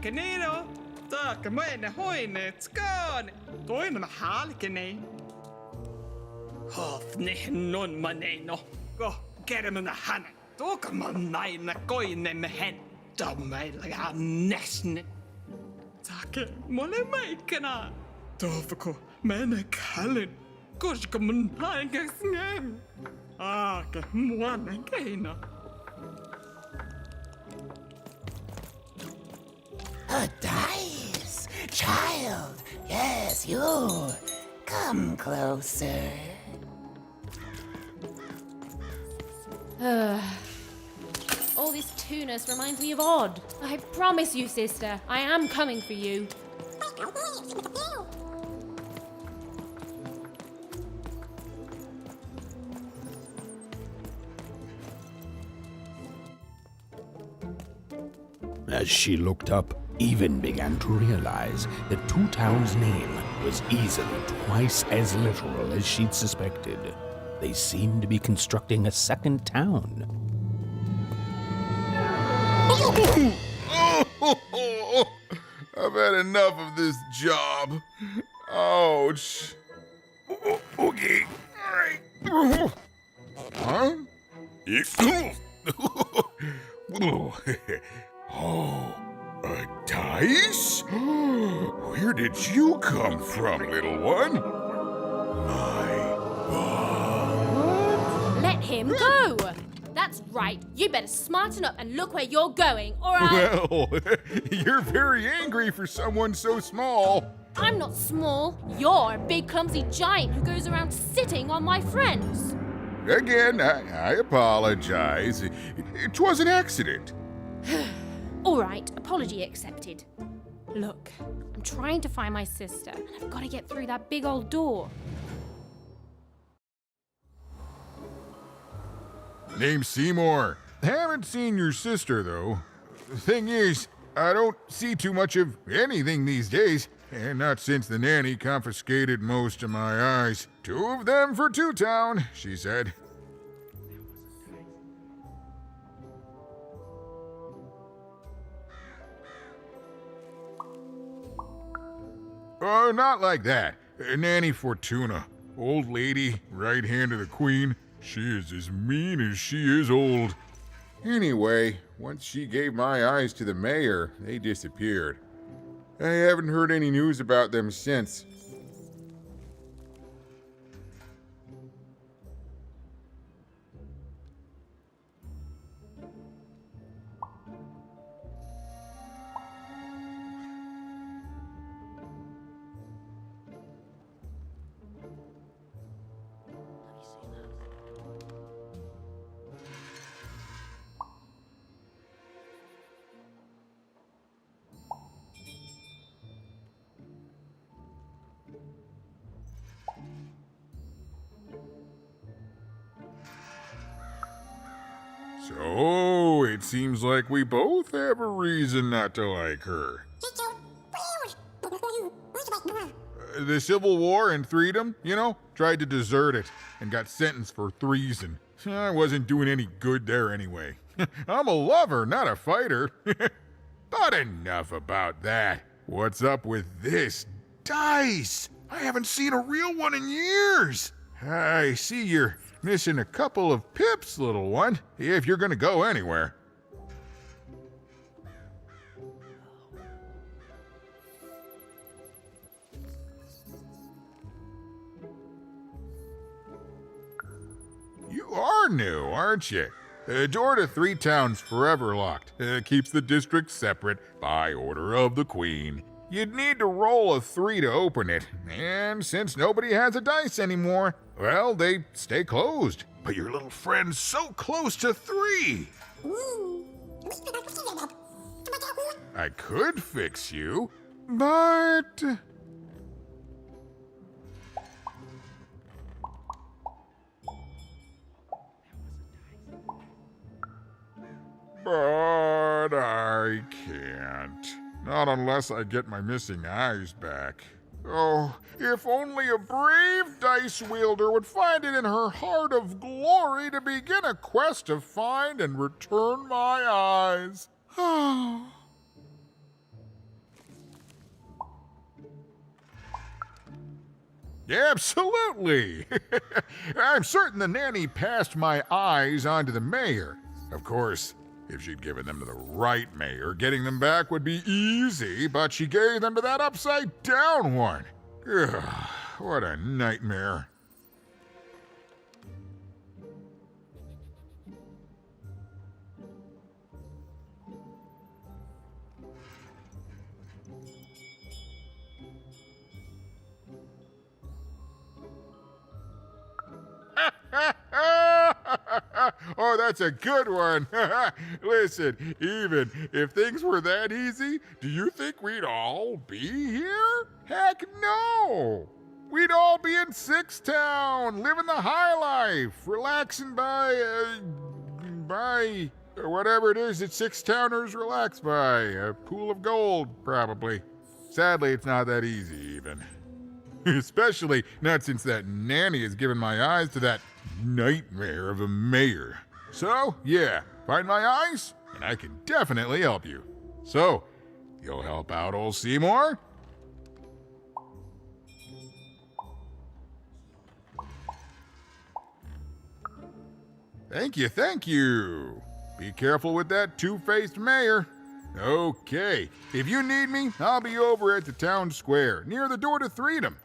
[SPEAKER 12] Kanino, Takamena Hoine, Skan, Toin Halkane. Hof non maneno. Go get him in the hand. Tokaman nine a coin in the head. Dummy like a nesne. Take mole makena. Tofako, mena callen. Gosh, come on, I guess name. Ah, one again.
[SPEAKER 3] A dice! Child! Yes, you! Come closer.
[SPEAKER 10] All this tunus reminds me of Odd. I promise you, sister, I am coming for you.
[SPEAKER 1] As she looked up, Even began to realize that Two Town's name was easily twice as literal as she'd suspected. They seemed to be constructing a second town.
[SPEAKER 16] I've had enough of this job. Ouch. Okay, all right. Huh? Oh, a dice? Where did you come from, little one?
[SPEAKER 10] Let him go! That's right. You better smarten up and look where you're going, or I...
[SPEAKER 16] Well, you're very angry for someone so small.
[SPEAKER 10] I'm not small. You're a big, clumsy giant who goes around sitting on my friends.
[SPEAKER 16] Again, I apologize. It was an accident.
[SPEAKER 10] All right, apology accepted. Look, I'm trying to find my sister, and I've got to get through that big old door.
[SPEAKER 16] Name's Seymour. Haven't seen your sister, though. The thing is, I don't see too much of anything these days, and not since the nanny confiscated most of my eyes. 2 of them for Two Town, she said. Oh, not like that. Nanny Fortuna. Old lady, right hand of the queen. She is as mean as she is old. Anyway, once she gave my eyes to the mayor, they disappeared. I haven't heard any news about them since. So, it seems like we both have a reason not to like her. The Civil War and Freedom, you know, tried to desert it and got sentenced for treason. I wasn't doing any good there anyway. I'm a lover, not a fighter. But enough about that. What's up with this dice? I haven't seen a real one in years. I see you're missing a couple of pips, little one, if you're gonna go anywhere. You are new, aren't you? The door to Three Town's forever locked. Keeps the district separate by order of the Queen. You'd need to roll a 3 to open it, and since nobody has a dice anymore, well, they stay closed. But your little friend's so close to 3! I could fix you, but... But I can't. Not unless I get my missing eyes back. Oh, if only a brave dice wielder would find it in her heart of glory to begin a quest to find and return my eyes. Absolutely! I'm certain the nanny passed my eyes on to the mayor. Of course, if she'd given them to the right mayor, getting them back would be easy, but she gave them to that upside down one. Ugh, what a nightmare. Oh, that's a good one. Listen, even if things were that easy, do you think we'd all be here? Heck no! We'd all be in Sixtown, living the high life, relaxing by whatever it is that Sixtowners relax by. A pool of gold, probably. Sadly, it's not that easy, even. Especially not since that nanny has given my eyes to that nightmare of a mayor. So, yeah, find my eyes, and I can definitely help you. So, you'll help out old Seymour? Thank you, thank you. Be careful with that two-faced mayor. Okay, if you need me, I'll be over at the town square, near the door to Freedom.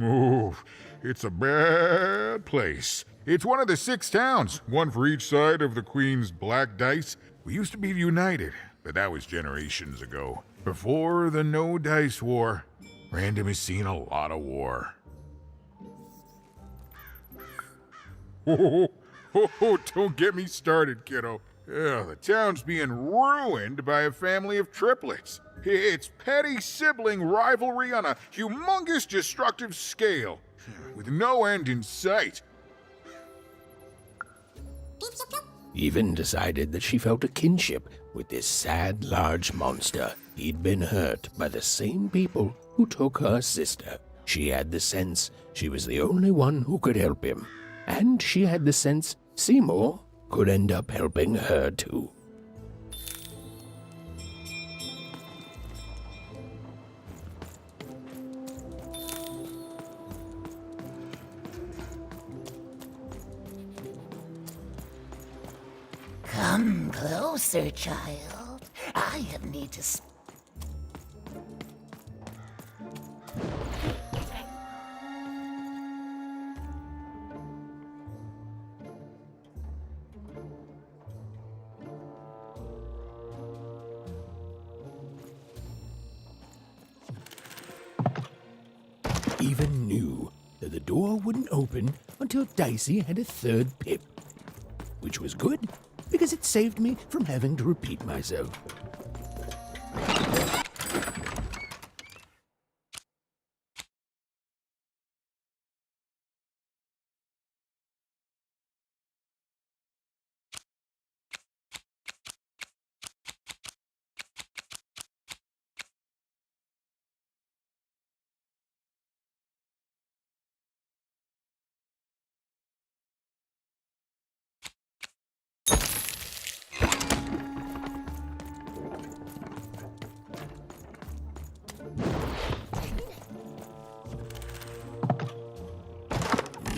[SPEAKER 16] Oh, it's a bad place. It's one of the 6 towns, one for each side of the Queen's black dice. We used to be united, but that was generations ago. Before the No Dice War, Random has seen a lot of war. Oh, don't get me started, kiddo. The town's being ruined by a family of triplets. It's petty sibling rivalry on a humongous destructive scale, with no end in sight.
[SPEAKER 1] Even decided that she felt a kinship with this sad, large monster. He'd been hurt by the same people who took her sister. She had the sense she was the only one who could help him. And she had the sense Seymour could end up helping her too.
[SPEAKER 3] Come closer, child. I have need to.
[SPEAKER 1] Even knew that the door wouldn't open until Dicey had a 3rd pip. Which was good, because it saved me from having to repeat myself.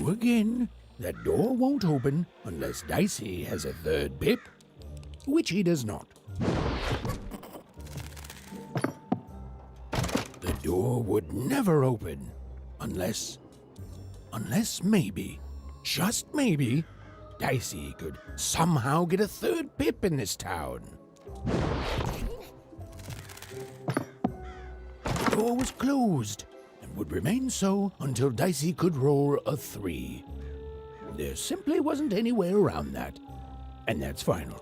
[SPEAKER 1] Again, that door won't open unless Dicey has a 3rd pip, which he does not. The door would never open unless maybe, just maybe, Dicey could somehow get a 3rd pip in this town. The door was closed, would remain so until Dicey could roll a 3. There simply wasn't any way around that, and that's final.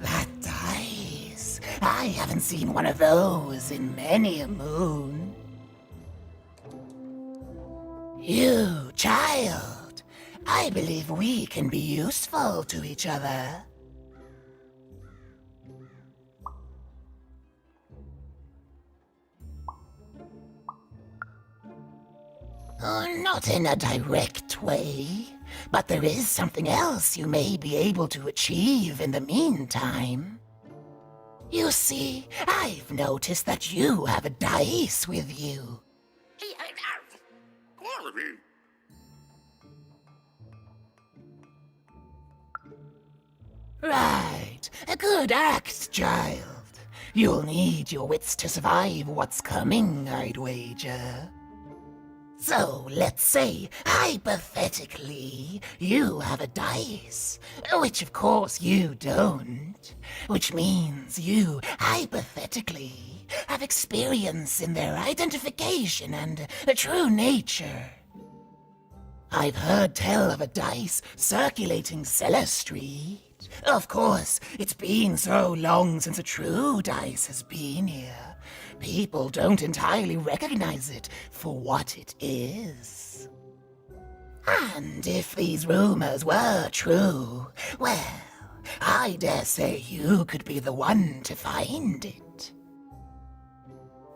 [SPEAKER 3] That dice. I haven't seen one of those in many a moon. You, child. I believe we can be useful to each other. Not in a direct way, but there is something else you may be able to achieve in the meantime. You see, I've noticed that you have a dice with you. Right. A good act, child. You'll need your wits to survive what's coming, I'd wager. So, let's say, hypothetically, you have a dice, which of course you don't, which means you, hypothetically, have experience in their identification and true nature. I've heard tell of a dice circulating Cellar Street. Of course, it's been so long since a true dice has been here. People don't entirely recognize it for what it is. And if these rumors were true, well, I dare say you could be the one to find it.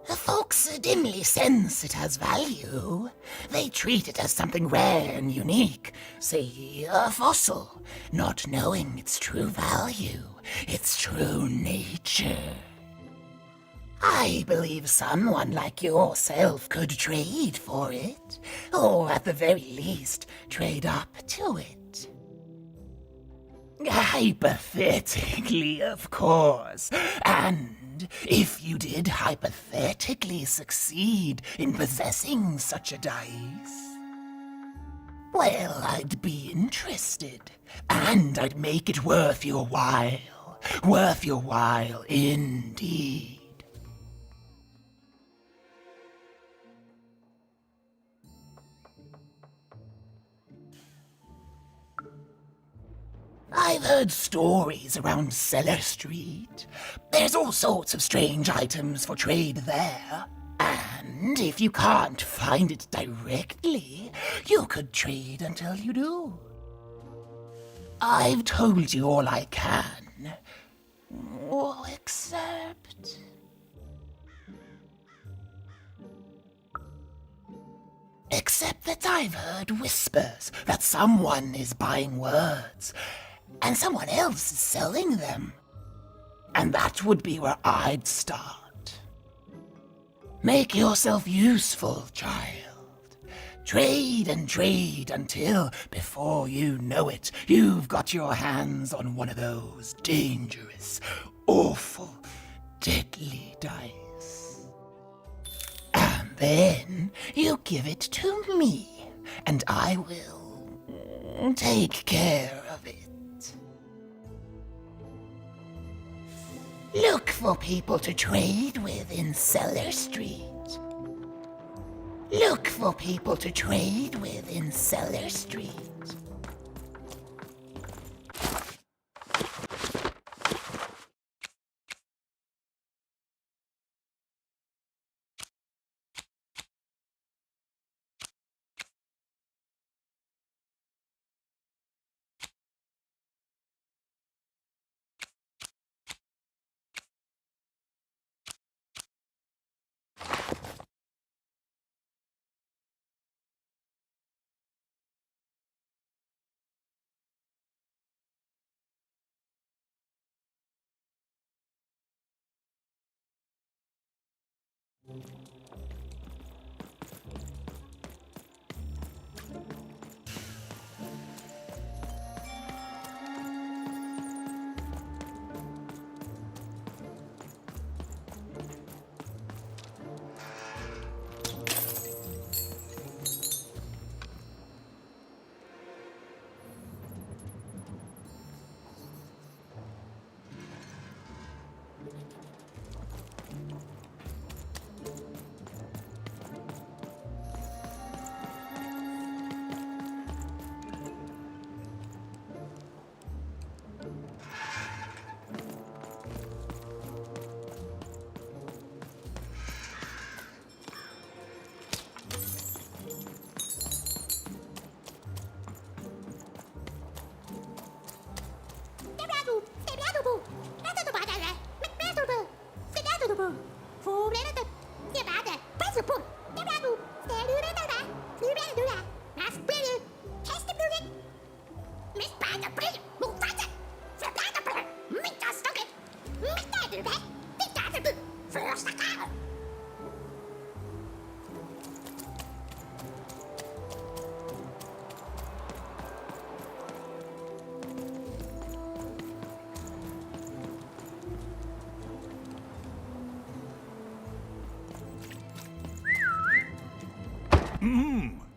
[SPEAKER 3] Folks dimly sense it has value. They treat it as something rare and unique, say a fossil, not knowing its true value, its true nature. I believe someone like yourself could trade for it, or at the very least, trade up to it. Hypothetically, of course. And if you did hypothetically succeed in possessing such a dice, well, I'd be interested. And I'd make it worth your while. Worth your while indeed. I've heard stories around Cellar Street. There's all sorts of strange items for trade there. And if you can't find it directly, you could trade until you do. I've told you all I can. Oh, except... Except that I've heard whispers that someone is buying words, and someone else is selling them. And that would be where I'd start. Make yourself useful, child. Trade and trade until, before you know it, you've got your hands on one of those dangerous, awful, deadly dice. And then you give it to me, and I will take care of it. Look for people to trade with in Cellar Street. Look for people to trade with in Cellar Street.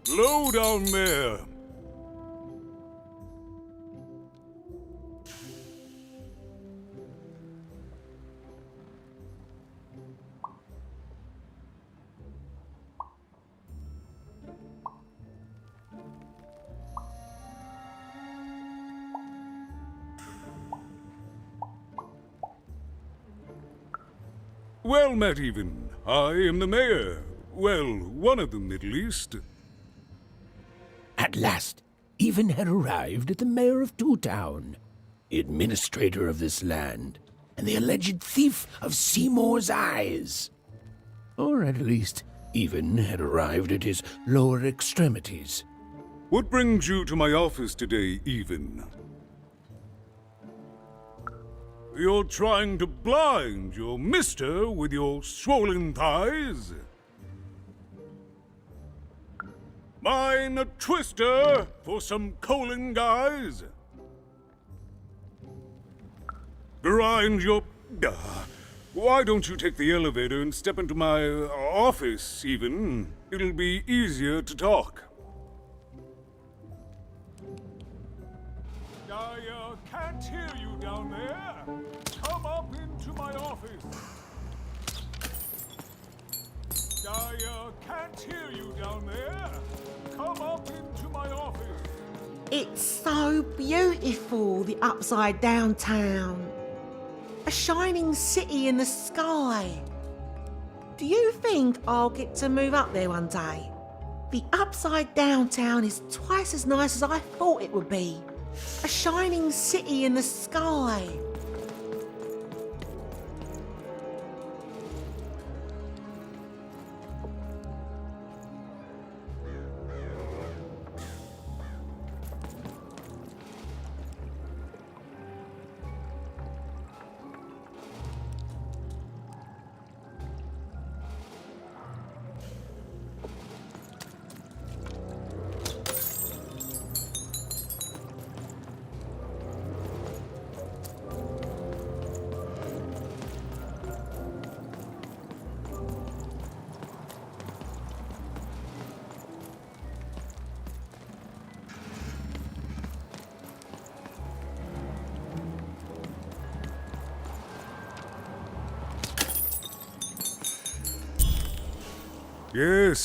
[SPEAKER 23] Low down there. Well met, Even. I am the mayor. Well, one of them, at least.
[SPEAKER 1] At last, Even had arrived at the mayor of Two Town, the administrator of this land, and the alleged thief of Seymour's eyes. Or at least, Even had arrived at his lower extremities.
[SPEAKER 23] What brings you to my office today, Even? You're trying to blind your mister with your swollen thighs? Mine a twister for some colon guys?
[SPEAKER 9] grind your... Why don't you take the elevator and step into my office, even? It'll be easier to talk.
[SPEAKER 23] I can't hear you down there. Come up into my office. I can't hear you down there. Come up into my office.
[SPEAKER 19] It's so beautiful, the upside down town. A shining city in the sky. Do you think I'll get to move up there one day? The upside down town is twice as nice as I thought it would be. A shining city in the sky.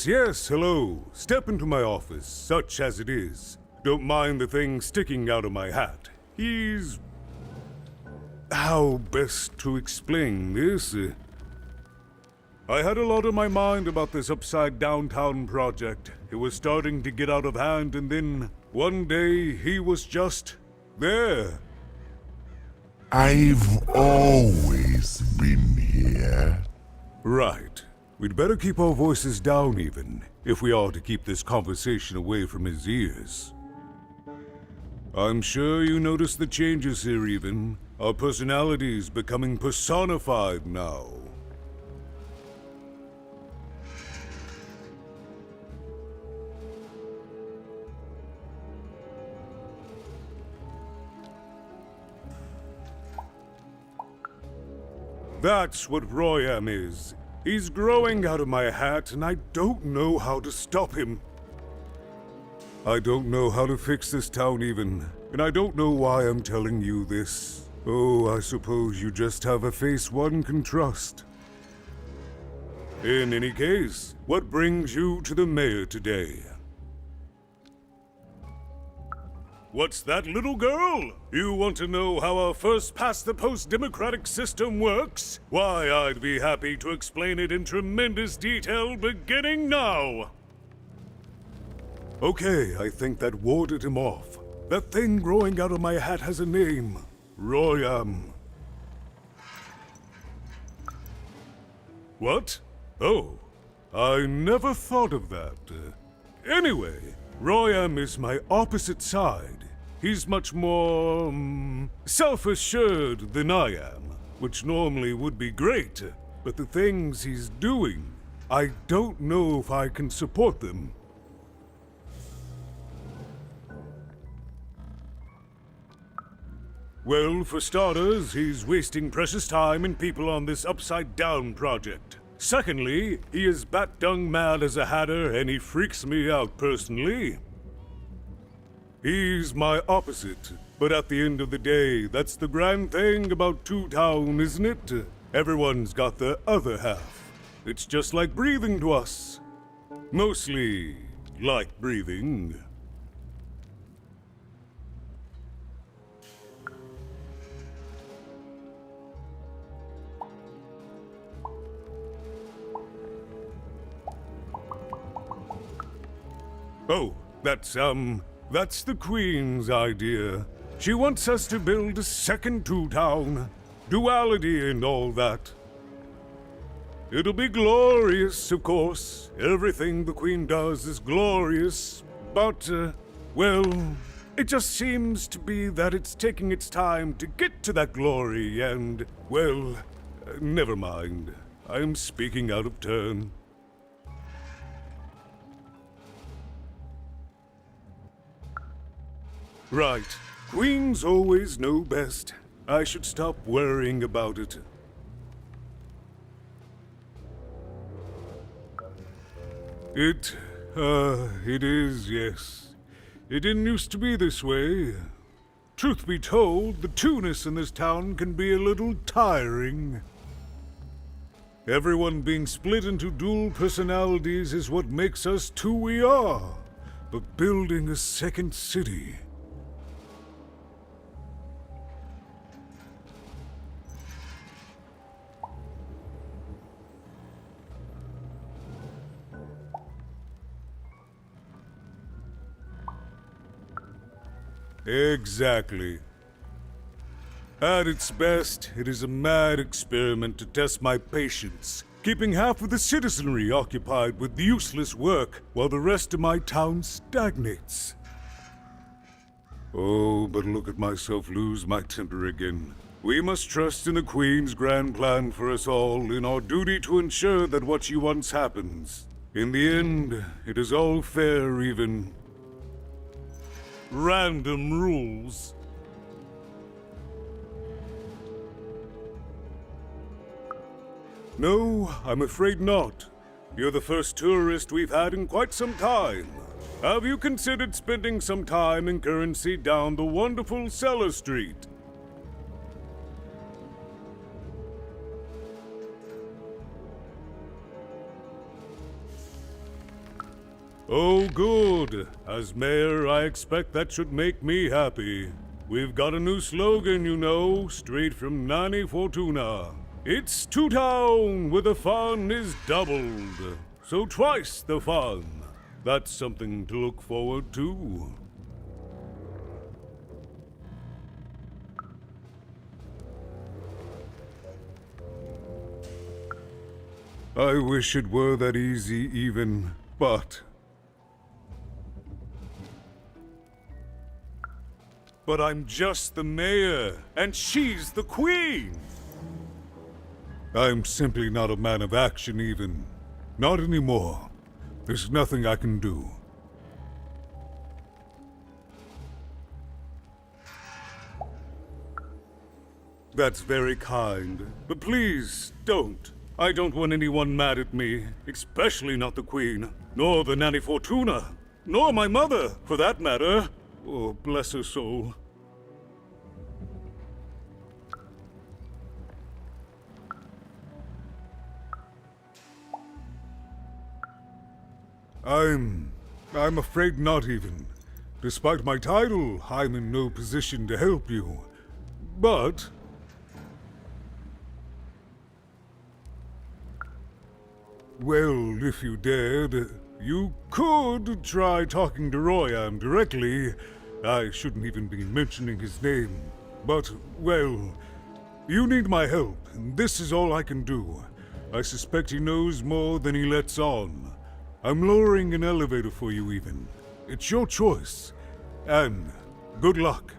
[SPEAKER 9] Yes, hello. Step into my office, such as it is. Don't mind the thing sticking out of my hat. He's... How best to explain this? I had a lot on my mind about this Upside Downtown project. It was starting to get out of hand, and then one day he was just there.
[SPEAKER 20] I've always been here.
[SPEAKER 9] Right. We'd better keep our voices down even, if we are to keep this conversation away from his ears. I'm sure you noticed the changes here even. Our personalities becoming personified now. That's what Royam is. He's growing out of my hat, and I don't know how to stop him. I don't know how to fix this town even, and I don't know why I'm telling you this. Oh, I suppose you just have a face one can trust. In any case, what brings you to the mayor today? What's that, little girl? You want to know how our first-past-the-post democratic system works? Why, I'd be happy to explain it in tremendous detail beginning now. Okay, I think that warded him off. That thing growing out of my hat has a name. Royam. What? Oh, I never thought of that. Anyway, Royam is my opposite side. He's much more, self-assured than I am, which normally would be great, but the things he's doing, I don't know if I can support them. Well, for starters, he's wasting precious time and people on this upside-down project. Secondly, he is bat-dung mad as a hatter, and he freaks me out personally. He's my opposite, but at the end of the day, that's the grand thing about Two Town, isn't it? Everyone's got the other half. It's just like breathing to us. Mostly like breathing. Oh, that's the Queen's idea. She wants us to build a second Two Town. Duality and all that. It'll be glorious, of course. Everything the Queen does is glorious. But, well, it just seems to be that it's taking its time to get to that glory and, well, never mind. I'm speaking out of turn. Right. Queens always know best. I should stop worrying about it. It is, yes. It didn't used to be this way. Truth be told, the two-ness in this town can be a little tiring. Everyone being split into dual personalities is what makes us who we are. But building a second city... Exactly. At its best, it is a mad experiment to test my patience, keeping half of the citizenry occupied with useless work while the rest of my town stagnates. Oh, but look at myself lose my temper again. We must trust in the Queen's grand plan for us all, in our duty to ensure that what she wants happens. In the end, it is all fair, even. Random rules. No, I'm afraid not. You're the first tourist we've had in quite some time. Have you considered spending some time in currency down the wonderful Cellar Street? Oh, good. As mayor, I expect that should make me happy. We've got a new slogan, you know, straight from Nani Fortuna. It's two-town where the fun is doubled. So twice the fun. That's something to look forward to. I wish it were that easy even, but I'm just the mayor, and she's the queen! I'm simply not a man of action even. Not anymore. There's nothing I can do. That's very kind, but please, don't. I don't want anyone mad at me, especially not the Queen, nor the Nanny Fortuna, nor my mother, for that matter. Oh, bless her soul. I'm afraid not even. Despite my title, I'm in no position to help you. But... well, if you dared, you could try talking to Royan directly. I shouldn't even be mentioning his name. But, well, you need my help, and this is all I can do. I suspect he knows more than he lets on. I'm lowering an elevator for you even. It's your choice. And good luck.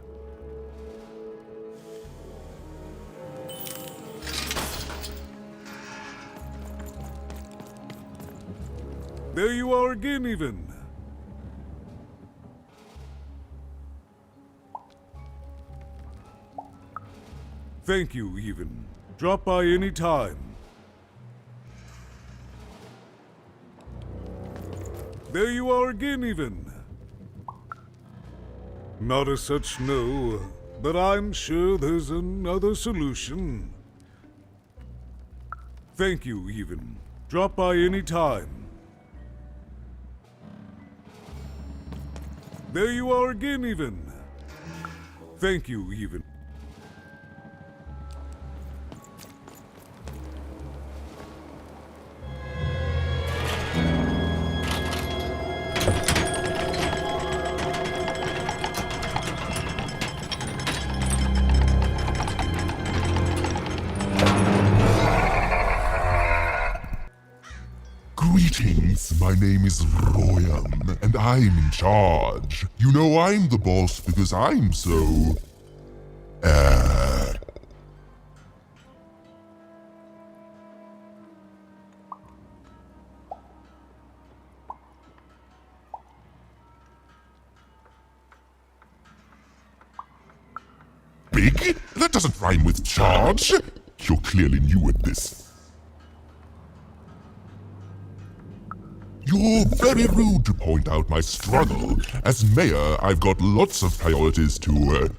[SPEAKER 9] There you are again even. Thank you even. Drop by any time. There you are again, even. Not as such, no, but I'm sure there's another solution. Thank you, even. Drop by any time. There you are again, even. Thank you, even.
[SPEAKER 20] Greetings, my name is Royan, and I'm in charge. You know I'm the boss because I'm so... Big? That doesn't rhyme with charge. You're clearly new at this. You're very rude to point out my struggle. As mayor, I've got lots of priorities to,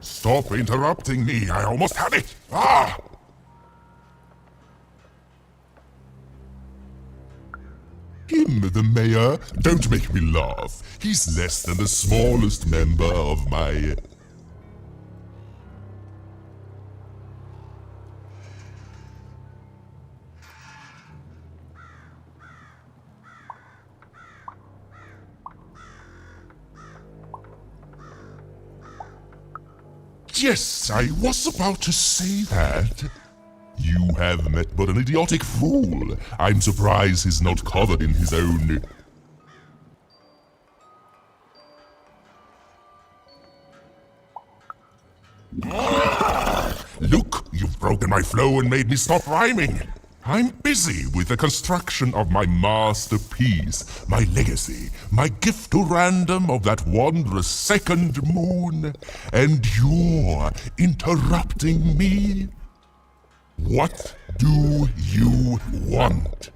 [SPEAKER 20] Stop interrupting me. I almost had it. Ah! Him, the mayor? Don't make me laugh. He's less than the smallest member of my... Yes, I was about to say that. You have met but an idiotic fool. I'm surprised he's not covered in his own... Look, you've broken my flow and made me stop rhyming. I'm busy with the construction of my masterpiece, my legacy, my gift to random of that wondrous second moon, and you're interrupting me? What do you want?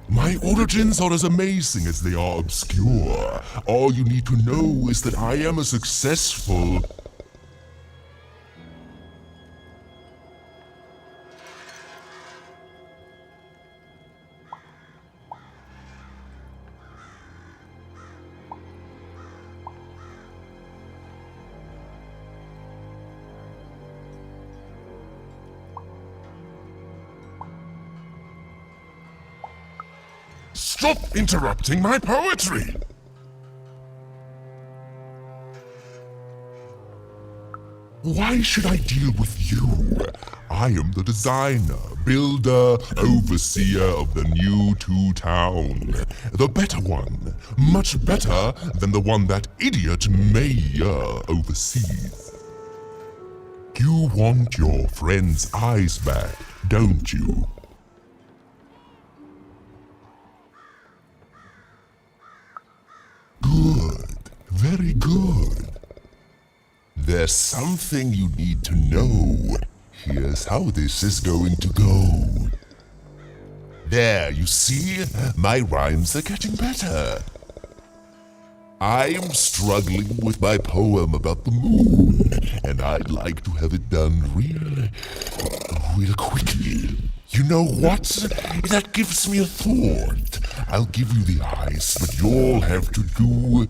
[SPEAKER 20] My origins are as amazing as they are obscure. All you need to know is that I am a successful... Stop interrupting my poetry! Why should I deal with you? I am the designer, builder, overseer of the new Town. The better one. Much better than the one that idiot mayor oversees. You want your friend's eyes back, don't you? Good. Very good. There's something you need to know. Here's how this is going to go. There, you see? My rhymes are getting better. I'm struggling with my poem about the moon, and I'd like to have it done real quickly. You know what? That gives me a thought. I'll give you the ice, but you'll have to do...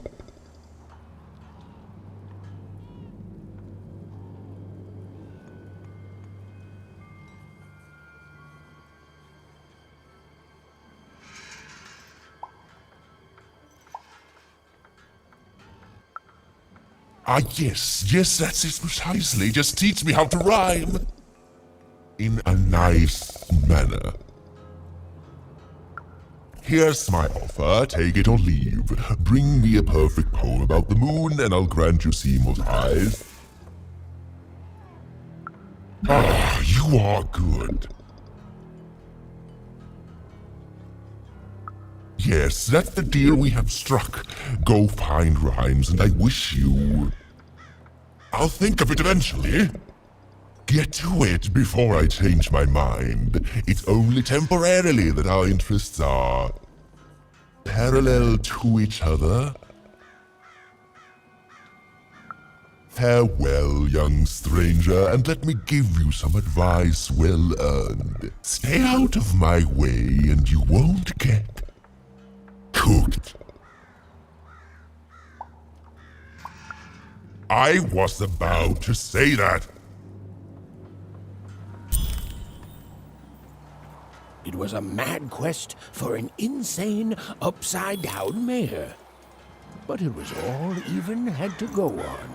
[SPEAKER 20] yes, that's it precisely. Just teach me how to rhyme. In a nice manner. Here's my offer, take it or leave. Bring me a perfect poem about the moon and I'll grant you Seymour's eyes. Ah, you are good. Yes, that's the deal we have struck. Go find rhymes and I wish you... I'll think of it eventually. Get to it before I change my mind. It's only temporarily that our interests are parallel to each other. Farewell, young stranger, and let me give you some advice well earned. Stay out of my way and you won't get cooked. I was about to say that.
[SPEAKER 1] It was a mad quest for an insane, upside-down mayor. But it was all even had to go on.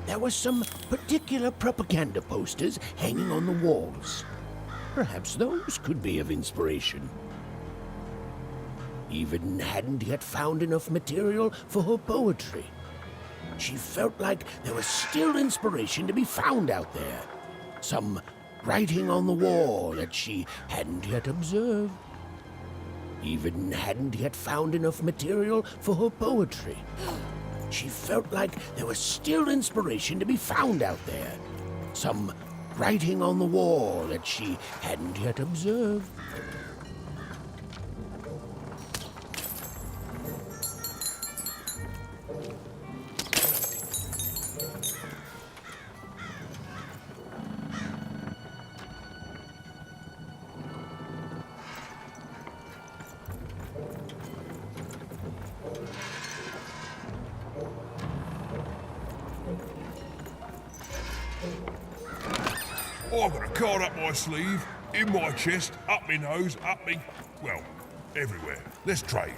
[SPEAKER 1] There were some particular propaganda posters hanging on the walls. Perhaps those could be of inspiration. even hadn't yet found enough material for her poetry. She felt like there was still inspiration to be found out there. Some writing on the wall that she hadn't yet observed. Even hadn't yet found enough material for her poetry. She felt like there was still inspiration to be found out there. Some writing on the wall that she hadn't yet observed.
[SPEAKER 5] I've got a card up my sleeve, in my chest, up my nose, up me... well, everywhere. Let's trade.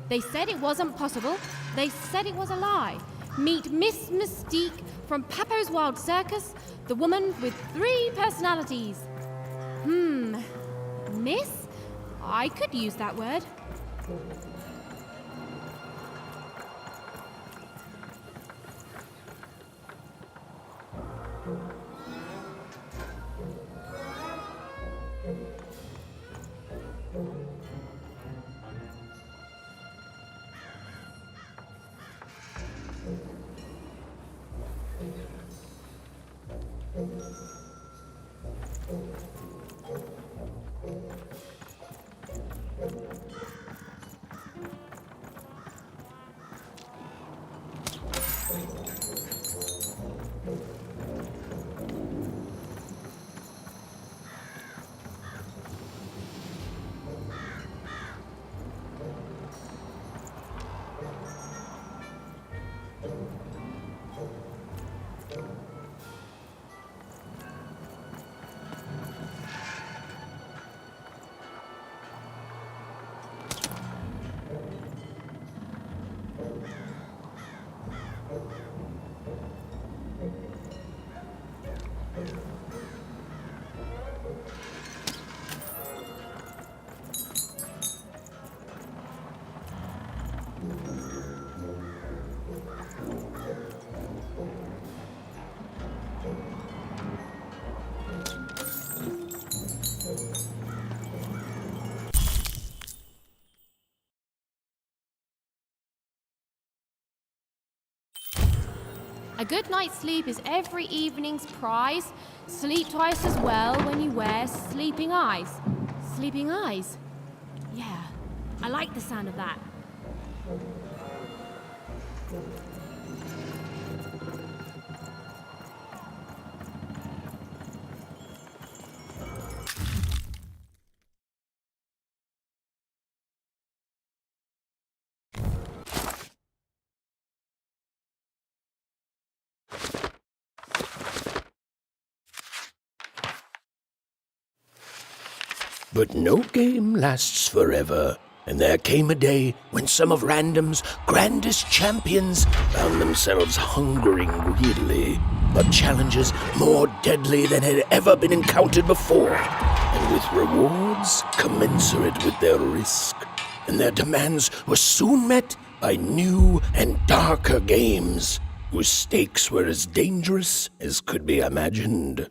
[SPEAKER 10] They said it wasn't possible. They said it was a lie. Meet Miss Mystique from Papo's Wild Circus, the woman with 3 personalities. Miss? I could use that word. A good night's sleep is every evening's prize. Sleep twice as well when you wear sleeping eyes. Sleeping eyes? Yeah, I like the sound of that.
[SPEAKER 1] But no game lasts forever, and there came a day when some of Random's grandest champions found themselves hungering greedily for challenges more deadly than had ever been encountered before, and with rewards commensurate with their risk. And their demands were soon met by new and darker games, whose stakes were as dangerous as could be imagined.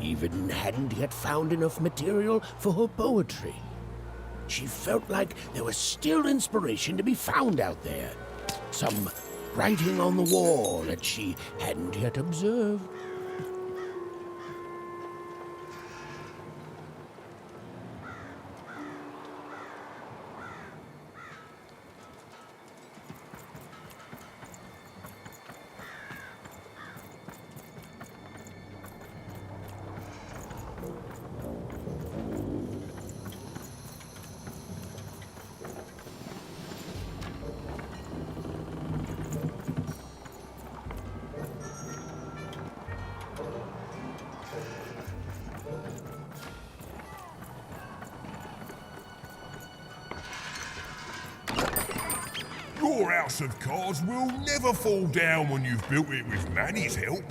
[SPEAKER 1] Even hadn't yet found enough material for her poetry. She felt like there was still inspiration to be found out there. Some writing on the wall that she hadn't yet observed.
[SPEAKER 5] Your house of cards will never fall down when you've built it with Manny's help.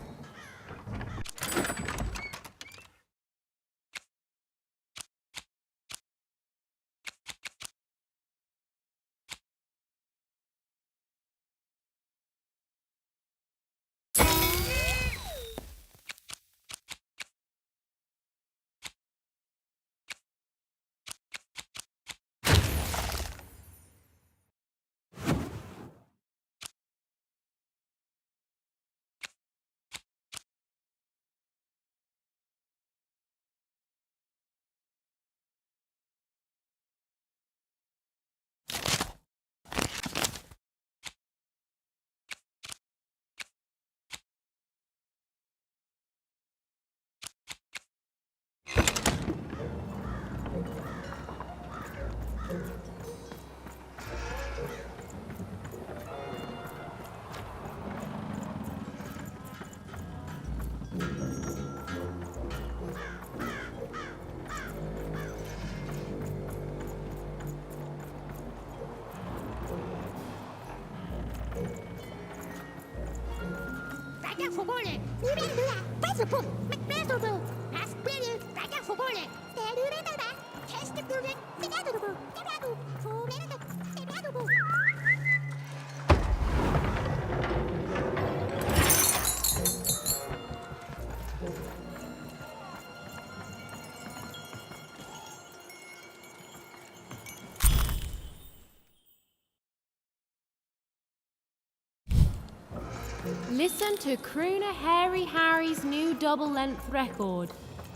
[SPEAKER 10] Listen to Crooner Hairy Harry's new double-length record.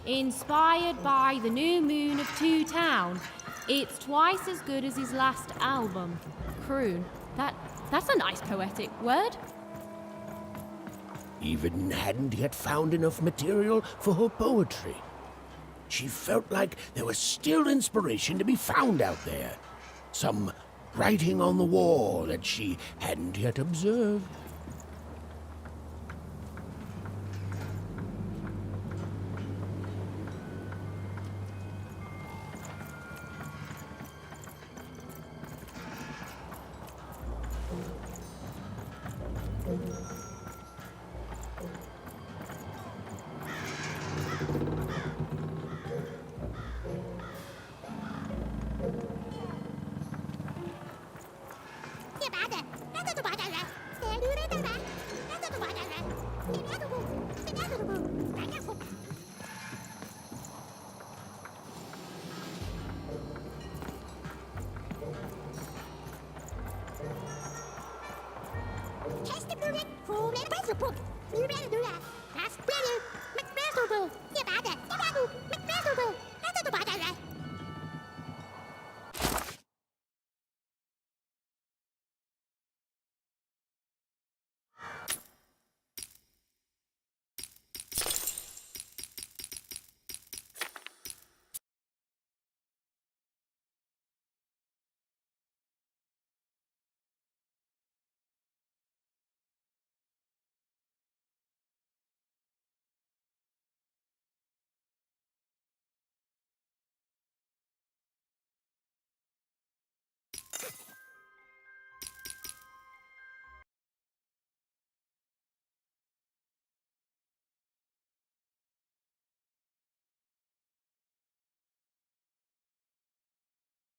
[SPEAKER 10] Inspired by the new moon of Two Town. It's twice as good as his last album. Croon. That's a nice poetic word.
[SPEAKER 1] Eden hadn't yet found enough material for her poetry. She felt like there was still inspiration to be found out there. Some writing on the wall that she hadn't yet observed.
[SPEAKER 17] You better do that.